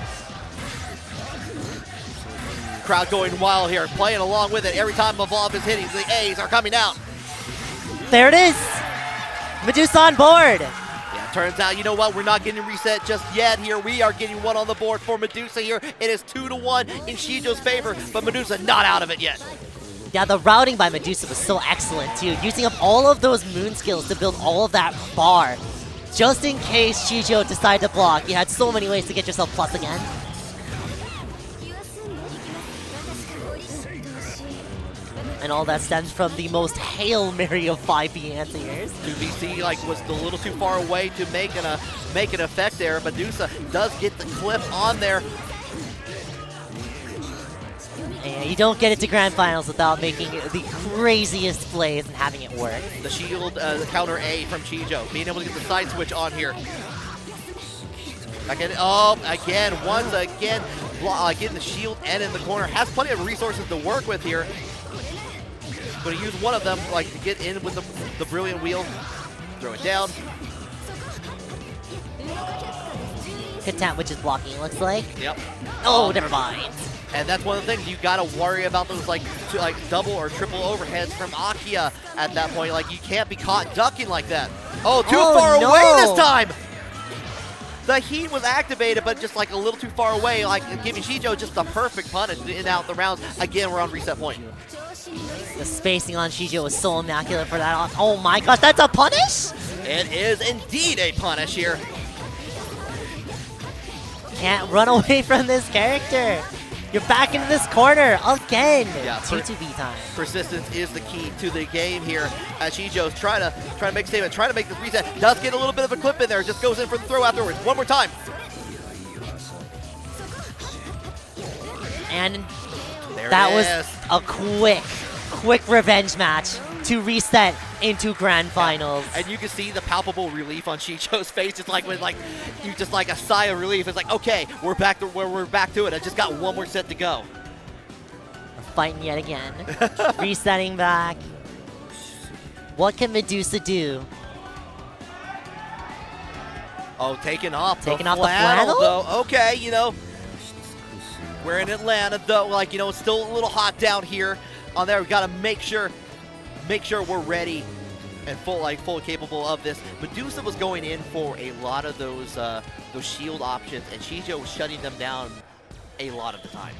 Crowd going wild here, playing along with it. Every time Vlov is hitting, the A's are coming out. There it is. Medusa on board. Turns out, you know what? We're not getting reset just yet here. We are getting one on the board for Medusa here. It is 2-1 in Shijo's favor, but Medusa not out of it yet. Yeah, the routing by Medusa was so excellent too, using up all of those moon skills to build all of that bar. Just in case Shijo decided to block, you had so many ways to get yourself plus again. And all that stems from the most Hail Mary of 5B anti-airs. 2BC was a little too far away to make an effect there. Medusa does get the clip on there. And you don't get it to grand finals without making the craziest plays and having it work. The shield counter A from Shijo, being able to get the side switch on here. Again, once again, getting the shield and in the corner. Has plenty of resources to work with here. Going to use one of them to get in with the brilliant wheel. throw it down. Hit tap, which is blocking, it looks like. Yep. Oh, never mind. And that's one of the things you gotta worry about, those like double or triple overheads from Akiha at that point. Like, you can't be caught ducking like that. Oh, too far away this time! The heat was activated, but just like a little too far away, like giving Shijo just the perfect punish in and out the rounds. Again, we're on reset point. The spacing on Shijo was so immaculate for that. Oh my gosh, that's a punish? It is indeed a punish here. Can't run away from this character. You're back into this corner again. Yeah, 2-2B time. Persistence is the key to the game here. As Shijo's trying to make a statement, trying to make this reset. Does get a little bit of a clip in there. Just goes in for the throw afterwards. One more time. And there that was a quick revenge match to reset into grand finals. And you can see the palpable relief on Shijo's face. It's like when you just like a sigh of relief. It's like, okay, we're back to it. I just got one more set to go. We're fighting yet again. Resetting back. What can Medusa do? Oh, taking off the flannel though. Okay, you know, we're in Atlanta though. Like, you know, it's still a little hot down here. On there, we gotta make sure we're ready and fully capable of this. Medusa was going in for a lot of those shield options, and Shijo was shutting them down a lot of the time.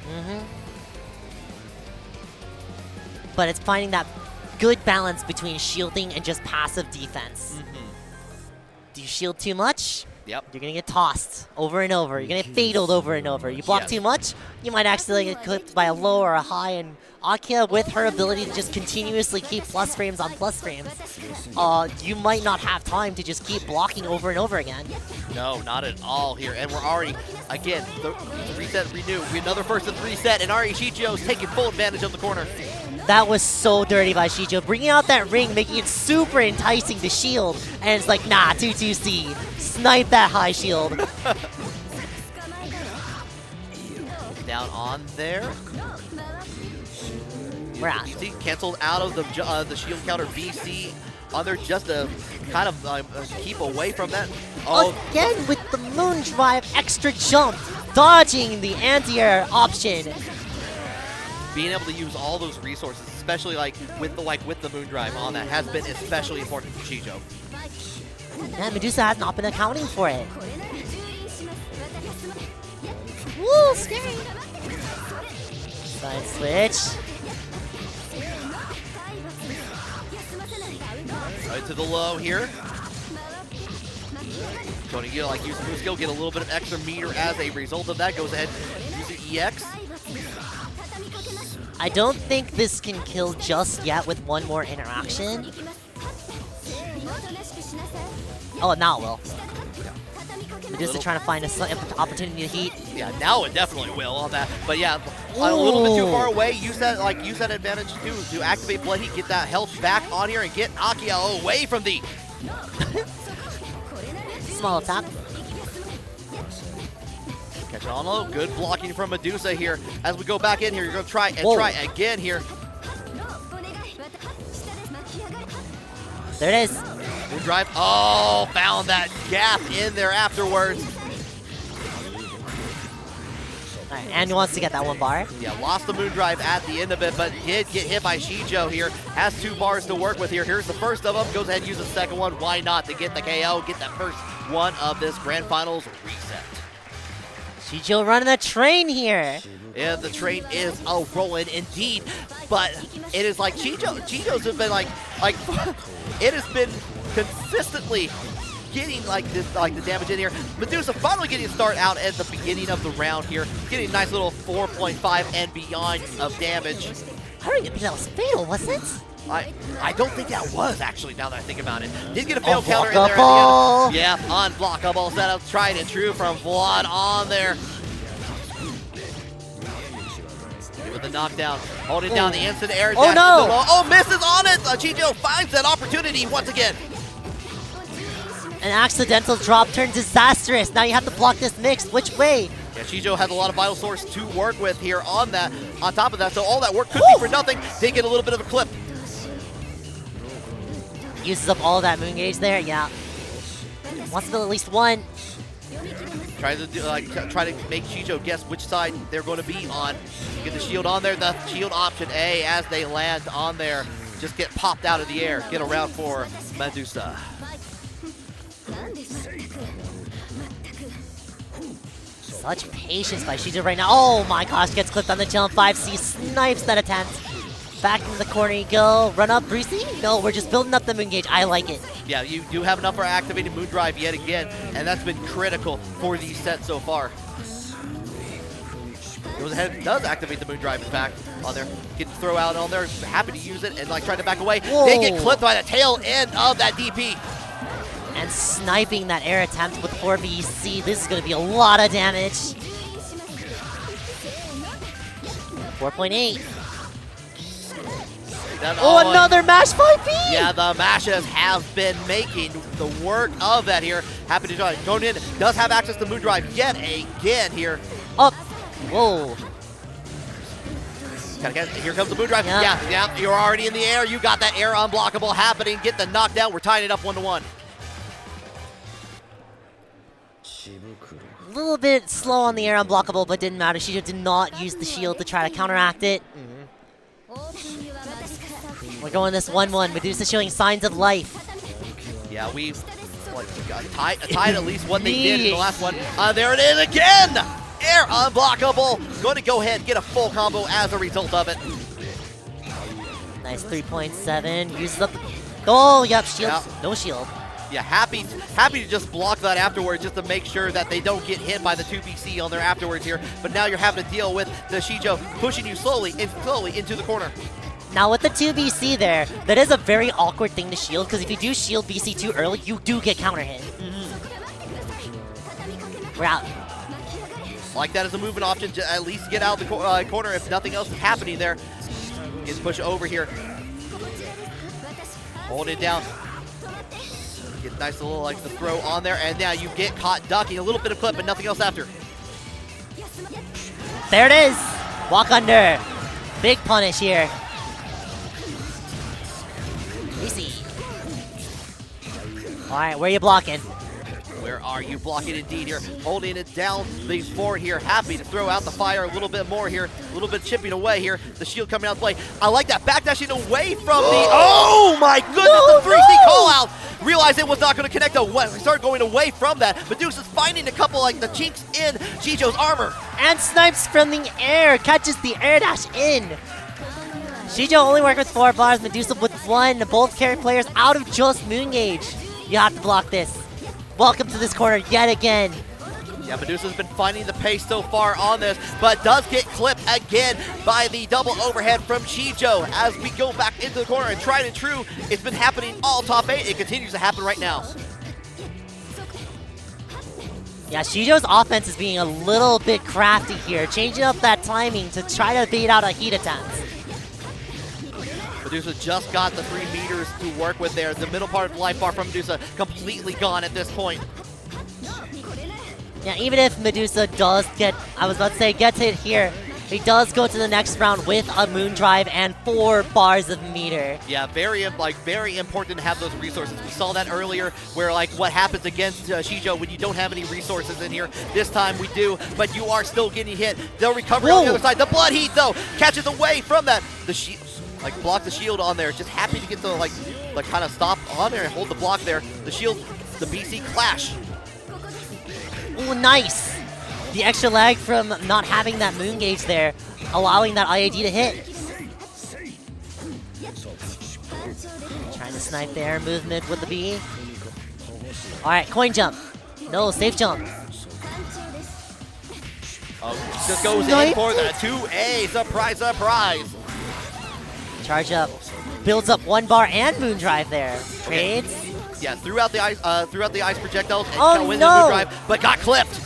But it's finding that good balance between shielding and just passive defense. Do you shield too much? Yep. You're gonna get tossed over and over. You're gonna get fataled over and over. You block too much, you might accidentally get clipped by a low or a high, and Akiha, with her ability to just continuously keep plus frames on plus frames, you might not have time to just keep blocking over and over again. No, not at all here. And we're already, again, the reset, renew. Another first and reset, and already Shijo's taking full advantage of the corner. That was so dirty by Shijo, bringing out that ring, making it super enticing to shield, and it's like, nah, 2-2C, snipe that high shield. Down on there. We're out. See, canceled out of the shield counter. BC on there just to kind of keep away from that. Oh, again with the moon drive extra jump, dodging the anti-air option. Being able to use all those resources, especially with the moon drive on that, has been especially important for Shijo. Yeah, Medusa has not been accounting for it. Woo, scary. Side switch. Right to the low here. Going to use the move skill, get a little bit of extra meter as a result of that. Goes ahead, use the EX. I don't think this can kill just yet with one more interaction. Oh, now it will. Medusa trying to find an opportunity to heat. Yeah, now it definitely will on that. But yeah, a little bit too far away. Use that advantage to activate Blood Heat, get that health back on here, and get Akiha away from the small tap. Catch it on low. Good blocking from Medusa here. As we go back in here, you're going to try again here. There it is. Moon drive. Oh, found that gap in there afterwards. All right, and wants to get that one bar. Yeah, lost the moon drive at the end of it, but did get hit by Shijo here. Has 2 bars to work with here. Here's the first of them. Goes ahead and use the second one. Why not to get the KO, get that first one of this Grand Finals reset. Shijo running the train here. Yeah, the train is rolling indeed, but it is like Shijo's have been like it has been consistently getting the damage in here. Medusa finally getting a start out at the beginning of the round here, getting a nice little 4.5 and beyond of damage. I don't even think that was fatal, was it? I don't think that was actually, now that I think about it. Did get a fail counter in there at the end. Yeah, unblockable setup, tried and true from Vlov on there. With the knockdown, holding down the instant air dash. Oh, misses on it! Shijo finds that opportunity once again. An accidental drop turned disastrous. Now you have to block this mix. Which way? Yeah, Shijo has a lot of vital source to work with here on that. On top of that, so all that work could be for nothing. Did get a little bit of a clip. Uses up all of that moon gauge there. Yeah. Wants to build at least one. Try to make Shijo guess which side they're going to be on. Get the shield on there. The shield option A as they land on there. Just get popped out of the air. Get around for Medusa. Such patience by Shijo right now. Oh my gosh, gets clipped on the jump. 5C snipes that attempt. Back into the corner you go. Run up, Brucey? No, we're just building up the moon gauge. I like it. Yeah, you do have enough for activating Moon Drive yet again, and that's been critical for these sets so far. Goes ahead and does activate the Moon Drive, in fact, on there. Get the throw out on there. Happy to use it and like trying to back away. Whoa. They get clipped by the tail end of that DP. And sniping that air attempt with 4BC. This is going to be a lot of damage. 4.8. Oh, another mash 5B! Yeah, the mashes have been making the work of that here. Happy to join. Going in, does have access to Moon Drive yet again here. Up. Whoa. Here comes the Moon Drive. Yeah. Yeah, you're already in the air. You got that air unblockable happening. Get the knockdown. We're tying it up 1-1. A little bit slow on the air unblockable, but didn't matter. Shijo did not use the shield to try to counteract it. We're going this 1-1. Medusa showing signs of life. Yeah, we got tied at least what they did in the last one. There it is again! Air unblockable. Going to go ahead and get a full combo as a result of it. Nice 3.7. Uses up the... Oh, yep, shield. Yeah. No shield. Yeah, happy to just block that afterwards just to make sure that they don't get hit by the 2BC on there afterwards here. But now you're having to deal with the Shijo pushing you slowly into the corner. Now with the 2BC there, that is a very awkward thing to shield, because if you do shield BC too early, you do get counter hit. We're out. Like that as a movement option to at least get out of the corner if nothing else is happening there. Gets pushed over here. Hold it down. Get a nice little the throw on there, and now you get caught ducking. A little bit of clip, but nothing else after. There it is. Walk under. Big punish here. Easy. All right, where are you blocking? Where are you blocking indeed here? Holding it down the fort here. Happy to throw out the fire a little bit more here. A little bit chipping away here. The shield coming out to play. I like that. Backdashing away from the... Oh my goodness, the 3C call out. Realized it was not going to connect. We started going away from that. Medusa's finding a couple the chinks in Shijo's armor. And snipes from the air. Catches the air dash in. Shijo only worked with 4 bars. Medusa with 1. Both carry players out of just moon gauge. You have to block this. Welcome to this corner yet again. Yeah, Medusa's been finding the pace so far on this, but does get clipped again by the double overhead from Shijo as we go back into the corner. And tried and true, it's been happening all top 8. It continues to happen right now. Yeah, Shijo's offense is being a little bit crafty here, changing up that timing to try to bait out a heat attempt. Medusa just got the 3 meters to work with there. The middle part of the life bar from Medusa completely gone at this point. Yeah, even if Medusa does get, I was about to say, gets hit here, he does go to the next round with a moon drive and 4 bars of meter. Yeah, very important to have those resources. We saw that earlier, where what happens against Shijo when you don't have any resources in here. This time we do, but you are still getting hit. They'll recover on the other side. The blood heat though catches away from that. The block the shield on there. Just happy to get the kind of stop on there and hold the block there. The shield, the BC clash. Ooh, nice. The extra lag from not having that moon gauge there, allowing that IAD to hit. Trying to snipe the air movement with the B. All right, coin jump. No, safe jump. Oh, just goes in for the 2A. Surprise, surprise. Charge up. Builds up 1 bar and moon drive there. Trades. Okay. Yeah, throughout the ice projectiles and oh, win no. the moon drive, but got clipped.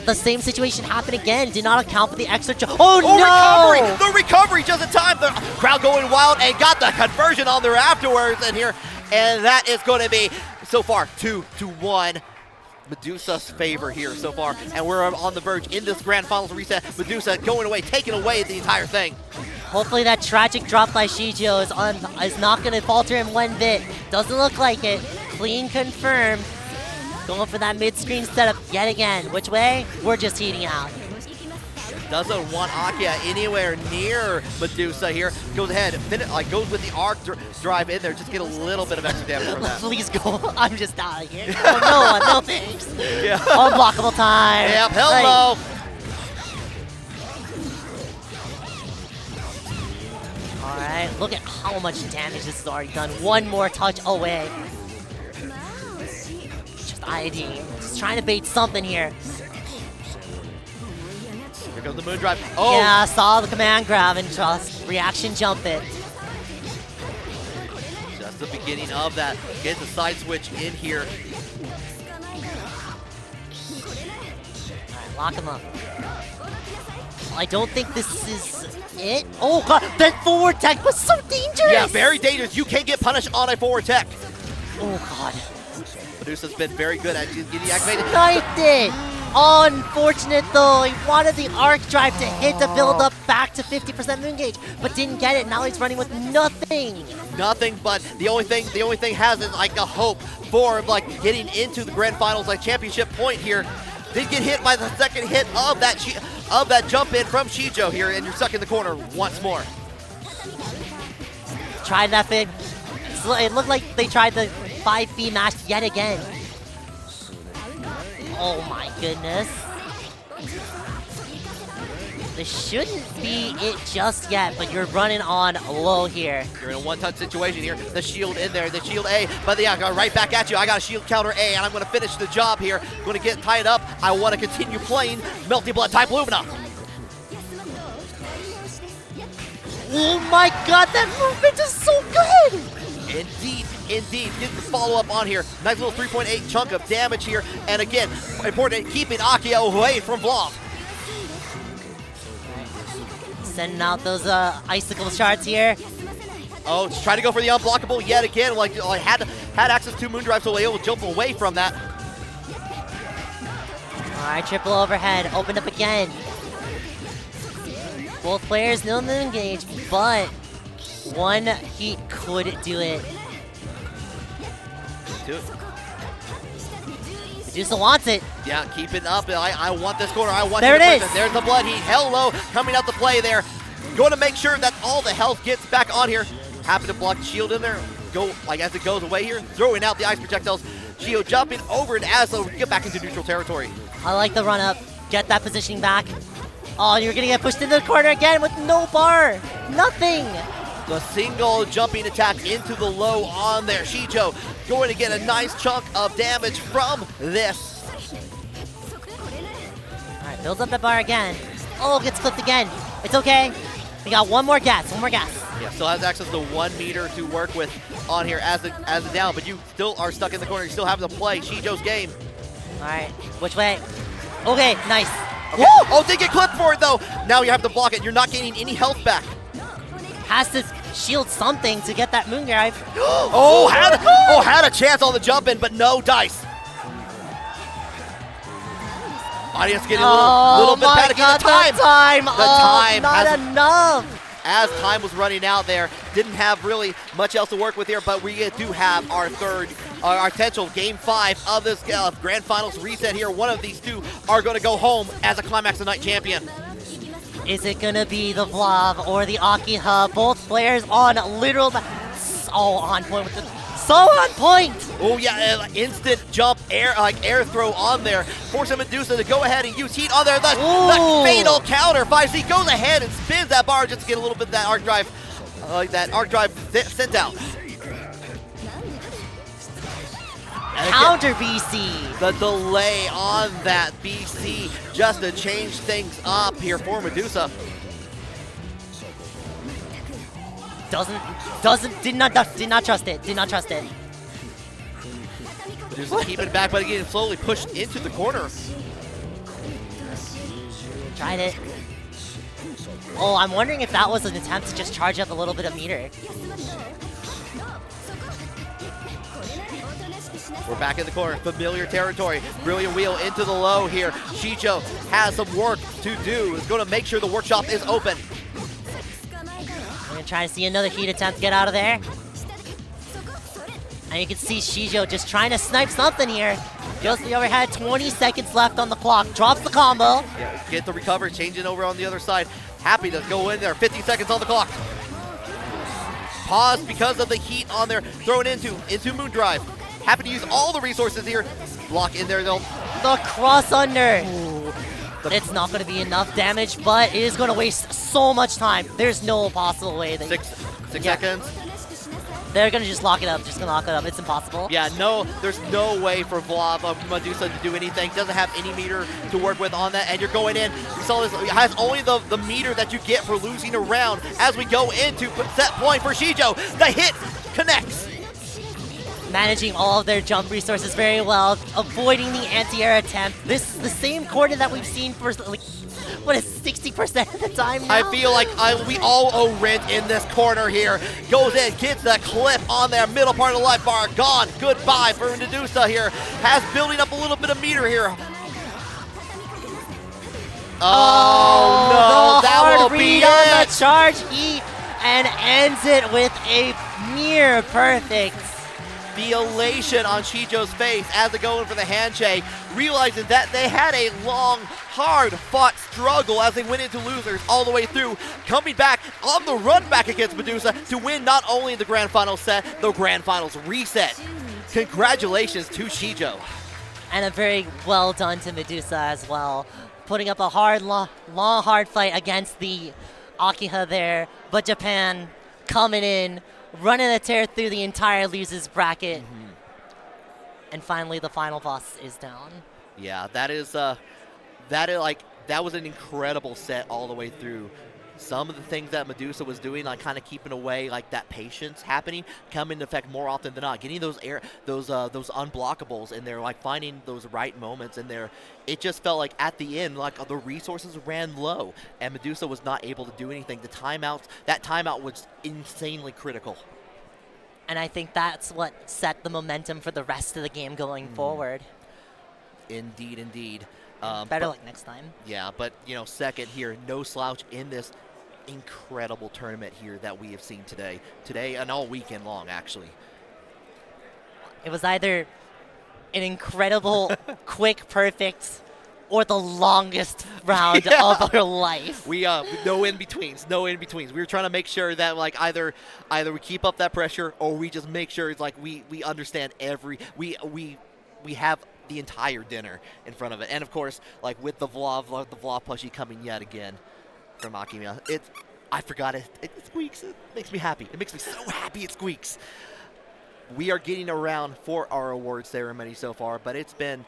The same situation happened again. Did not account for the extra jump. Oh, no! Recovery! The recovery just in time. The crowd going wild and got the conversion on there afterwards in here. And that is going to be, so far, 2-1. Medusa's favor here so far. And we're on the verge in this grand finals reset. Medusa going away, taking away the entire thing. Hopefully that tragic drop by Shijo is not going to falter him one bit. Doesn't look like it. Clean confirmed. Going for that mid-screen setup yet again. Which way? We're just heating out. Doesn't want Akiha anywhere near Medusa here. Goes ahead, goes with the arc drive in there. Just get a little bit of extra damage from that. Please go. I'm just out of here. Oh, no thanks. Yeah. Unblockable time. Yep, hello. Alright, look at how much damage this has already done. One more touch away. Just ID. Just trying to bait something here. Here comes the moon drive. Oh! Yeah, saw the command grab and just reaction jump it. Just the beginning of that. Get the side switch in here. Alright, lock him up. I don't think this is it. Oh god, that forward tech was so dangerous! Yeah, very dangerous. You can't get punished on a forward tech. Oh god. Medusa's been very good at getting activated. Sniped it! Unfortunate though, he wanted the arc drive to hit to build up back to 50% moon gauge, but didn't get it. Now he's running with nothing. Nothing, but the only thing has is like a hope for like getting into the grand finals, like championship point here. Did get hit by the second hit of that jump in from Shijo here, and you're stuck in the corner once more. Tried that fit. It looked like they tried the 5B mash yet again. Oh my goodness. This shouldn't be it just yet, but you're running on low here. You're in a one-touch situation here. The shield in there, the shield A, but yeah, right back at you. I got a shield counter A, and I'm going to finish the job here. Going to get tied up. I want to continue playing Melty Blood type Lumina. Oh my god, that movement is so good! Indeed. Get the follow-up on here. Nice little 3.8 chunk of damage here. And again, important, keeping Akiha away from Vlov. Sending out those icicle shards here. Oh, just trying to go for the unblockable yet again. Like had access to moon drive, so able to jump away from that. Alright, triple overhead. Opened up again. Both players no moon gauge, but one heat could do it. Do it. Medusa wants it. Yeah, keep it up. I want this corner. I want there you to it push is. There's the blood heat. Hello, coming out to play there. Going to make sure that all the health gets back on here. Happy to block the shield in there. Go like as it goes away here, throwing out the ice projectiles. Shijo jumping over it as we get back into neutral territory. I like the run up. Get that positioning back. Oh, you're gonna get pushed into the corner again with no bar. Nothing. The single jumping attack into the low on there. Shijo going to get a nice chunk of damage from this. All right, builds up that bar again. Oh, gets clipped again. It's okay. We got one more gas. Yeah, still has access to 1 meter to work with on here as a down, but you still are stuck in the corner. You still have to play Shijo's game. All right, which way? Okay, nice. Okay. Oh, did get clipped for it though. Now you have to block it. You're not gaining any health back. Has to shield something to get that moon drive. had a chance on the jump in, but no dice. Audience getting a little bit panicky. The time not enough. As time was running out there, didn't have really much else to work with here, but we do have our potential Game 5 of this Grand Finals reset here. One of these two are going to go home as a Climax of Night champion. Is it going to be the Vlov or the Akiha? Both players on literal... So on point with the... So on point! Oh yeah, instant jump air throw on there. Forcing Medusa to go ahead and use heat on there. The fatal counter. 5C goes ahead and spins that bar just to get a little bit of that arc drive, sent out. Counter BC. The delay on that BC just to change things up here for Medusa. Did not trust it. Medusa keep it back, but again, slowly pushed into the corner. Tried it. Oh, I'm wondering if that was an attempt to just charge up a little bit of meter. We're back in the corner, familiar territory. Brilliant wheel into the low here. Shijo has some work to do. Is going to make sure the workshop is open. trying to see another heat attempt to get out of there. And you can see Shijo just trying to snipe something here. Goes to the overhead, 20 seconds left on the clock. Drops the combo. Yeah, get the recover, change it over on the other side. Happy to go in there, 50 seconds on the clock. Pause because of the heat on there, thrown into Moondrive. Happy to use all the resources here. Block in there though. The cross under. It's not going to be enough damage, but it is going to waste so much time. There's no possible way that Six seconds. They're going to just lock it up. Just going to lock it up. It's impossible. Yeah, no, there's no way for Vlov of Medusa to do anything. Doesn't have any meter to work with on that, and you're going in. We saw this, it has only the meter that you get for losing a round as we go into set point for Shijo. The hit connects. Managing all of their jump resources very well, avoiding the anti-air attempt. This is the same quarter that we've seen for, like, what is 60% of the time now? I feel like we all owe rent in this corner here. Goes in, gets the clip on their middle part of the life bar. Gone. Goodbye for Medusa here. Has building up a little bit of meter here. Oh, no, the that hard will be read on it. the charge heat and ends it with a near perfect. The elation on Shijo's face as they go in for the handshake, realizing that they had a long, hard-fought struggle as they went into losers all the way through, coming back on the run back against Medusa to win not only the Grand Finals set, the Grand Finals reset. Congratulations to Shijo. And a very well done to Medusa as well, putting up a hard, long, hard fight against the Akiha there, but Japan coming in, running a tear through the entire losers bracket. And finally the final boss is down. Yeah, that was an incredible set all the way through. Some of the things that Medusa was doing, like kind of keeping away, like that patience happening, come into effect more often than not. Getting those unblockables in there, like finding those right moments in there. It just felt like at the end, like the resources ran low, and Medusa was not able to do anything. That timeout was insanely critical. And I think that's what set the momentum for the rest of the game going forward. Indeed, indeed. Better luck next time. Yeah, but second here, no slouch in this incredible tournament here that we have seen today and all weekend long, actually. It was either an incredible, quick, perfect, or the longest round of our life. We no in betweens. We were trying to make sure that like either we keep up that pressure or we just make sure it's like we understand we have the entire dinner in front of it. And of course, like with the Vlov plushie coming yet again from Akiha. I forgot it. It squeaks. It makes me happy. It makes me so happy it squeaks. We are getting around for our award ceremony so far, but it's been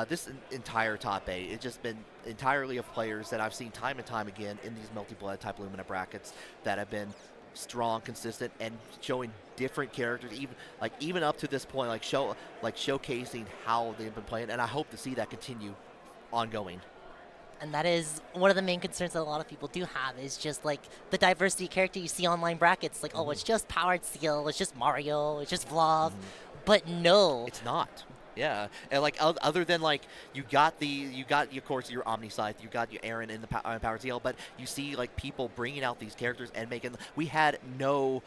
this entire top 8. It's just been entirely of players that I've seen time and time again in these multi-blood type Lumina brackets that have been strong, consistent, and showing different characters, even up to this point, showcasing how they've been playing, and I hope to see that continue ongoing. And that is one of the main concerns that a lot of people do have, is just like the diversity of character you see online brackets. Like, oh, it's just powered Ciel, it's just Mario, it's just Vlov. But no. It's not. Yeah, and like other than like you got of course your Omni Scythe, you got your Erin in the Power Ciel, but you see like people bringing out these characters and making. We had no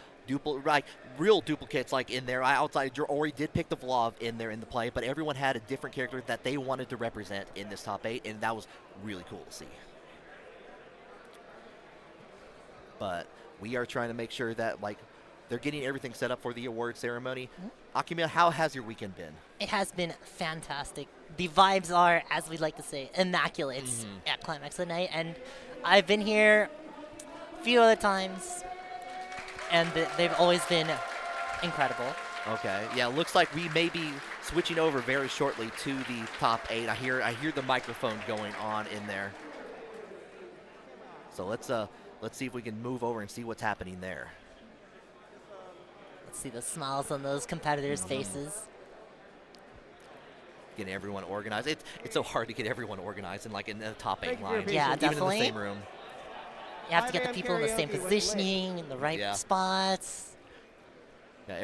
real duplicates like in there. Outside JurassicOri did pick the Vlov in there in the play, but everyone had a different character that they wanted to represent in this top 8, and that was really cool to see. But we are trying to make sure that like they're getting everything set up for the award ceremony. Akiha, how has your weekend been? It has been fantastic. The vibes are, as we like to say, immaculate at Climax of Night. And I've been here a few other times, and they've always been incredible. Okay, yeah, looks like we may be switching over very shortly to the top 8. I hear the microphone going on in there. So let's see if we can move over and see what's happening there. Let's see the smiles on those competitors' faces. Getting everyone organized. It's so hard to get everyone organized in the top 8 line. Yeah, even definitely. in the same room. You have to get the people in the same positioning, in the right spots. Yeah,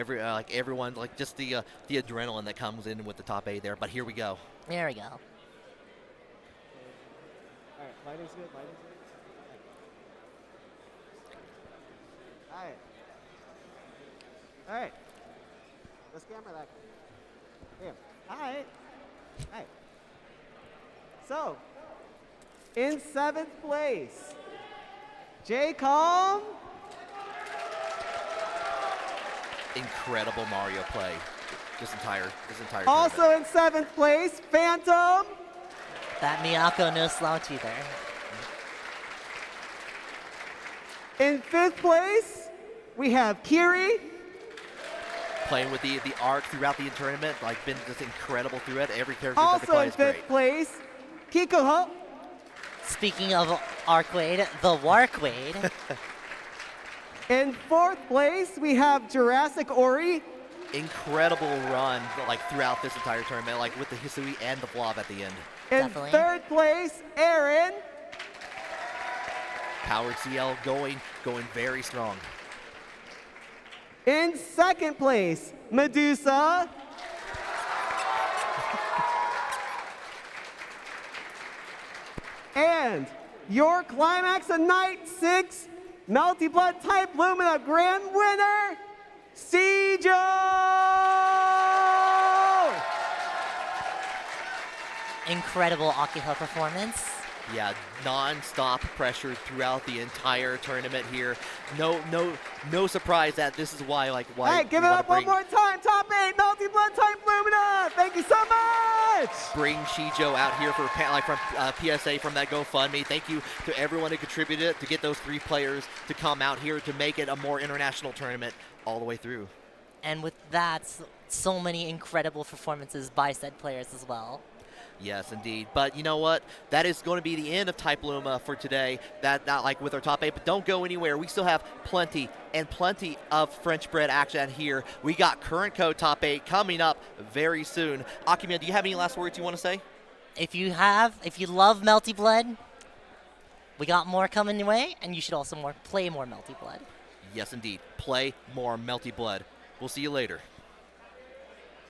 everyone, like just the adrenaline that comes in with the top 8 there. But here we go. There we go. All right, lighting's good. Alright. Alright. Let's camera that. Here. Alright. Alright. So, in 7th place, Jaykom. Incredible Mario play. This entire Also tournament. in 7th place, Phantom. That Miyako no slouch either. In 5th place, we have Kiri. Playing with the arc throughout the tournament, like been just incredible through it. Every character that they Also play in is 5th great. place, Kikoho. Speaking of Arcueid, the Warquaid. In 4th place, we have JurassicOri. Incredible run like throughout this entire tournament, like with the Hisui and the Vlov at the end. In Definitely. 3rd place, Erin. Powered Ciel going very strong. In 2nd place, Medusa. And your Climax of Night 6 Melty Blood type Lumina grand winner, Shijo! Incredible Akiha performance. Yeah, non-stop pressure throughout the entire tournament here. No surprise that this is why Hey, give it up one more time. Top 8 Melty Blood type Lumina. Thank you so much. Bring Shijo out here for from PSA from that GoFundMe. Thank you to everyone who contributed to get those 3 players to come out here to make it a more international tournament all the way through. And with that, so many incredible performances by said players as well. Yes, indeed. But you know what? That is going to be the end of Type Luma for today. That not like with our top 8, but don't go anywhere. We still have plenty of French bread action here. We got current code top 8 coming up very soon. Akiha, do you have any last words you want to say? If you love Melty Blood, we got more coming your way, and you should also play more Melty Blood. Yes, indeed. Play more Melty Blood. We'll see you later.